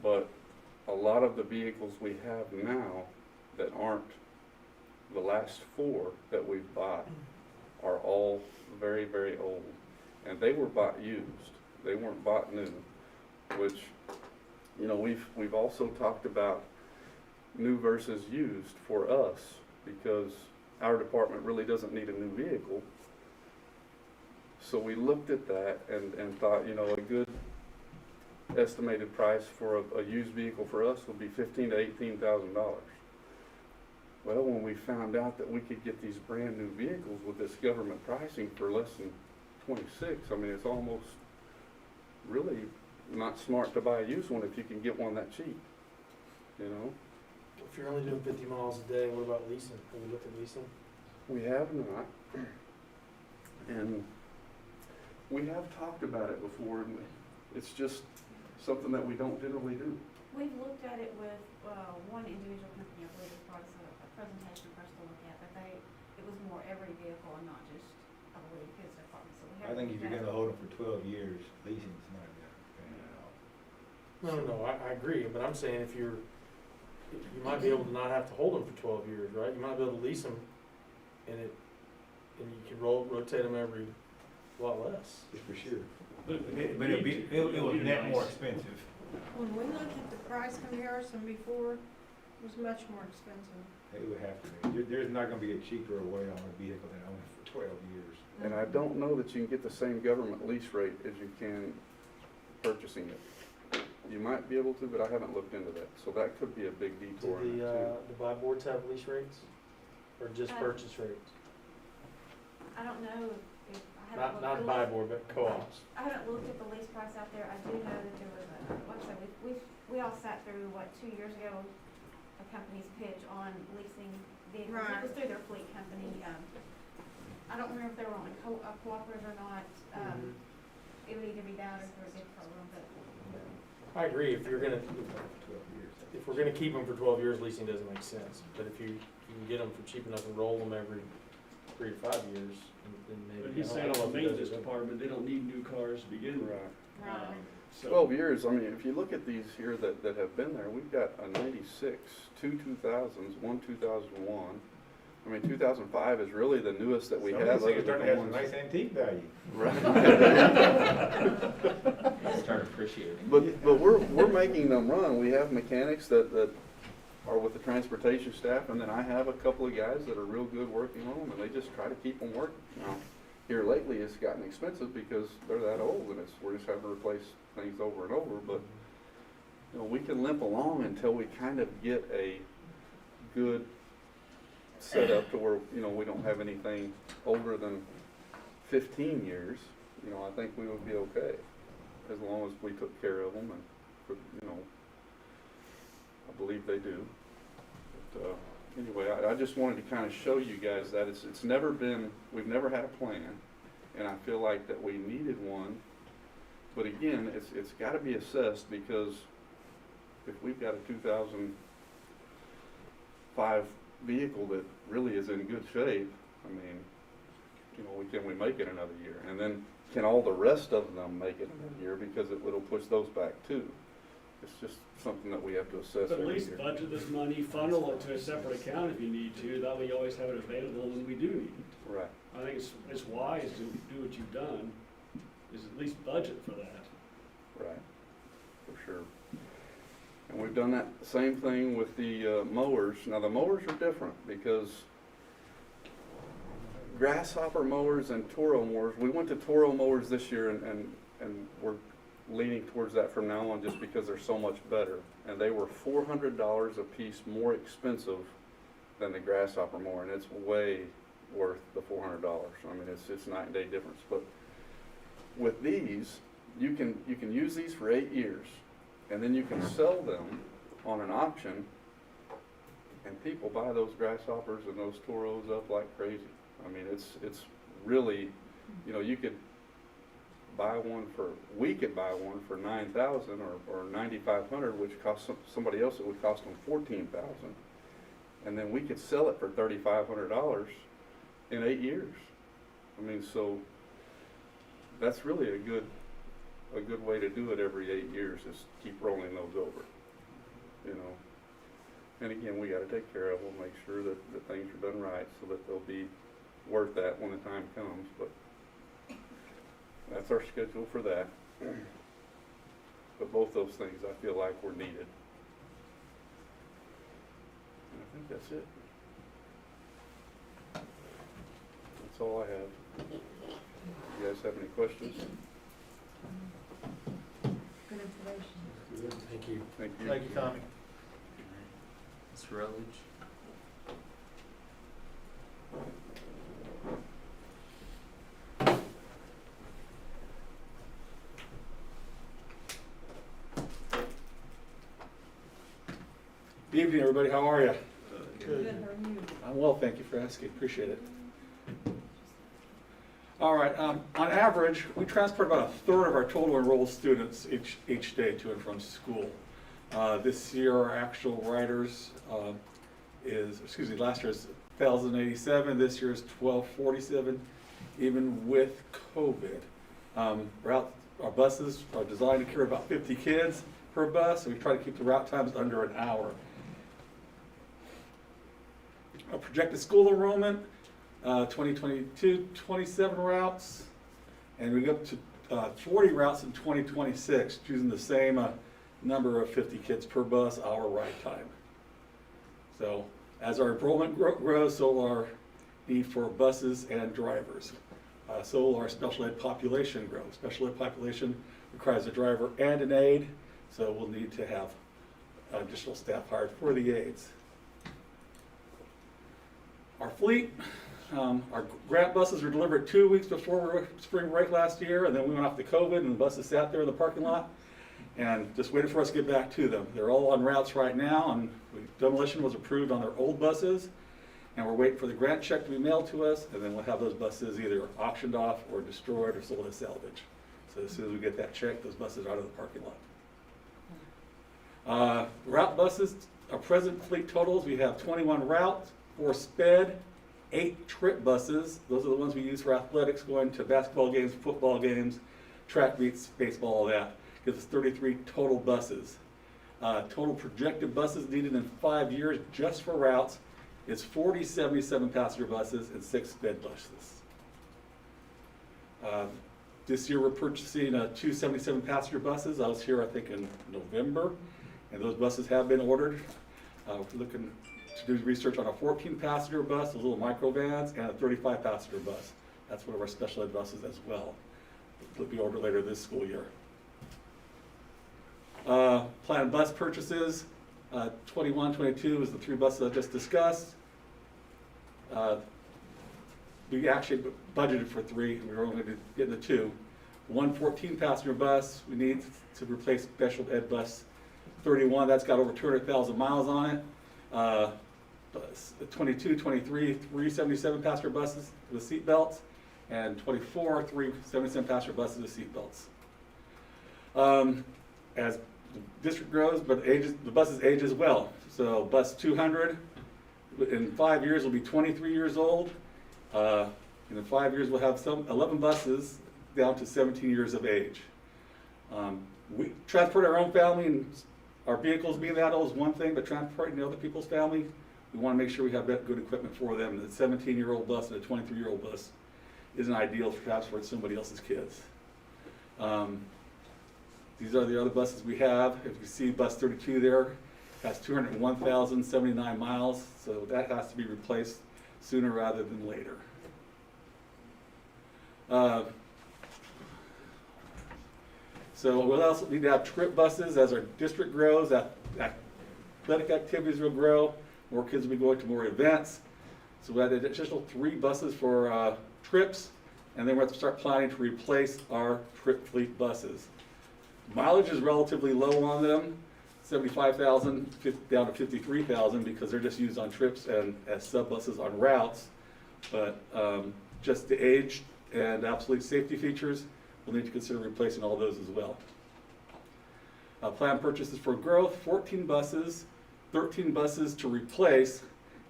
but a lot of the vehicles we have now that aren't the last 4 that we've bought are all very, very old. And they were bought used. They weren't bought new, which, you know, we've also talked about new versus used for us, because our department really doesn't need a new vehicle. So we looked at that and thought, you know, a good estimated price for a used vehicle for us would be $15,000 to $18,000. Well, when we found out that we could get these brand new vehicles with this government pricing for less than 26, I mean, it's almost really not smart to buy a used one if you can get one that cheap, you know? If you're only doing 50 miles a day, what about leasing? Have you looked at leasing? We have not. And we have talked about it before, and it's just something that we don't generally do. We've looked at it with one individual company, I believe, as part of a presentation for us to look at, but it was more every vehicle and not just, I believe, his department. So we I think if you're gonna hold them for 12 years, leasing's not gonna pan out. No, I agree, but I'm saying if you might be able to not have to hold them for 12 years, right? You might be able to lease them, and you can rotate them every lot less. For sure. But It was net more expensive. When we looked at the price comparison before, it was much more expensive. It would have to be. There's not gonna be a cheaper way on a vehicle than owning it for 12 years. And I don't know that you can get the same government lease rate as you can purchasing it. You might be able to, but I haven't looked into that. So that could be a big detour Do in the that too. buy boards have lease rates, or just purchase rates? I don't know if, I haven't looked. Not buy board, but co-ops. I haven't looked at the lease price out there. I do know that there was like I said, we all sat through, 2 years ago, a company's pitch on leasing vehicles. Right. It was through their fleet company. I don't remember if they were on a cooperative or not. It would either be that or through a big program, but. I agree, if we're gonna keep them for 12 years, leasing doesn't make sense. But if you can get them for cheap enough and roll them every 3 to 5 years, then maybe. But he's saying on the maintenance department, they don't need new cars to begin with. Right. So 12 years, I mean, if you look at these here that have been there, we've got a 96, 2 2000s, 1 2001. I mean, 2005 is really the newest that we have. Somebody said starting to have some nice antique value. Right. Start appreciating. But we're making them run. We have mechanics that are with the transportation staff, and then I have a couple of guys that are real good working on them, and they just try to keep them working. Now, here lately it's gotten expensive because they're that old, and we're just having to replace things over and over. But you know, we can limp along until we kind of get a good set up to where, you know, we don't have anything older than 15 years, you know, I think we would be okay, as long as we took care of them, and, you know, I believe they do. But, anyway, I just wanted to kind of show you guys that it's never been, we've never had a plan, and I feel like that we needed one. But again, it's got to be assessed, because if we've got a 2005 vehicle that really is in good shape, I mean, you know, can we make it another year? And then can all the rest of them make it another year, because it'll push those back too. It's just something that we have to assess But at every least year. budget this money, funnel it to a separate account if you need to, that way you always have it available when we do need it. Right. I think it's wise to do what you've done, is at least budget for that. Right, for sure. And we've done that same thing with the mowers. Now the mowers are different, because grasshopper mowers and Toro mowers, we went to Toro mowers this year, and we're leaning towards that from now on, just because they're so much better. And they were $400 a piece more expensive than the grasshopper mower, and it's way worth the $400. I mean, it's night and day difference. But with these, you can use these for 8 years, and then you can sell them on an auction, and people buy those grasshoppers and those Toros up like crazy. I mean, it's really, you know, you could buy one for, we could buy one for $9,000 or $9,500, which costs somebody else, it would cost them $14,000, and then we could sell it for $3,500 in 8 years. I mean, so that's really a good way to do it every 8 years, is keep rolling those over, you know. And again, we got to take care of them, make sure that things are done right, so that they'll be worth that when the time comes. But that's our schedule for that. But both those things I feel like were needed. And I think that's it. That's all I have. You guys have any questions? Good information. Thank you. Thank you. Thank you, Tommy. Mr. Rutledge? Good evening, everybody. How are you? Good, how are you? I'm well, thank you for asking. Appreciate it. All right. On average, we transport about a third of our total enrolled students each day to and from school. This year, our actual riders last year is 1,087. This year is 1,247, even with COVID. Our buses are designed to carry about 50 kids per bus, and we try to keep the route times under an hour. Our projected school enrollment, 2022, 27 routes, and we go up to 40 routes in 2026, using the same number of 50 kids per bus, hour ride time. So as our enrollment grows, so will our need for buses and drivers. So will our special ed population grow. Special ed population requires a driver and an aide, so we'll need to have additional staff hired for the aides. Our fleet, our grant buses were delivered 2 weeks before spring break last year, and then we went off to COVID, and the buses sat there in the parking lot and just waited for us to get back to them. They're all on routes right now, and demolition was approved on their old buses, and we're waiting for the grant check to be mailed to us, and then we'll have those buses either auctioned off or destroyed or sold as salvage. So as soon as we get that check, those buses are out of the parking lot. Route buses, our present fleet totals, we have 21 routes, 4 sped, 8 trip buses. Those are the ones we use for athletics, going to basketball games, football games, track meets, baseball, all that. Gives us 33 total buses. Total projected buses needed in 5 years just for routes is 40 77 passenger buses and 6 sped buses. This year we're purchasing 2 77 passenger buses. I was here I think in November, and those buses have been ordered. We're looking to do research on a 14 passenger bus, those little micro vans, and a 35 passenger bus. That's one of our special ed buses as well. It'll be ordered later this school year. Planned bus purchases, 21, 22 is the 3 buses I just discussed. we actually budgeted for 3, and we were only getting the 2. One 14-passenger bus, we need to replace special ed bus 31, that's got over 200,000 miles on it. 22, 23, 3 77-passenger buses with seat belts, and 24, 3 77-passenger buses with seat belts. As the district grows, but the buses age as well. So bus 200, in 5 years will be 23 years old. In 5 years we'll have 11 buses down to 17 years of age. We transport our own family, and our vehicles being that old is one thing, but transporting other people's family, we want to make sure we have good equipment for them. And a 17-year-old bus and a 23-year-old bus isn't ideal for transporting somebody else's kids. These are the other buses we have. If you see bus 32 there, has 201,079 miles, so that has to be replaced sooner rather than later. So we'll also need to have trip buses as our district grows, athletic activities will grow, more kids will be going to more events. So we had an additional 3 buses for trips, and then we have to start planning to replace our trip fleet buses. Mileage is relatively low on them, 75,000 down to 53,000 because they're just used on trips and as sub buses on routes. But just the age and absolute safety features, we'll need to consider replacing all those as well. Planned purchases for growth, 14 buses, 13 buses to replace,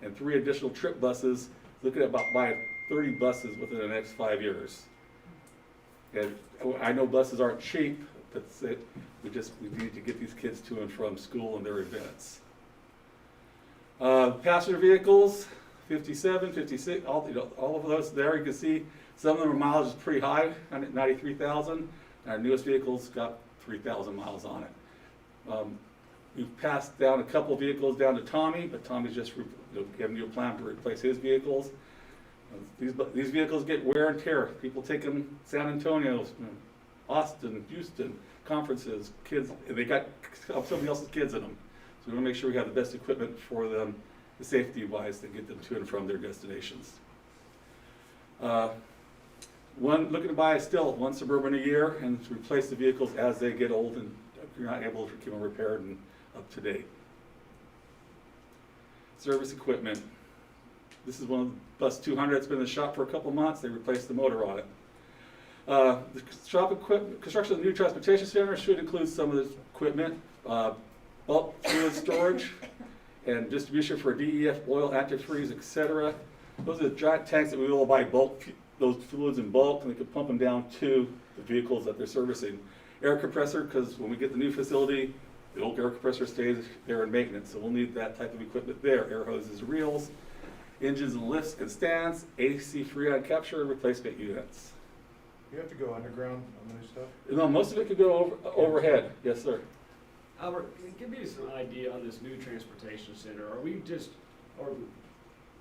and 3 additional trip buses, looking at about buying 30 buses within the next 5 years. And I know buses aren't cheap, that's it. We need to get these kids to and from school and their events. Passenger vehicles, 57, 56, all of those there. You can see some of them are mileage is pretty high, 93,000. Our newest vehicles got 3,000 miles on it. We've passed down a couple vehicles down to Tommy, but Tommy's just giving you a plan to replace his vehicles. These vehicles get wear and tear. People take them San Antonio, Austin, Houston, conferences, kids, they got somebody else's kids in them. So we want to make sure we have the best equipment for them, safety-wise, to get them to and from their destinations. Looking to buy still 1 Suburban a year and to replace the vehicles as they get old and you're not able to keep them repaired and up to date. Service equipment. This is one of the bus 200. It's been in the shop for a couple months. They replaced the motor on it. The shop equipment, construction of the new transportation center should include some of this equipment, bulk fluid storage and distribution for DEF, oil, antifreeze, etc. Those are the giant tanks that we will buy bulk, those fluids in bulk, and we can pump them down to the vehicles that they're servicing. Air compressor, because when we get the new facility, the old air compressor stays there in maintenance, so we'll need that type of equipment there. Air hoses, reels, engines and lifts and stands, AC freon capture, replacement units. You have to go underground on the new stuff? No, most of it could go overhead. Yes, sir. Albert, give me some idea on this new transportation center. Are we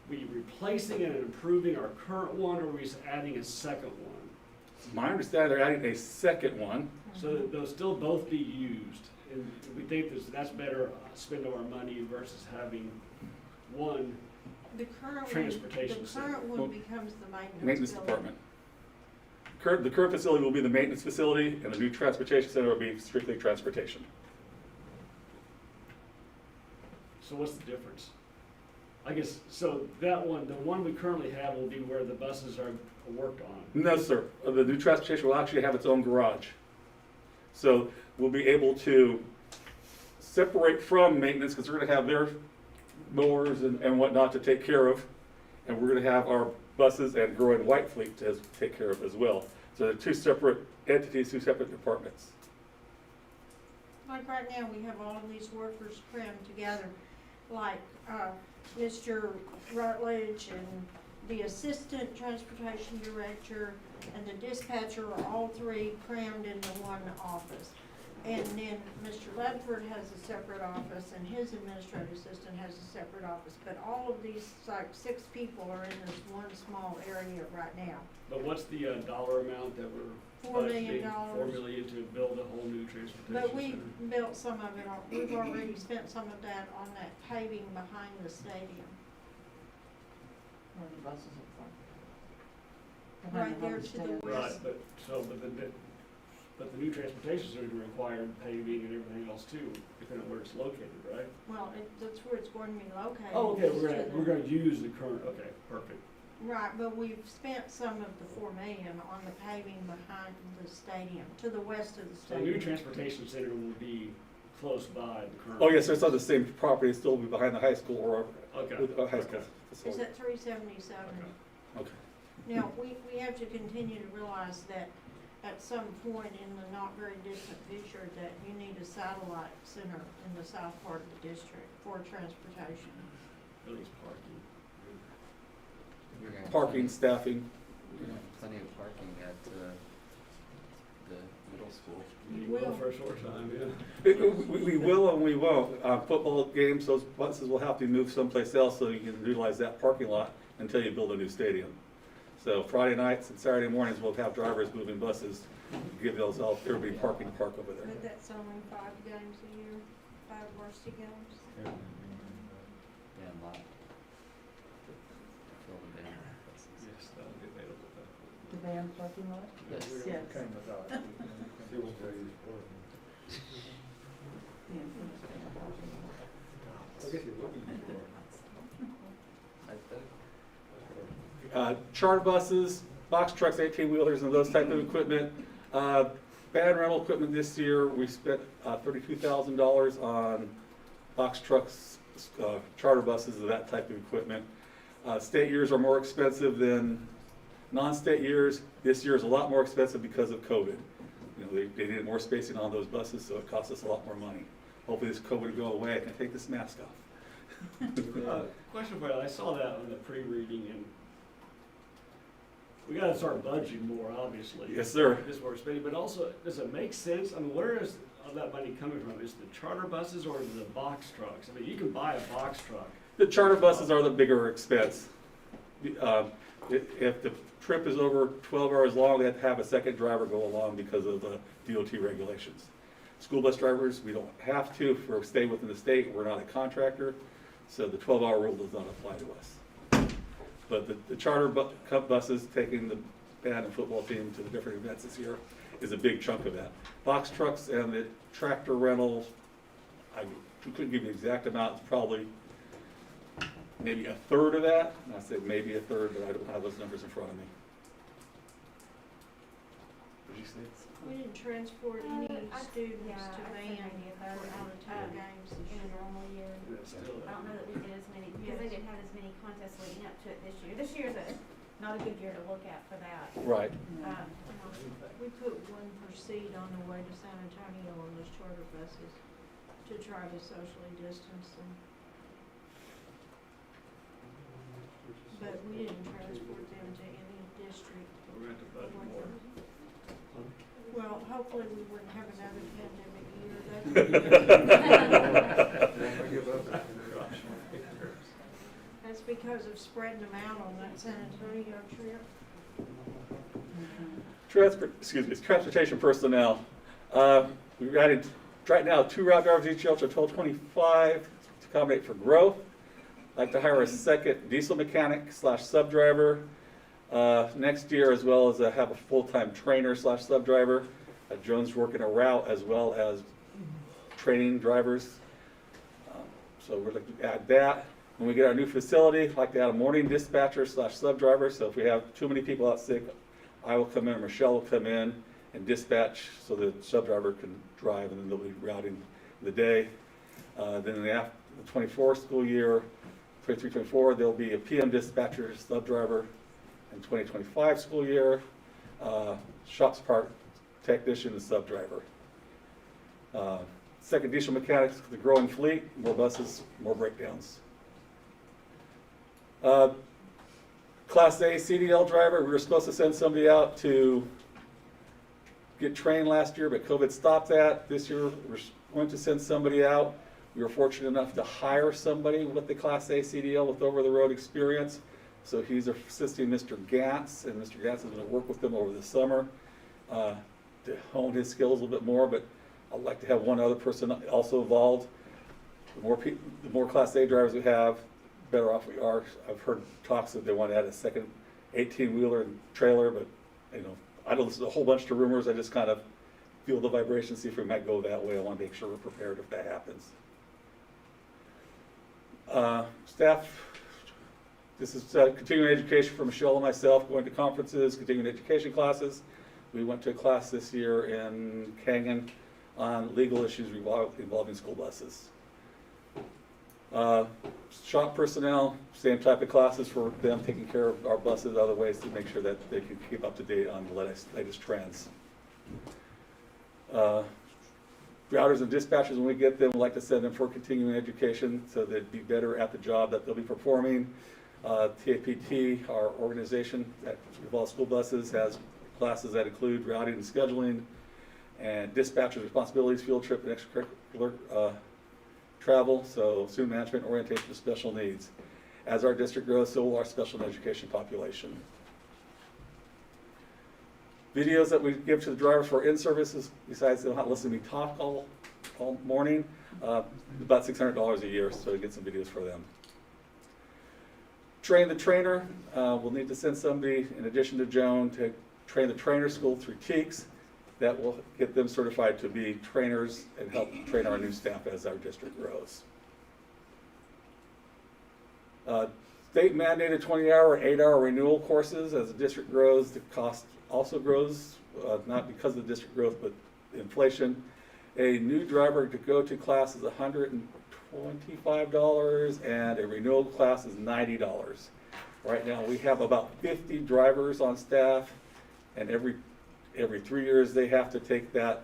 replacing and improving our current one, or are we just adding a second one? It's my understanding they're adding a second one. So that they'll still both be used, and we think that's better spend our money versus having one transportation center. The current one becomes the Maintenance building. department. The current facility will be the maintenance facility, and the new transportation center will be strictly transportation. So what's the difference? I guess, so that one, the one we currently have will be where the buses are worked on. No, sir. The new transportation will actually have its own garage. So we'll be able to separate from maintenance, because we're going to have their mowers and whatnot to take care of, and we're going to have our buses and growing white fleet to take care of as well. So they're 2 separate entities, 2 separate departments. Like right now, we have all of these workers crammed together, like Mr. Rutledge and the assistant transportation director and the dispatcher are all 3 crammed into one office. And then Mr. Ledford has a separate office and his administrative assistant has a separate office. But all of these, like 6 people are in this one small area right now. But what's the dollar amount that we're $4 million. $4 million to build a whole new transportation But we center? built some of it, we've already spent some of that on that paving behind the stadium. where the buses are parked. Right there to the Right, west. but the new transportation is going to require paving and everything else too, depending on where it's located, right? Well, that's where it's going to be located. Oh, okay, is to we're gonna use the current, okay, perfect. Right, but we've spent some of the 4 million on the paving behind the stadium, to the west of the So the new stadium. transportation center will be close by the current. Oh, yes, it's on the same property, it's still behind the high school or Okay, with the high school okay. Is facility. that 377? Okay. Now, we have to continue to realize that at some point in the not very distant future, that you need a satellite center in the south part of the district for transportation. At least parking. You're gonna have Parking, staffing. plenty of parking at the middle school. You will for a short time, yeah. We will and we won't. Football games, those buses will have to be moved someplace else so you can utilize that parking lot until you build a new stadium. So Friday nights and Saturday mornings, we'll have drivers moving buses, give those all, everybody parking to park over there. But that's only 5 games a year, 5 varsity games. Yeah, a lot. Fill the band buses. Yes, that'll be available at that point. The band parking lot? Yes. Yes. Kind of thought. Yeah, for the band parking lot. I guess it would be before. Charter buses, box trucks, 18-wheelers, and those type of equipment. Band rental equipment this year, we spent $32,000 on box trucks, charter buses, and that type of equipment. State years are more expensive than non-state years. This year is a lot more expensive because of COVID. You know, they needed more spacing on those buses, so it cost us a lot more money. Hopefully this COVID will go away. I can take this mask off. Question for you, I saw that on the pre-reading and we gotta start budgeting more, obviously. Yes, sir. This is where we're spending, but also, does it make sense? I mean, where is all that money coming from? Is it the charter buses or is it the box trucks? I mean, you can buy a box truck. The charter buses are the bigger expense. If the trip is over 12 hours long, they have to have a second driver go along because of the DOT regulations. School bus drivers, we don't have to, if we stay within the state, we're not a contractor, so the 12-hour rule does not apply to us. But the charter buses taking the band and football team to the different events this year is a big chunk of that. Box trucks and the tractor rentals, I couldn't give you the exact amount, it's probably maybe a third of that. And I said maybe a third, but I don't have those numbers in front of me. What did you say? We didn't transport any students yeah, to I'd say van maybe a for third. out-of-town games this In a year. normal year. Still, I don't know that we did as many, because they didn't have as many contests leading up to it this year. This year's not a good year to look at for that. Right. We put 1 per seat on the way to San Antonio on those charter buses to try to socially distance them. But we didn't transport them to any district. we're going to budget more. Well, hopefully we wouldn't have another pandemic year. That's because of spreading them out on that San Antonio trip. Transportation personnel. We've added right now 2 route drivers each year, so a total of 25 to accommodate for growth. I'd like to hire a second diesel mechanic / sub driver next year, as well as have a full-time trainer / sub driver. Joan's working a route as well as training drivers. So we're looking to add that. When we get our new facility, I'd like to add a morning dispatcher / sub driver. So if we have too many people out sick, I will come in, or Michelle will come in and dispatch so the sub driver can drive, and then they'll be routing the day. Then in the 24 school year, 23-24, there'll be a PM dispatcher / sub driver. In 2025 school year, shops park technician and sub driver. Second diesel mechanics, the growing fleet, more buses, more breakdowns. Class A CDL driver, we were supposed to send somebody out to get trained last year, but COVID stopped that. This year, we're going to send somebody out. We were fortunate enough to hire somebody with the Class A CDL with over-the-road experience. So he's assisting Mr. Gatz, and Mr. Gatz is going to work with them over the summer to hone his skills a little bit more, but I'd like to have one other person also involved. The more Class A drivers we have, better off we are. I've heard talks that they want to add a second 18-wheeler and trailer, but I don't listen to a whole bunch of rumors. I just kind of feel the vibration, see if we might go that way. I want to make sure we're prepared if that happens. Staff, this is continuing education for Michelle and myself, going to conferences, continuing education classes. We went to a class this year in Kangan on legal issues involving school buses. Shop personnel, same type of classes for them, taking care of our buses, other ways to make sure that they can keep up to date on the latest trends. Routers and dispatchers, when we get them, we like to send them for continuing education so they'd be better at the job that they'll be performing. TAPT, our organization that involves school buses, has classes that include routing and scheduling and dispatcher responsibilities, field trip and extracurricular travel, so student management, orientation to special needs. As our district grows, so will our special education population. Videos that we give to the drivers for in-services, besides they'll not listen to me talk all morning, about $600 a year, so we get some videos for them. Train the trainer, we'll need to send somebody, in addition to Joan, to train the trainer school through TEACS. That will get them certified to be trainers and help train our new staff as our district grows. State mandated 20-hour, 8-hour renewal courses. As the district grows, the cost also grows, not because of the district growth, but inflation. A new driver to go to class is $125 and a renewal class is $90. Right now we have about 50 drivers on staff, and every 3 years they have to take that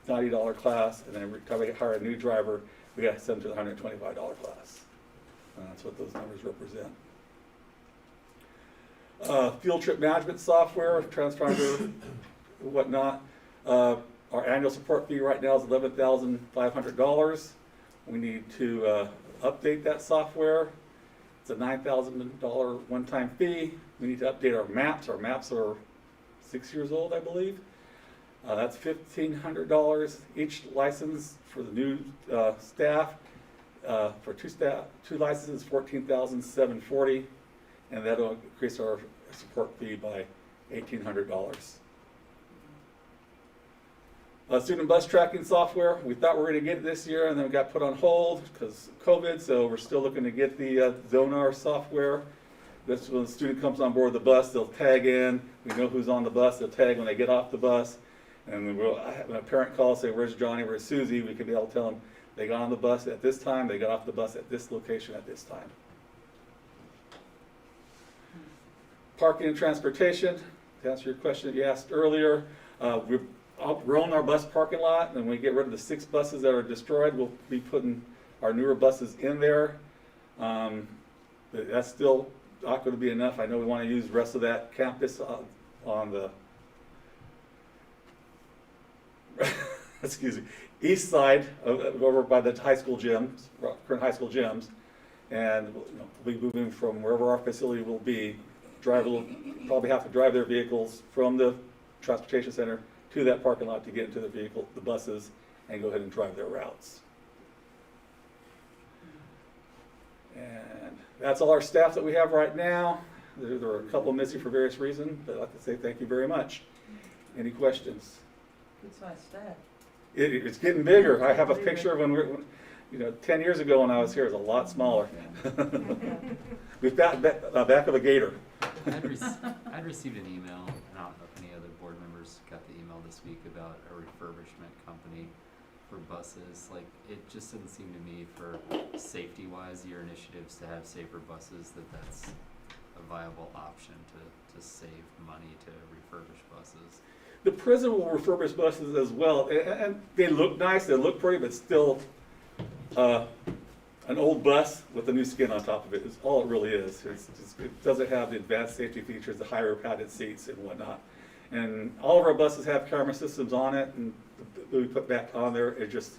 $90 class, and then every time we hire a new driver, we got to send them to the $125 class. That's what those numbers represent. Field trip management software, transponder, whatnot. Our annual support fee right now is $11,500. We need to update that software. It's a $9,000 one-time fee. We need to update our maps. Our maps are 6 years old, I believe. That's $1,500 each license for the new staff. For two licenses, $14,740, and that'll increase our support fee by $1,800. Student bus tracking software, we thought we were going to get it this year, and then it got put on hold because of COVID, so we're still looking to get the Zonar software. This, when the student comes on board the bus, they'll tag in, we know who's on the bus, they'll tag when they get off the bus, and then when a parent calls, say, where's Johnny, where's Susie, we can be able to tell them they got on the bus at this time, they got off the bus at this location at this time. Parking and transportation, to answer your question that you asked earlier, we've outgrown our bus parking lot, and when we get rid of the 6 buses that are destroyed, we'll be putting our newer buses in there. That's still not going to be enough. I know we want to use the rest of that campus on the excuse me, east side over by the high school gyms, current high school gyms, and we'll be moving from wherever our facility will be. Driver will probably have to drive their vehicles from the transportation center to that parking lot to get into the buses, and go ahead and drive their routes. And that's all our staff that we have right now. There are a couple missing for various reasons, but I'd like to say thank you very much. Any questions? Good sized staff. It's getting bigger. I have a picture of when 10 years ago when I was here, it was a lot smaller. We've got back of a gator. I'd received an email, I don't know if any other board members got the email this week about a refurbishment company for buses. Like, it just doesn't seem to me, for safety-wise, your initiatives to have safer buses, that's a viable option to save money to refurbish buses. The prison will refurbish buses as well, and they look nice, they look pretty, but still an old bus with a new skin on top of it is all it really is. It doesn't have the advanced safety features, the higher padded seats and whatnot. And all of our buses have camera systems on it, and we put back on there, it just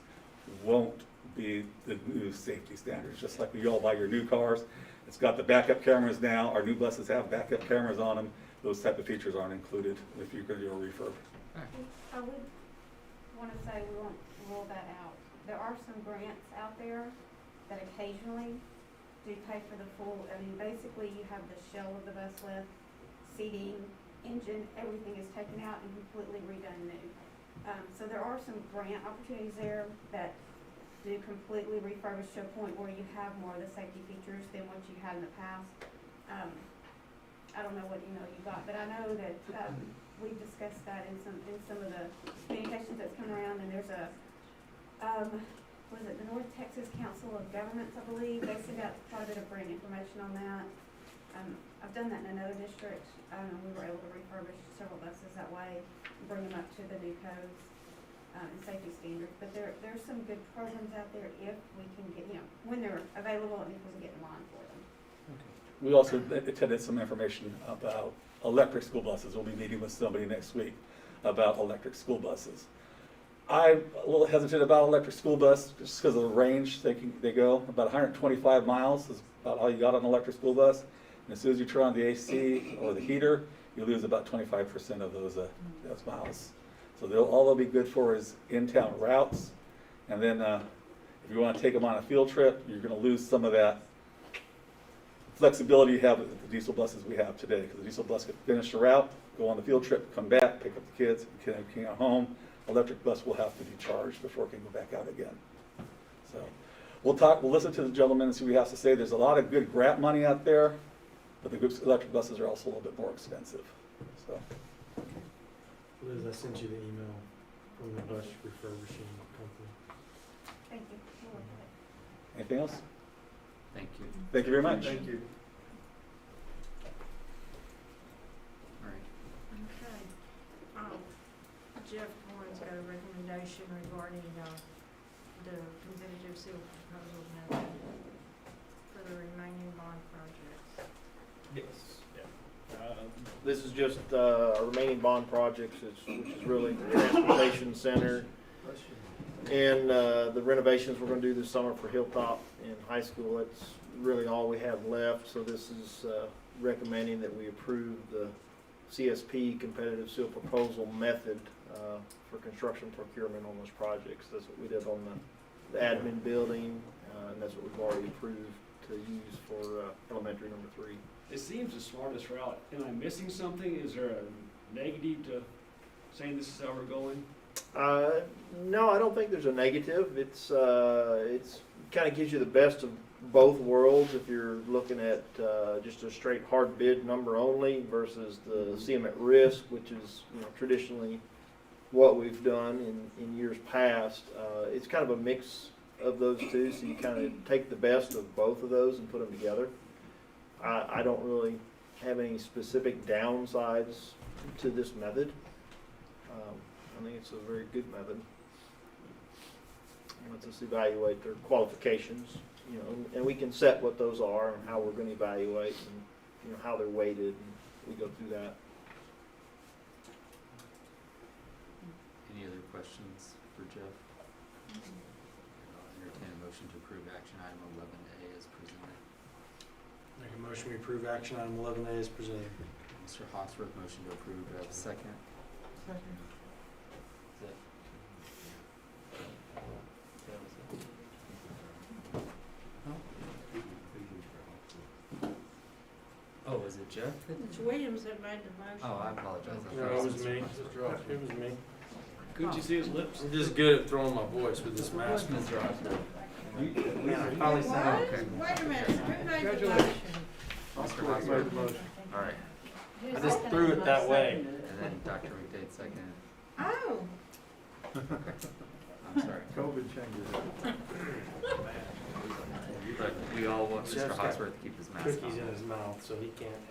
won't be the new safety standards. Just like you all buy your new cars, it's got the backup cameras now. Our new buses have backup cameras on them. Those type of features aren't included if you're going to do a refurb. I would want to say we won't rule that out. There are some grants out there that occasionally do pay for the full, I mean, basically you have the shell of the bus lift, seating, engine, everything is taken out and completely redone new. So there are some grant opportunities there that do completely refurbish to a point where you have more of the safety features than what you had in the past. I don't know what email you got, but I know that we've discussed that in some of the communications that's come around, and there's a what is it, the North Texas Council of Governments, I believe. They sent out quite a bit of grant information on that. I've done that in another district. We were able to refurbish several buses that way, bring them up to the new codes and safety standards. But there's some good programs out there if we can get, when they're available and if we can get in line for them. We also attended some information about electric school buses. We'll be meeting with somebody next week about electric school buses. I'm a little hesitant about electric school bus just because of the range they go. About 125 miles is about all you got on an electric school bus. And as soon as you turn on the AC or the heater, you lose about 25% of those miles. So all they'll be good for is in-town routes. And then if you want to take them on a field trip, you're going to lose some of that flexibility you have with the diesel buses we have today. Because the diesel bus can finish the route, go on the field trip, come back, pick up the kids, and get home. Electric bus will have to be charged before it can go back out again. So we'll listen to the gentleman and see what he has to say. There's a lot of good grant money out there, but the electric buses are also a little bit more expensive. So. Liz, I sent you the email from the bus refurbishing company. Thank you. We'll look at it. Anything else? Thank you. Thank you very much. Thank you. All right. Okay. Jeff Warren's got a recommendation regarding the competitive seal proposal method for the remaining bond projects. Yes. This is just remaining bond projects, which is really the transportation center and the renovations we're going to do this summer for Hilltop and high school. That's really all we have left. So this is recommending that we approve the CSP competitive seal proposal method for construction procurement on those projects. That's what we did on the admin building, and that's what we've already approved to use for elementary number 3. It seems the smartest route. Am I missing something? Is there a negative to saying this is how we're going? No, I don't think there's a negative. It's kind of gives you the best of both worlds if you're looking at just a straight hard bid number only versus the CM at risk, which is traditionally what we've done in years past. It's kind of a mix of those two, so you kind of take the best of both of those and put them together. I don't really have any specific downsides to this method. I think it's a very good method. It lets us evaluate their qualifications, and we can set what those are and how we're going to evaluate and how they're weighted, and we go through that. Any other questions for Jeff? I'll entertain a motion to approve action item 11A as presented. Make a motion we approve action item 11A as presented. Mr. Hawksworth, motion to approve. Do I have a second? Second. Is it? Oh, was it Jeff? It's Williams that made the motion. Oh, I apologize. I No, thought it was Mr. me. Hawksworth. It was me. Couldn't you see his lips? I'm just good at throwing my voice with this mask. Mr. Hawksworth. I finally sound okay. Wait a minute, who made the motion? Mr. Hawksworth. All right. I just threw it that way. And then Dr. McDade seconded. Oh. I'm sorry. COVID changes it. But we all want Mr. Jeff's got Hawksworth to keep his mask Cookies in on. his mouth, so he can't.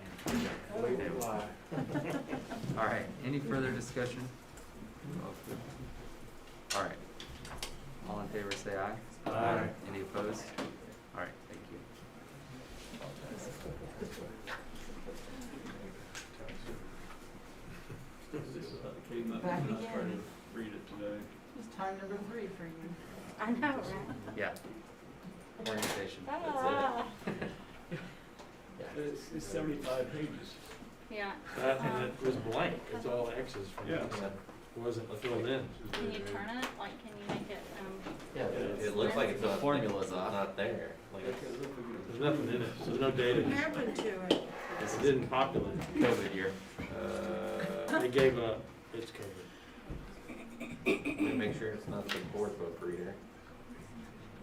All right, any further discussion? All right. All in favor say aye. Aye. Any opposed? All right, thank you. Came up Back and I again. started to read it today. It's time number 3 for you. I know, right? Yeah. Orientation, Ah. that's it. It's 75 pages. Yeah. And it was blank. It's all X's from Yeah. that wasn't filled in. Can you turn it? Like, can you make it, Yeah, Yeah, It looks like it's the not, formula's it's off. not there. Like, There's nothing in it, so there's no data. What happened to it? This It is didn't populate. COVID year. They gave up, it's COVID. let me make sure it's not the board book reader.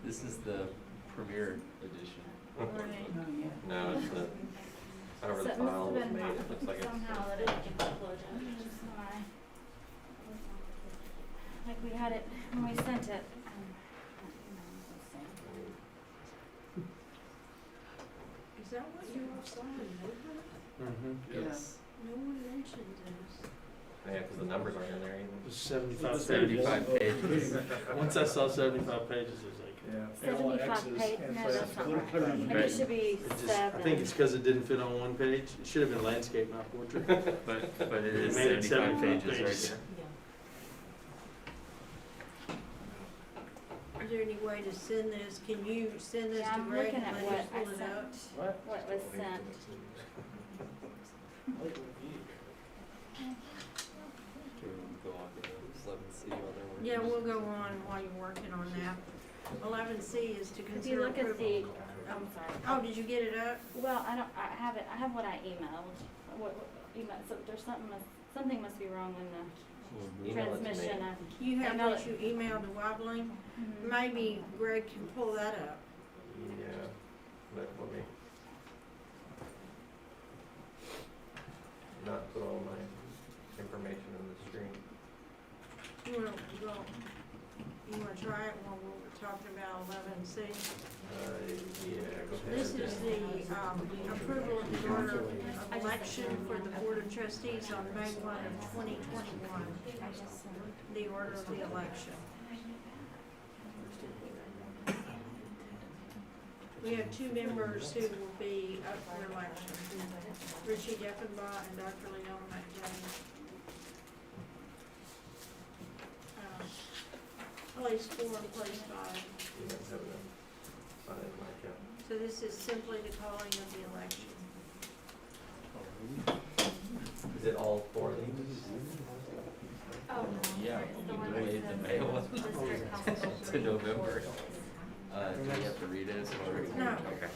This is the premier edition. No, it's the, however the So it must file have was been made, it looks like it's. somehow that it didn't upload it. Which is why. Like we had it when we sent it. Is that what you were saying? Yes. No one mentioned this. Yeah, because the numbers aren't in there even. It was 75 75 pages. pages. Once I saw 75 pages, it was like, 75 pages. No, that's not right. Maybe it should be it just, 7. I think it's because it didn't fit on one page. It should have been landscape, not portrait. But it is Made it 75 pages right pages. here. Is there any way to send this? Can you send this Yeah, to I'm Greg looking and at let what us I pull it up? sent. What was sent. Go on to 11C while they're working. Yeah, we'll go on while you're working on that. 11C is to If consider you look at the, approval. I'm sorry. Oh, did you get it up? Well, I have it, I have what I emailed. What email, so there's something must be wrong in the Email it to me. transmission. You have emailed what it. you emailed to Wobbling? Mhm. Maybe Greg can pull that up. Yeah, but let me not put all my information on the screen. You wanna go, you wanna try it while we're talking about 11C? Yeah, go ahead. This is the approval of the order of election for the Board of Trustees on May 1 of 2021. The order of the election. We have 2 members who will be up for election. Richie Deffenbaugh and Dr. Leon McJames. Place 4 and place 5. You don't have enough sign in my account. So this is simply the calling of the election. Is it all 4 of these? Oh, Yeah, it's the you one that delayed the says mail district hospital. to November. Do we have to read it or? No. Okay.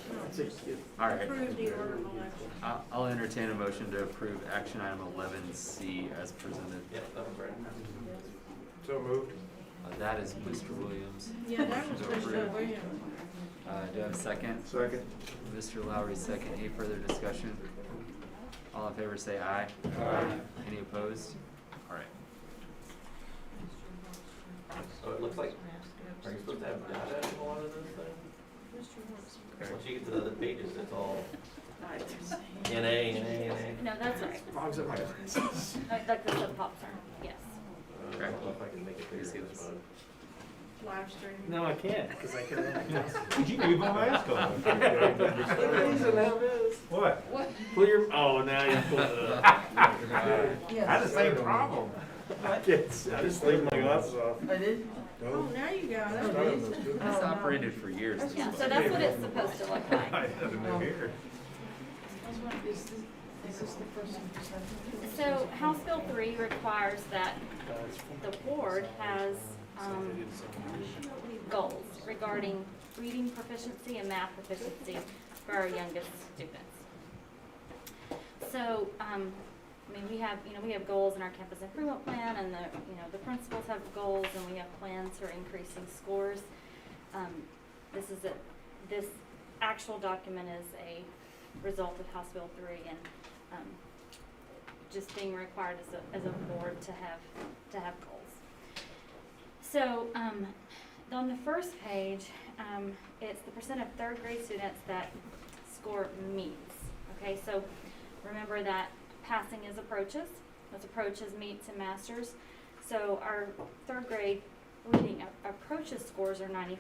All right. Approve the order of election. I'll entertain a motion to approve action item 11C as presented. Yep, that was right. So moved. That is Mr. Williams. Yeah, that was To Mr. approve. Williams. Do I have a second? Second. Mr. Lowry, second. Any further discussion? All in favor say aye. Aye. Any opposed? All right. So it looks like, are you supposed to have data in a lot of those things? Once you get to the other pages, it's all NA. No, that's right. Frogs up my glasses. Like the sub pops are, yes. I don't know if I can make it bigger this one. Live stream. No, I can't, because I can't. Did you move my mask on? What? Pull your, oh, now you pull it up. I had the same problem. I just leave my glasses off. I did? Oh, now you got it. It's operated for years. this Yeah, way. so that's what it's supposed to look like. I have a new hair. Is this the first one? So House Bill 3 requires that the board has goals regarding reading proficiency and math proficiency for our youngest students. So, I mean, we have goals in our campus improvement plan, and the principals have goals, and we have plans for increasing scores. This actual document is a result of House Bill 3, and just being required as a board to have goals. So on the first page, it's the percent of third grade students that score meets. Okay, so remember that passing is approaches. Those approaches, meets, and masters. So our third grade reading approaches scores are 94%,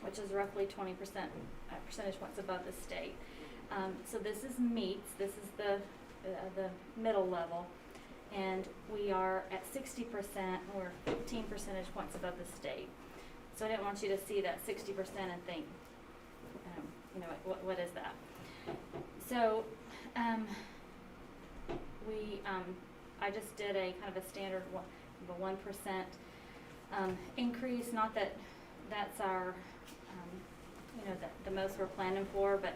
which is roughly 20% percentage points above the state. So this is meets. This is the middle level. And we are at 60%, we're 15 percentage points above the state. So I didn't want you to see that 60% and think, what is that? So I just did a kind of a standard 1% increase, not that that's our, the most we're planning for, but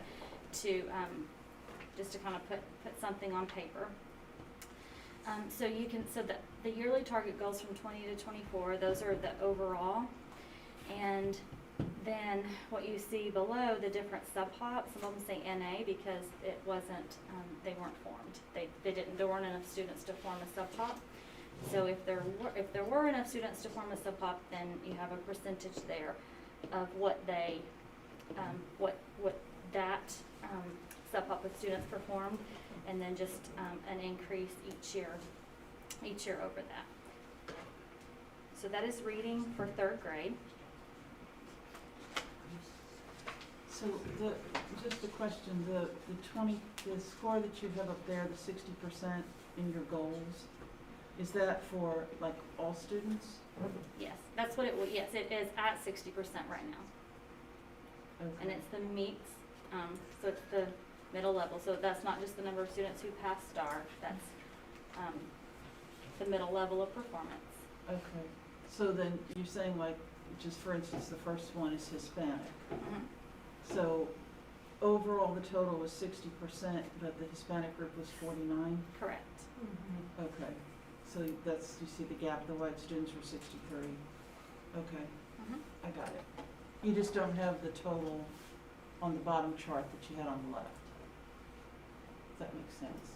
to, just to kind of put something on paper. So the yearly target goals from 20 to 24, those are the overall. And then what you see below, the different sub-hops, some of them say NA because it wasn't, they weren't formed. There weren't enough students to form a sub-hop. So if there were enough students to form a sub-hop, then you have a percentage there of what they, what that sub-hop of students performed, and then just an increase each year over that. So that is reading for 3rd grade. So just a question, the score that you have up there, the 60% in your goals, is that for like all students? Yes, that's what it will, yes, it is at 60% right now. Okay. And it's the meets, so it's the middle level, so that's not just the number of students who pass STAR, that's the middle level of performance. Okay, so then you're saying, like, just for instance, the first one is Hispanic. Mm-hmm. So overall the total was 60%, but the Hispanic group was 49? Correct. Mm-hmm. Okay, so that's, you see the gap, the white students were 63. Okay, I got it. You just don't have the total on the bottom chart that you had on the left. Does that make sense?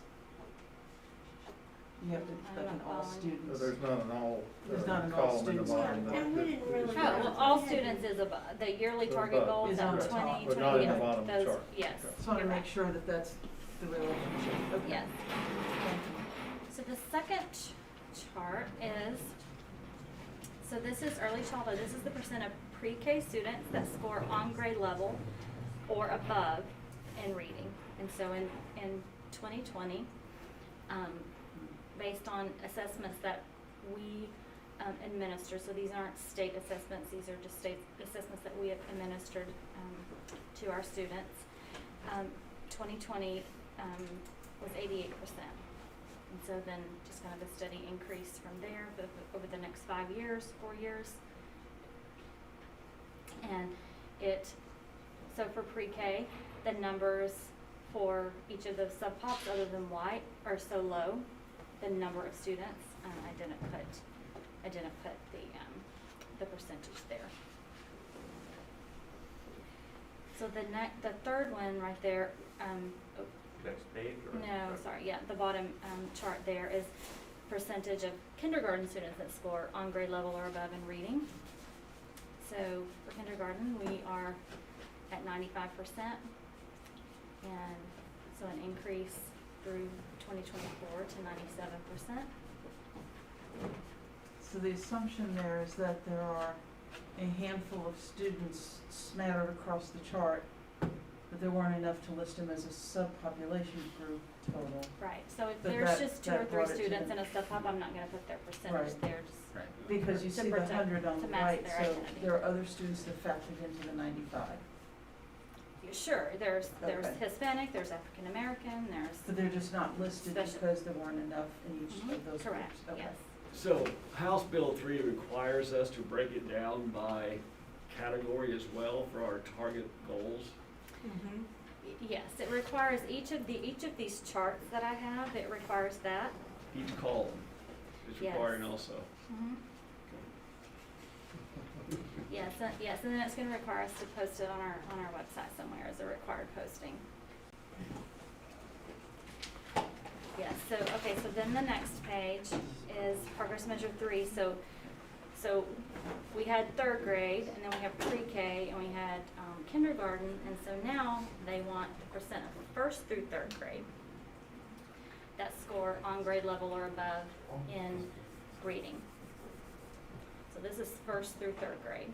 You have to, like an all students. There's not an all, There's not an all column in the students. bottom. And we didn't really. Oh, well, all students is above, the yearly target Above. goals Is at on the 20, top. But not in the yeah, bottom those, chart. yes. Just want to you're make right. sure that that's the relationship. Okay. Yes. Thank you. So the second chart is, so this is early childhood. This is the percent of pre-K students that score on grade level or above in reading. And so in 2020, based on assessments that we administer, so these aren't state assessments, these are just state assessments that we have administered to our students. 2020 was 88%. And so then just kind of a steady increase from there over the next 4 years. And so for pre-K, the numbers for each of those sub-pops other than white are so low, the number of students, I didn't put the percentage there. So the third one right there, Next page or? no, sorry, yeah, the bottom chart there is percentage of kindergarten students that score on grade level or above in reading. So for kindergarten, we are at 95%, and so an increase through 2024 to 97%. So the assumption there is that there are a handful of students smattered across the chart, but there weren't enough to list them as a subpopulation group total. Right, so if But there's just 2 or 3 brought it to students the- in a sub-hop, I'm not gonna put their percentage Right. there, just. Because you To see the protect- 100 on to the match right, their so identity. there are other students that factored into the 95. Sure, there's Okay. Hispanic, there's African American, there's. So they're just not listed Special- because there weren't enough in each Mhm, of those correct, groups? Okay. yes. So House Bill 3 requires us to break it down by category as well for our target goals. Yes, it requires each of these charts that I have, it requires that. Each column is Yes. requiring also. Mhm. Yes, and then it's gonna require us to post it on our website somewhere as a required posting. Yes, so then the next page is progress measure 3, so we had 3rd grade, and then we have pre-K, and we had kindergarten, and so now they want the percent of 1st through 3rd grade that score on grade level or above in reading. So this is 1st through 3rd grade.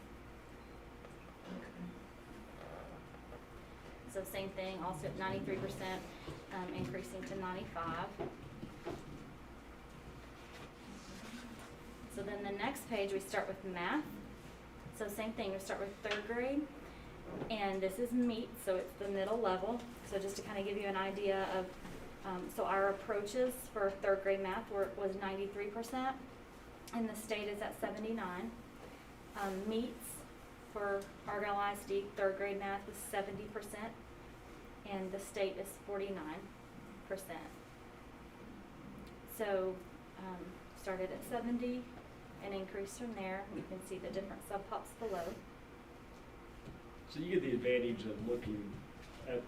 So same thing, also at 93%, increasing to 95. So then the next page, we start with math. So same thing, we start with 3rd grade, and this is MEET, so it's the middle level. So just to kind of give you an idea of, so our approaches for 3rd grade math was 93%, and the state is at 79. meets for Argyle ISD third grade math is 70%, and the state is 49%. So started at 70 and increased from there. You can see the different subpops below. So you get the advantage of looking at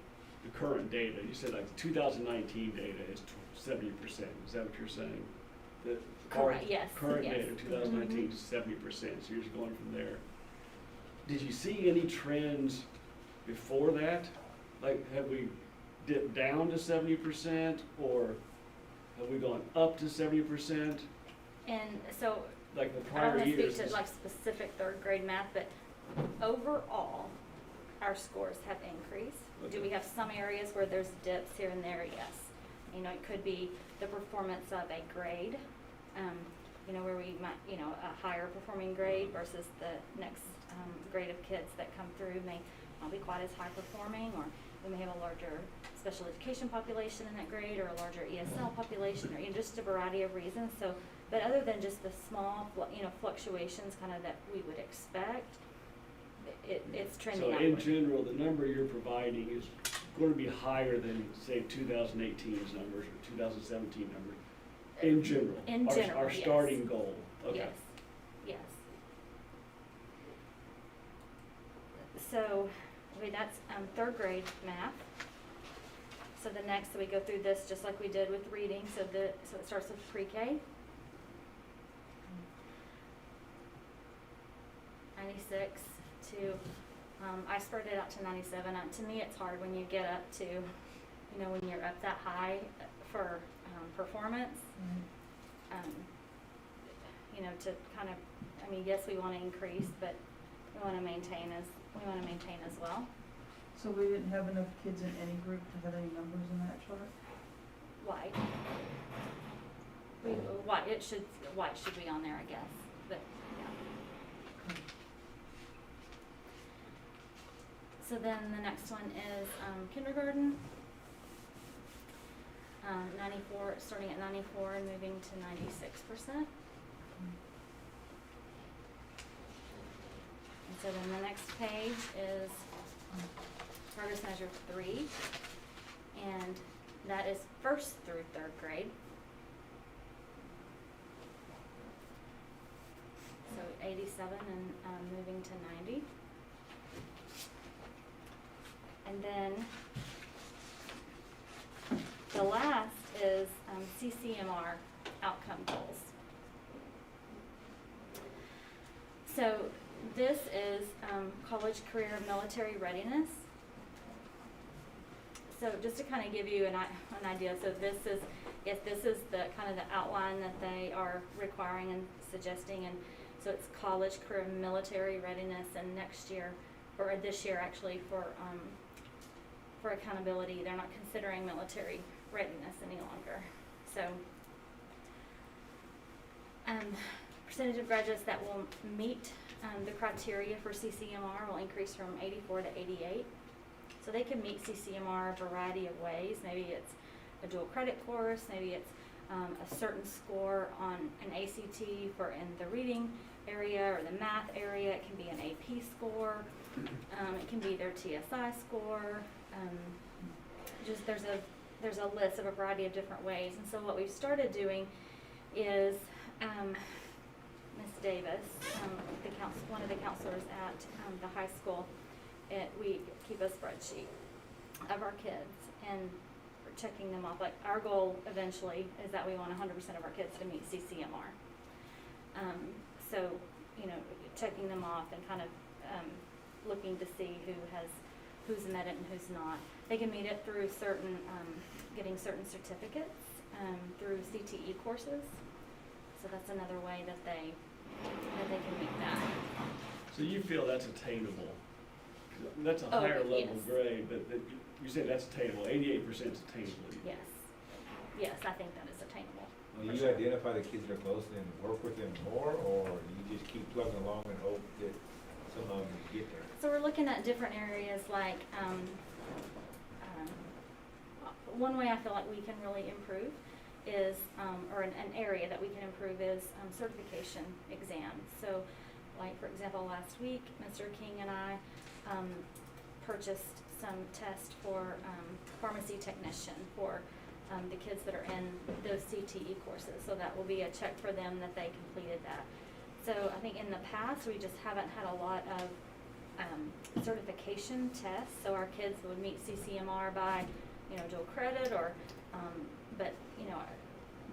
the current data. You said like 2019 data is 70%. Is that what you're saying? The Correct, yes, current yes. data, 2019 is 70%, so you're just going from there. Did you see any trends before that? Like, have we dipped down to 70%, or have we gone up to 70%? And so Like the I don't prior want to years? speak to like specific third grade math, but overall, our scores have increased. Do we have some areas where there's dips here and there? Yes. You know, it could be the performance of a grade, you know, where we might, you know, a higher performing grade versus the next grade of kids that come through may not be quite as high performing, or we may have a larger special education population in that grade, or a larger ESL population, or, you know, just a variety of reasons. So, but other than just the small, you know, fluctuations kind of that we would expect, it's trending So upward. in general, the number you're providing is going to be higher than, say, 2018's numbers or 2017 numbers, in general? In general, Our yes. starting goal, okay. Yes, yes. So, okay, that's third grade math. So the next, so we go through this just like we did with reading. So it starts with pre-K. 96 to, I spread it out to 97. To me, it's hard when you get up to, you know, when you're up that high for performance. You know, to kind of, I mean, yes, we want to increase, but we want to maintain as well. So we didn't have enough kids in any group to have any numbers in that chart? White. White should be on there, I guess, but, yeah. So then the next one is kindergarten. 94, starting at 94 and moving to 96%. And so then the next page is progress measure 3, and that is first through third grade. So 87 and moving to 90. And then the last is CCMR outcome goals. So this is college, career, military readiness. So just to kind of give you an idea, so this is the kind of the outline that they are requiring and suggesting, and so it's college, career, military readiness, and next year, or this year actually, for accountability, they're not considering military readiness any longer. So percentage of graduates that will meet the criteria for CCMR will increase from 84 to 88. So they can meet CCMR a variety of ways. Maybe it's a dual credit course, maybe it's a certain score on an ACT for in the reading area or the math area. It can be an AP score. It can be their TSI score. Just there's a list of a variety of different ways. And so what we've started doing is Ms. Davis, one of the counselors at the high school, we keep a spreadsheet of our kids and we're checking them off. Like our goal eventually is that we want 100% of our kids to meet CCMR. So, you know, checking them off and kind of looking to see who's met it and who's not. They can meet it through certain, getting certain certificates through CTE courses. So that's another way that they can meet that. So you feel that's attainable? That's a Oh, higher level yes. grade, but you say that's attainable. 88% is attainable. Yes. Yes, I think that is attainable. Will you identify the kids that are close and work with them more, or you just keep plugging along and hope that some of them get there? So we're looking at different areas like one way I feel like we can really improve is, or an area that we can improve is certification exams. So Like, for example, last week, Mr. King and I purchased some tests for pharmacy technician for the kids that are in those CTE courses. So that will be a check for them that they completed that. So I think in the past, we just haven't had a lot of certification tests. So our kids would meet CCMR by, dual credit or, but,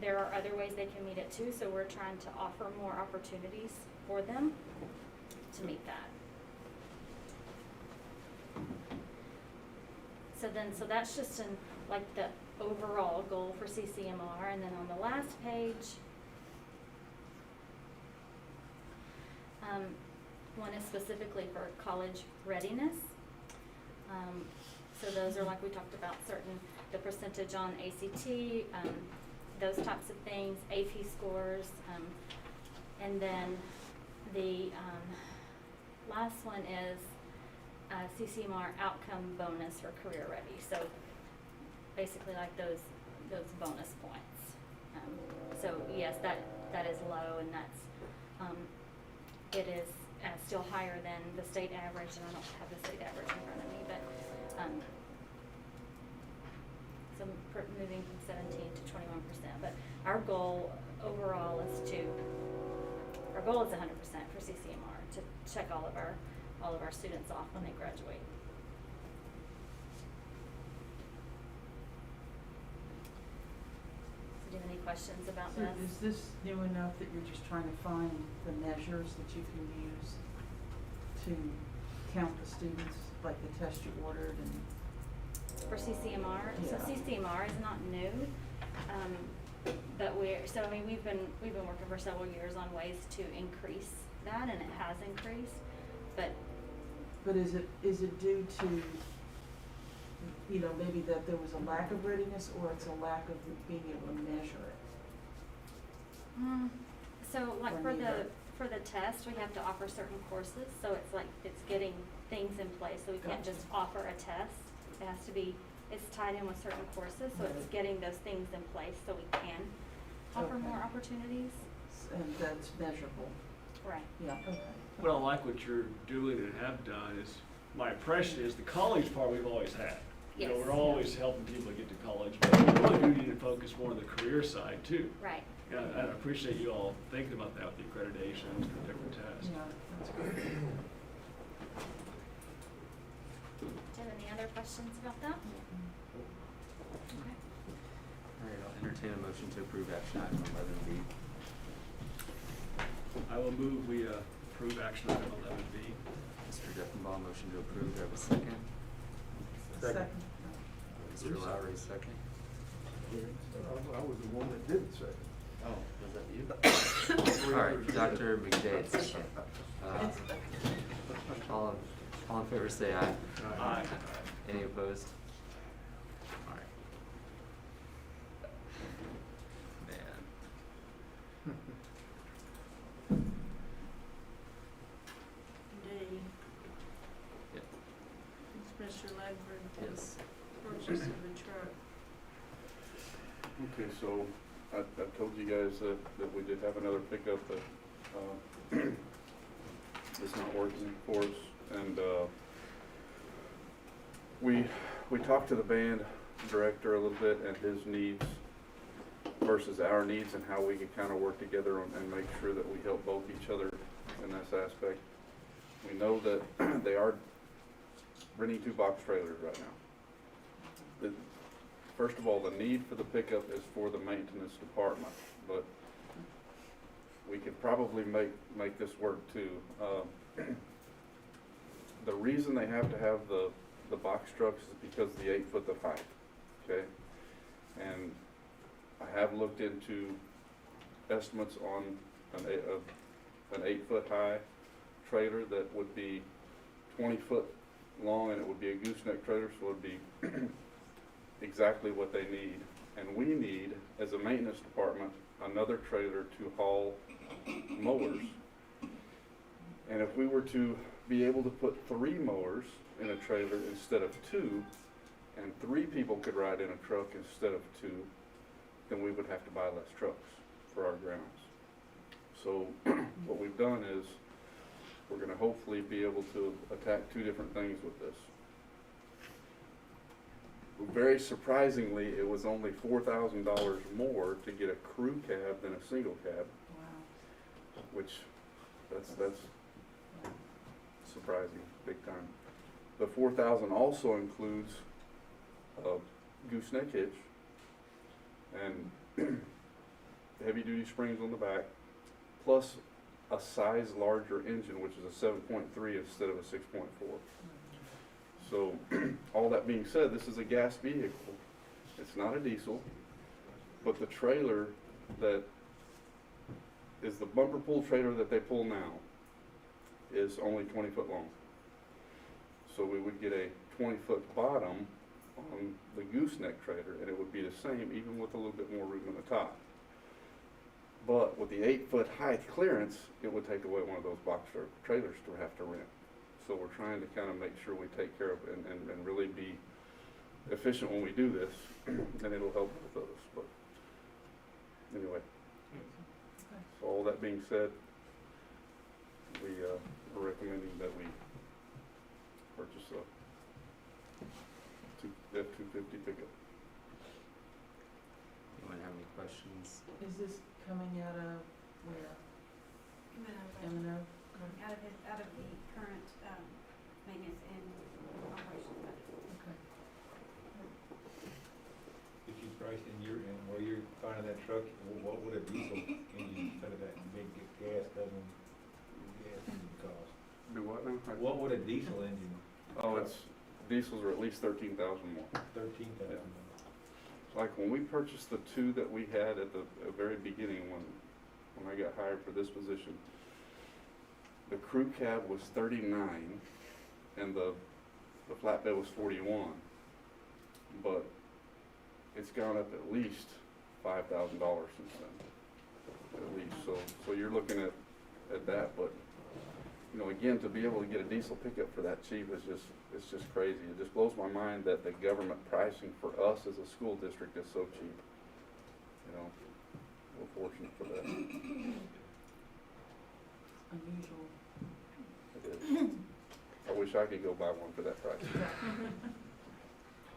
there are other ways they can meet it too. So we're trying to offer more opportunities for them to meet that. So that's just like the overall goal for CCMR. And then on the last page, one is specifically for college readiness. So those are, like we talked about, the percentage on ACT, those types of things, AP scores, and then the last one is CCMR outcome bonus for career ready. So basically like those bonus points. So yes, that is low, and that's it is still higher than the state average, and I don't have the state average in front of me, but so moving from 17 to 21%. But our goal overall is 100% for CCMR to check all of our students off when they graduate. So do you have any questions about this? Is this new enough that you're just trying to find the measures that you can use to count the students, like the test you ordered and? For CCMR, Yeah. so CCMR is not new, but we've been working for several years on ways to increase that, and it has increased, But is it due to, maybe that there was a lack of readiness, or it's a lack of being able to measure it? So like Or neither? for the test, we have to offer certain courses, so it's getting things in place, so we can't just offer a test. It has to be, it's tied in with certain courses, so it's getting those things in place so we can offer more opportunities. And that's measurable. Right. Yeah, okay. What I like what you're doing and have done is, my impression is the college part we've always had. Yes. We're always helping people get to college, but we really do need to focus more on the career side too. Right. And I appreciate you all thinking about that with the accreditations and the different tests. Yeah, that's good. Do you have any other questions about that? Okay. All right, I'll entertain a motion to approve action item 11B. I will move we approve action item 11B. Mr. Deckenbaugh, motion to approve. Do I have a second? Second. Mr. Lowry, second. I was the one that didn't say it. Oh, was that you? All right, Dr. McDade, second. All in favor, say aye. Aye. Any opposed? All right. Man. D. Yep. Mr. Ledford. Yes. Purchase of a truck. Okay, so I told you guys that we did have another pickup that is not working for us, and we talked to the band director a little bit and his needs versus our needs, and how we could kind of work together and make sure that we help both each other in this aspect. We know that they are renting 2 box trailers right now. First of all, the need for the pickup is for the maintenance department, but we could probably make this work too. The reason they have to have the box trucks is because of the 8 foot of height, okay? And I have looked into estimates on an 8 foot high trailer that would be 20 foot long, and it would be a gooseneck trailer, so it would be exactly what they need. And we need, as a maintenance department, another trailer to haul mowers. And if we were to be able to put 3 mowers in a trailer instead of 2, and 3 people could ride in a truck instead of 2, then we would have to buy less trucks for our grounds. So what we've done is we're gonna hopefully be able to attack two different things with this. Very surprisingly, it was only $4,000 more to get a crew cab than a single cab, Wow. which, that's surprising, big time. The $4,000 also includes a gooseneck hitch and heavy-duty springs on the back, plus a size larger engine, which is a 7.3 instead of a 6.4. So, all that being said, this is a gas vehicle. It's not a diesel, but the trailer that is the bumper pull trailer that they pull now is only 20 foot long. So we would get a 20-foot bottom on the gooseneck trailer, and it would be the same even with a little bit more room on the top. But with the 8-foot height clearance, it would take away one of those box trailers to have to rent. So we're trying to kind of make sure we take care of it and really be efficient when we do this, and it'll help both of us. But anyway, so all that being said, we are recommending that we purchase a F-250 pickup. Anyone have any questions? Is this coming out of where? M&O? Out of the current, maintenance and operations budget. Okay. If you price in while you're finding that truck, what would a diesel engine instead of that big gas engine cost? Do what now? What would a diesel engine? Oh, diesels are at least 13,000 more. 13,000 more. Like when we purchased the two that we had at the very beginning when I got hired for this position, the crew cab was 39 and the flatbed was 41. But it's gone up at least $5,000 since then. At least. So you're looking at that, but you know, again, to be able to get a diesel pickup for that cheap is it's just crazy. It just blows my mind that the government pricing for us as a school district is so cheap. You know, we're fortunate for that. Unusual. It is. I wish I could go buy one for that price.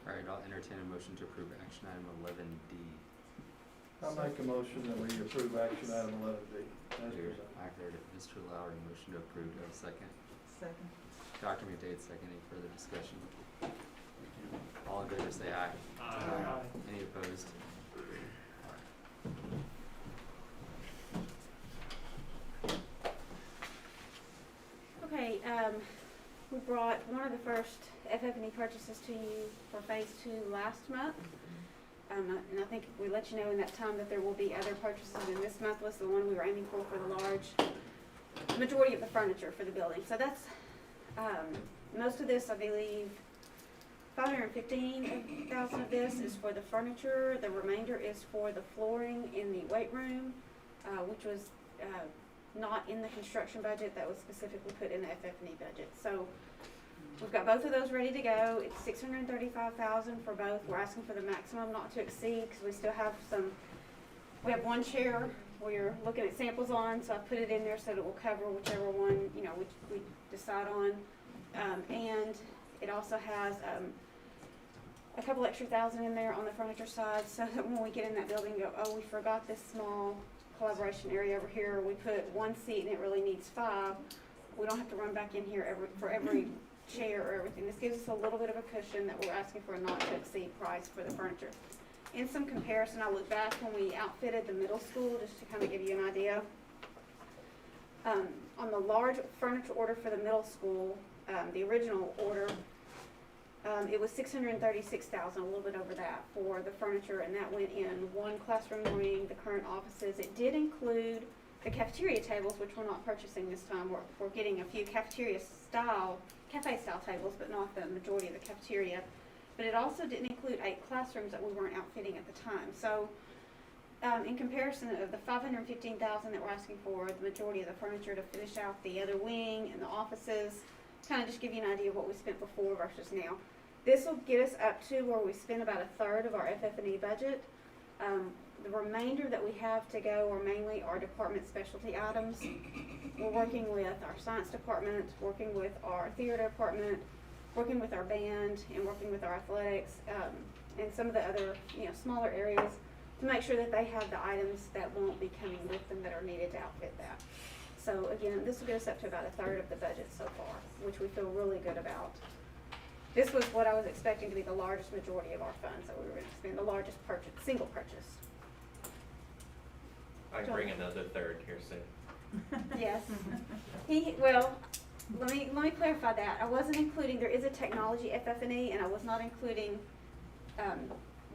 All right, I'll entertain a motion to approve action item 11D. I make a motion that we approve action item 11D. As Here, presented. I heard it. Mr. Lowry, motion to approve. Do I have a second? Second. Dr. McDade, second. Any further discussion? All in favor say aye. Aye. Any opposed? Okay, we brought one of the first FF&E purchases to you for phase 2 last month. And I think we let you know in that time that there will be other purchases, and this month was the one we were aiming for the large majority of the furniture for the building. So that's, most of this, I believe, $515,000 of this is for the furniture. The remainder is for the flooring in the weight room, which was not in the construction budget. That was specifically put in the FF&E budget. So we've got both of those ready to go. It's $635,000 for both. We're asking for the maximum not to exceed because we still have we have one chair we're looking at samples on, so I put it in there so that it will cover whichever one, you know, we decide on. And it also has a couple extra thousand in there on the furniture side, so that when we get in that building and go, oh, we forgot this small collaboration area over here, we put one seat and it really needs 5, we don't have to run back in here for every chair or everything. This gives us a little bit of a cushion that we're asking for a not to exceed price for the furniture. In some comparison, I look back when we outfitted the middle school, just to kind of give you an idea. On the large furniture order for the middle school, the original order, it was $636,000, a little bit over that for the furniture, and that went in one classroom wing, the current offices. It did include the cafeteria tables, which we're not purchasing this time. We're getting a few cafe style tables, but not the majority of the cafeteria. But it also didn't include 8 classrooms that we weren't outfitting at the time. So in comparison of the $515,000 that we're asking for, the majority of the furniture to finish out the other wing and the offices, kind of just give you an idea of what we spent before versus now. This will get us up to where we spend about 1/3 of our FF&E budget. The remainder that we have to go are mainly our department specialty items. We're working with our science department, working with our theater department, working with our band, and working with our athletics, and some of the other, smaller areas to make sure that they have the items that won't be coming with them that are needed to outfit that. So again, this will get us up to about a third of the budget so far, which we feel really good about. This was what I was expecting to be the largest majority of our funds that we were going to spend, the largest purchase, single purchase. I can bring another third here soon. Yes. Let me clarify that. I wasn't including, there is a technology FF&E, and I was not including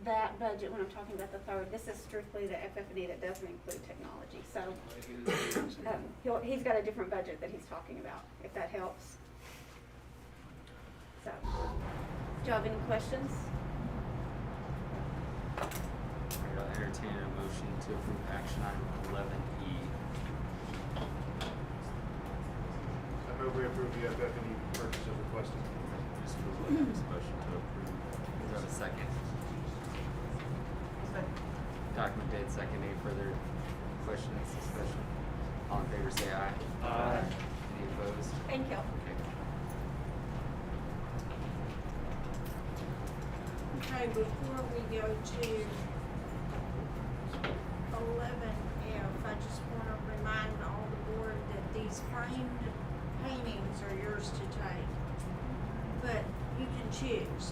that budget when I'm talking about the third. This is strictly the FF&E that doesn't include technology. So he's got a different budget that he's talking about, if that helps. So, do you have any questions? Alright, I'll entertain a motion to approve action item 11E. I move we approve the FF&E purchase as requested. Mr. Williams, motion to approve. Is there a second? Dr. McDade, second. Any further questions, discussion? All in favor say aye. Aye. Any opposed? Thank you. Okay, before we go to 11F, I just want to remind all the board that these framed paintings are yours to take. But you can choose.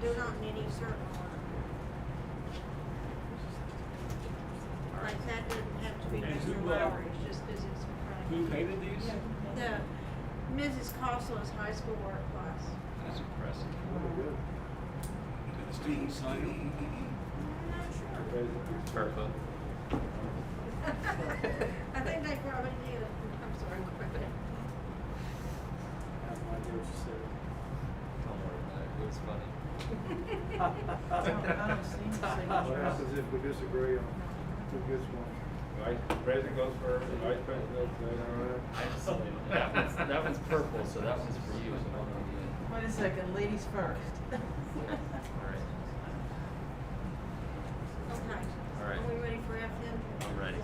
They're not in any certain order. Like that doesn't have to be Mr. Lowry's just because it's in front of you. Who painted these? The Mrs. Cosla's high school art class. That's impressive. Really good. Did the students sign them? I'm not sure. Purple. I think they probably did. I'm sorry. I have no idea what you said. Don't worry about it. It was funny. I don't see the What happens if we disagree on who gets one? Vice President goes first, the Vice President goes second. All right. I just, that one's purple, so that one's for you. The one on the Wait a second, ladies first. Alright, Okay. Alright. Are we ready for F then? I'm ready.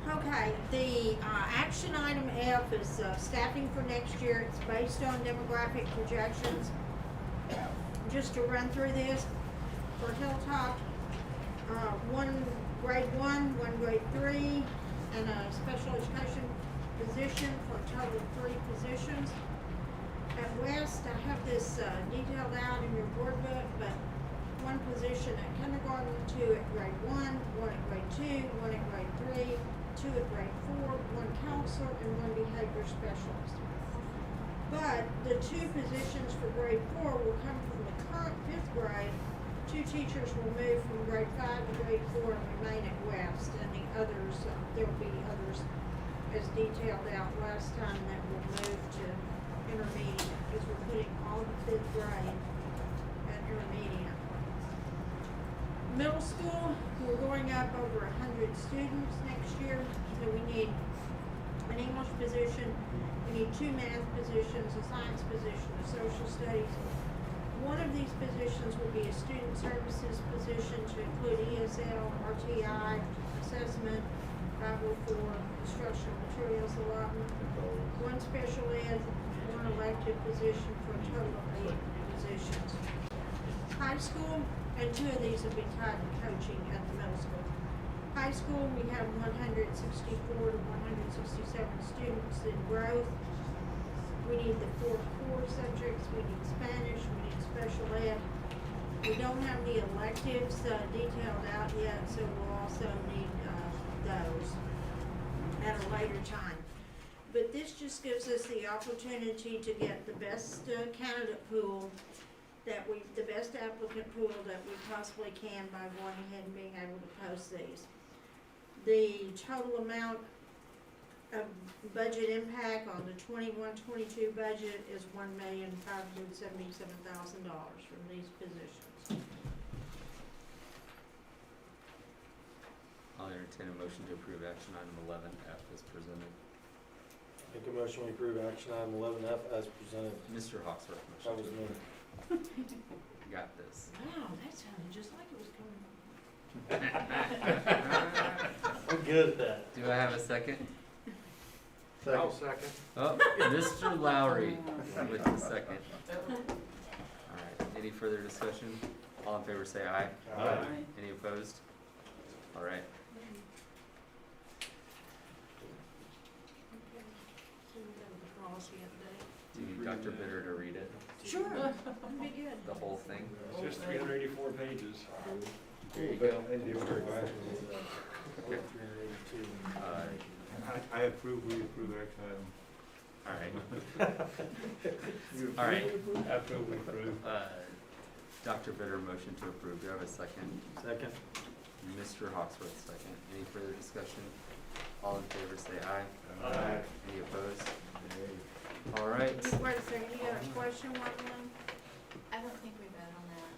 Okay, the action item F is staffing for next year. It's based on demographic projections. Just to run through this, for Hilltop, one grade 1, one grade 3, and a special education position for a total of 3 positions. At West, I have this detailed out in your board book, but one position at kindergarten, 2 at grade 1, 1 at grade 2, 1 at grade 3, 2 at grade 4, 1 counselor, and 1 behavior specialist. But the 2 positions for grade 4 will come from the current 5th grade. 2 teachers will move from grade 5 to grade 4 and remain at West, and the others, there will be others as detailed out last time that will move to intermediate, because we're putting all of the 5th grade at intermediate. Middle school, we're going up over 100 students next year, so we need an English position, we need 2 math positions, a science position, a social studies. One of these positions will be a student services position to include ESL, RTI, assessment, 504, instructional materials allotment, 1 special ed, 1 elective position for a total of 8 positions. High school, and 2 of these will be tied to coaching at the middle school. High school, we have 164 to 167 students in growth. We need the 4 core subjects, we need Spanish, we need special ed. We don't have the electives detailed out yet, so we'll also need those at a later time. But this just gives us the opportunity to get the best candidate pool the best applicant pool that we possibly can by going ahead and being able to post these. The total amount of budget impact on the 21-22 budget is $1,577,000 from these positions. I'll entertain a motion to approve action item 11F as presented. Make a motion we approve action item 11F as presented. Mr. Hawksworth, That motion was to me. approve. You got this. Wow, that sounded just like it was coming. good at that. Do I have a second? I'll second. Oh, Mr. Lowry with the second. Alright, any further discussion? All in favor say aye. Aye. Any opposed? Alright. Do you need Dr. Bitter to read it? Sure, that'd be good. The whole thing? It's just 384 pages. There you go. Okay. I approve, we approve action item. Alright. Alright. I approve, we approve. Dr. Bitter, motion to approve. Do I have a second? Second. Mr. Hawksworth, second. Any further discussion? All in favor say aye. Aye. Any opposed? Alright. Wait a second, you got a question, Wendland? I don't think we voted on that.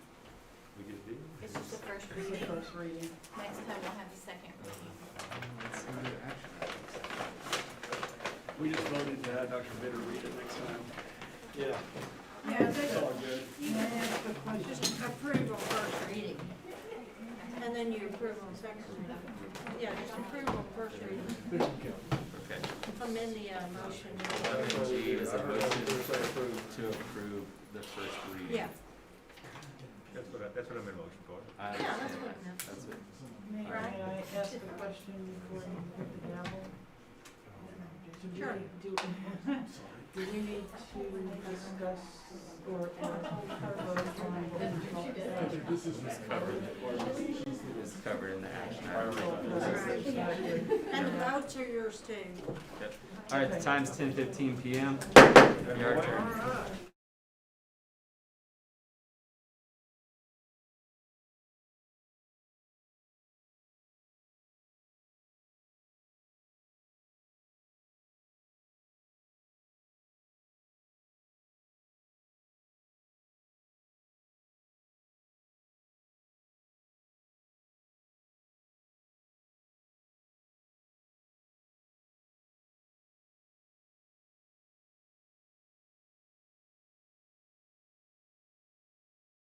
We just did. It's just the first It's the reading. first reading. Next time we'll have the second reading. Let's see your action items. We just voted to have Dr. Bitter read it next time. Yeah. Yeah, It's all good. you can ask a question, just approve on first reading. And then you approve on second reading. Yeah, just approve on first reading. Okay. Amend the motion. 11G is a motion to approve the first reading. Yeah. That's what I made a motion for. I Yeah, that's understand what- that. That's it. May I ask a question before you put the gavel? Sure. Do we need to discuss or vote on This is covered in the action item. And the votes are yours too. Yep. Alright, the time's 10:15 p.m. We are adjourned.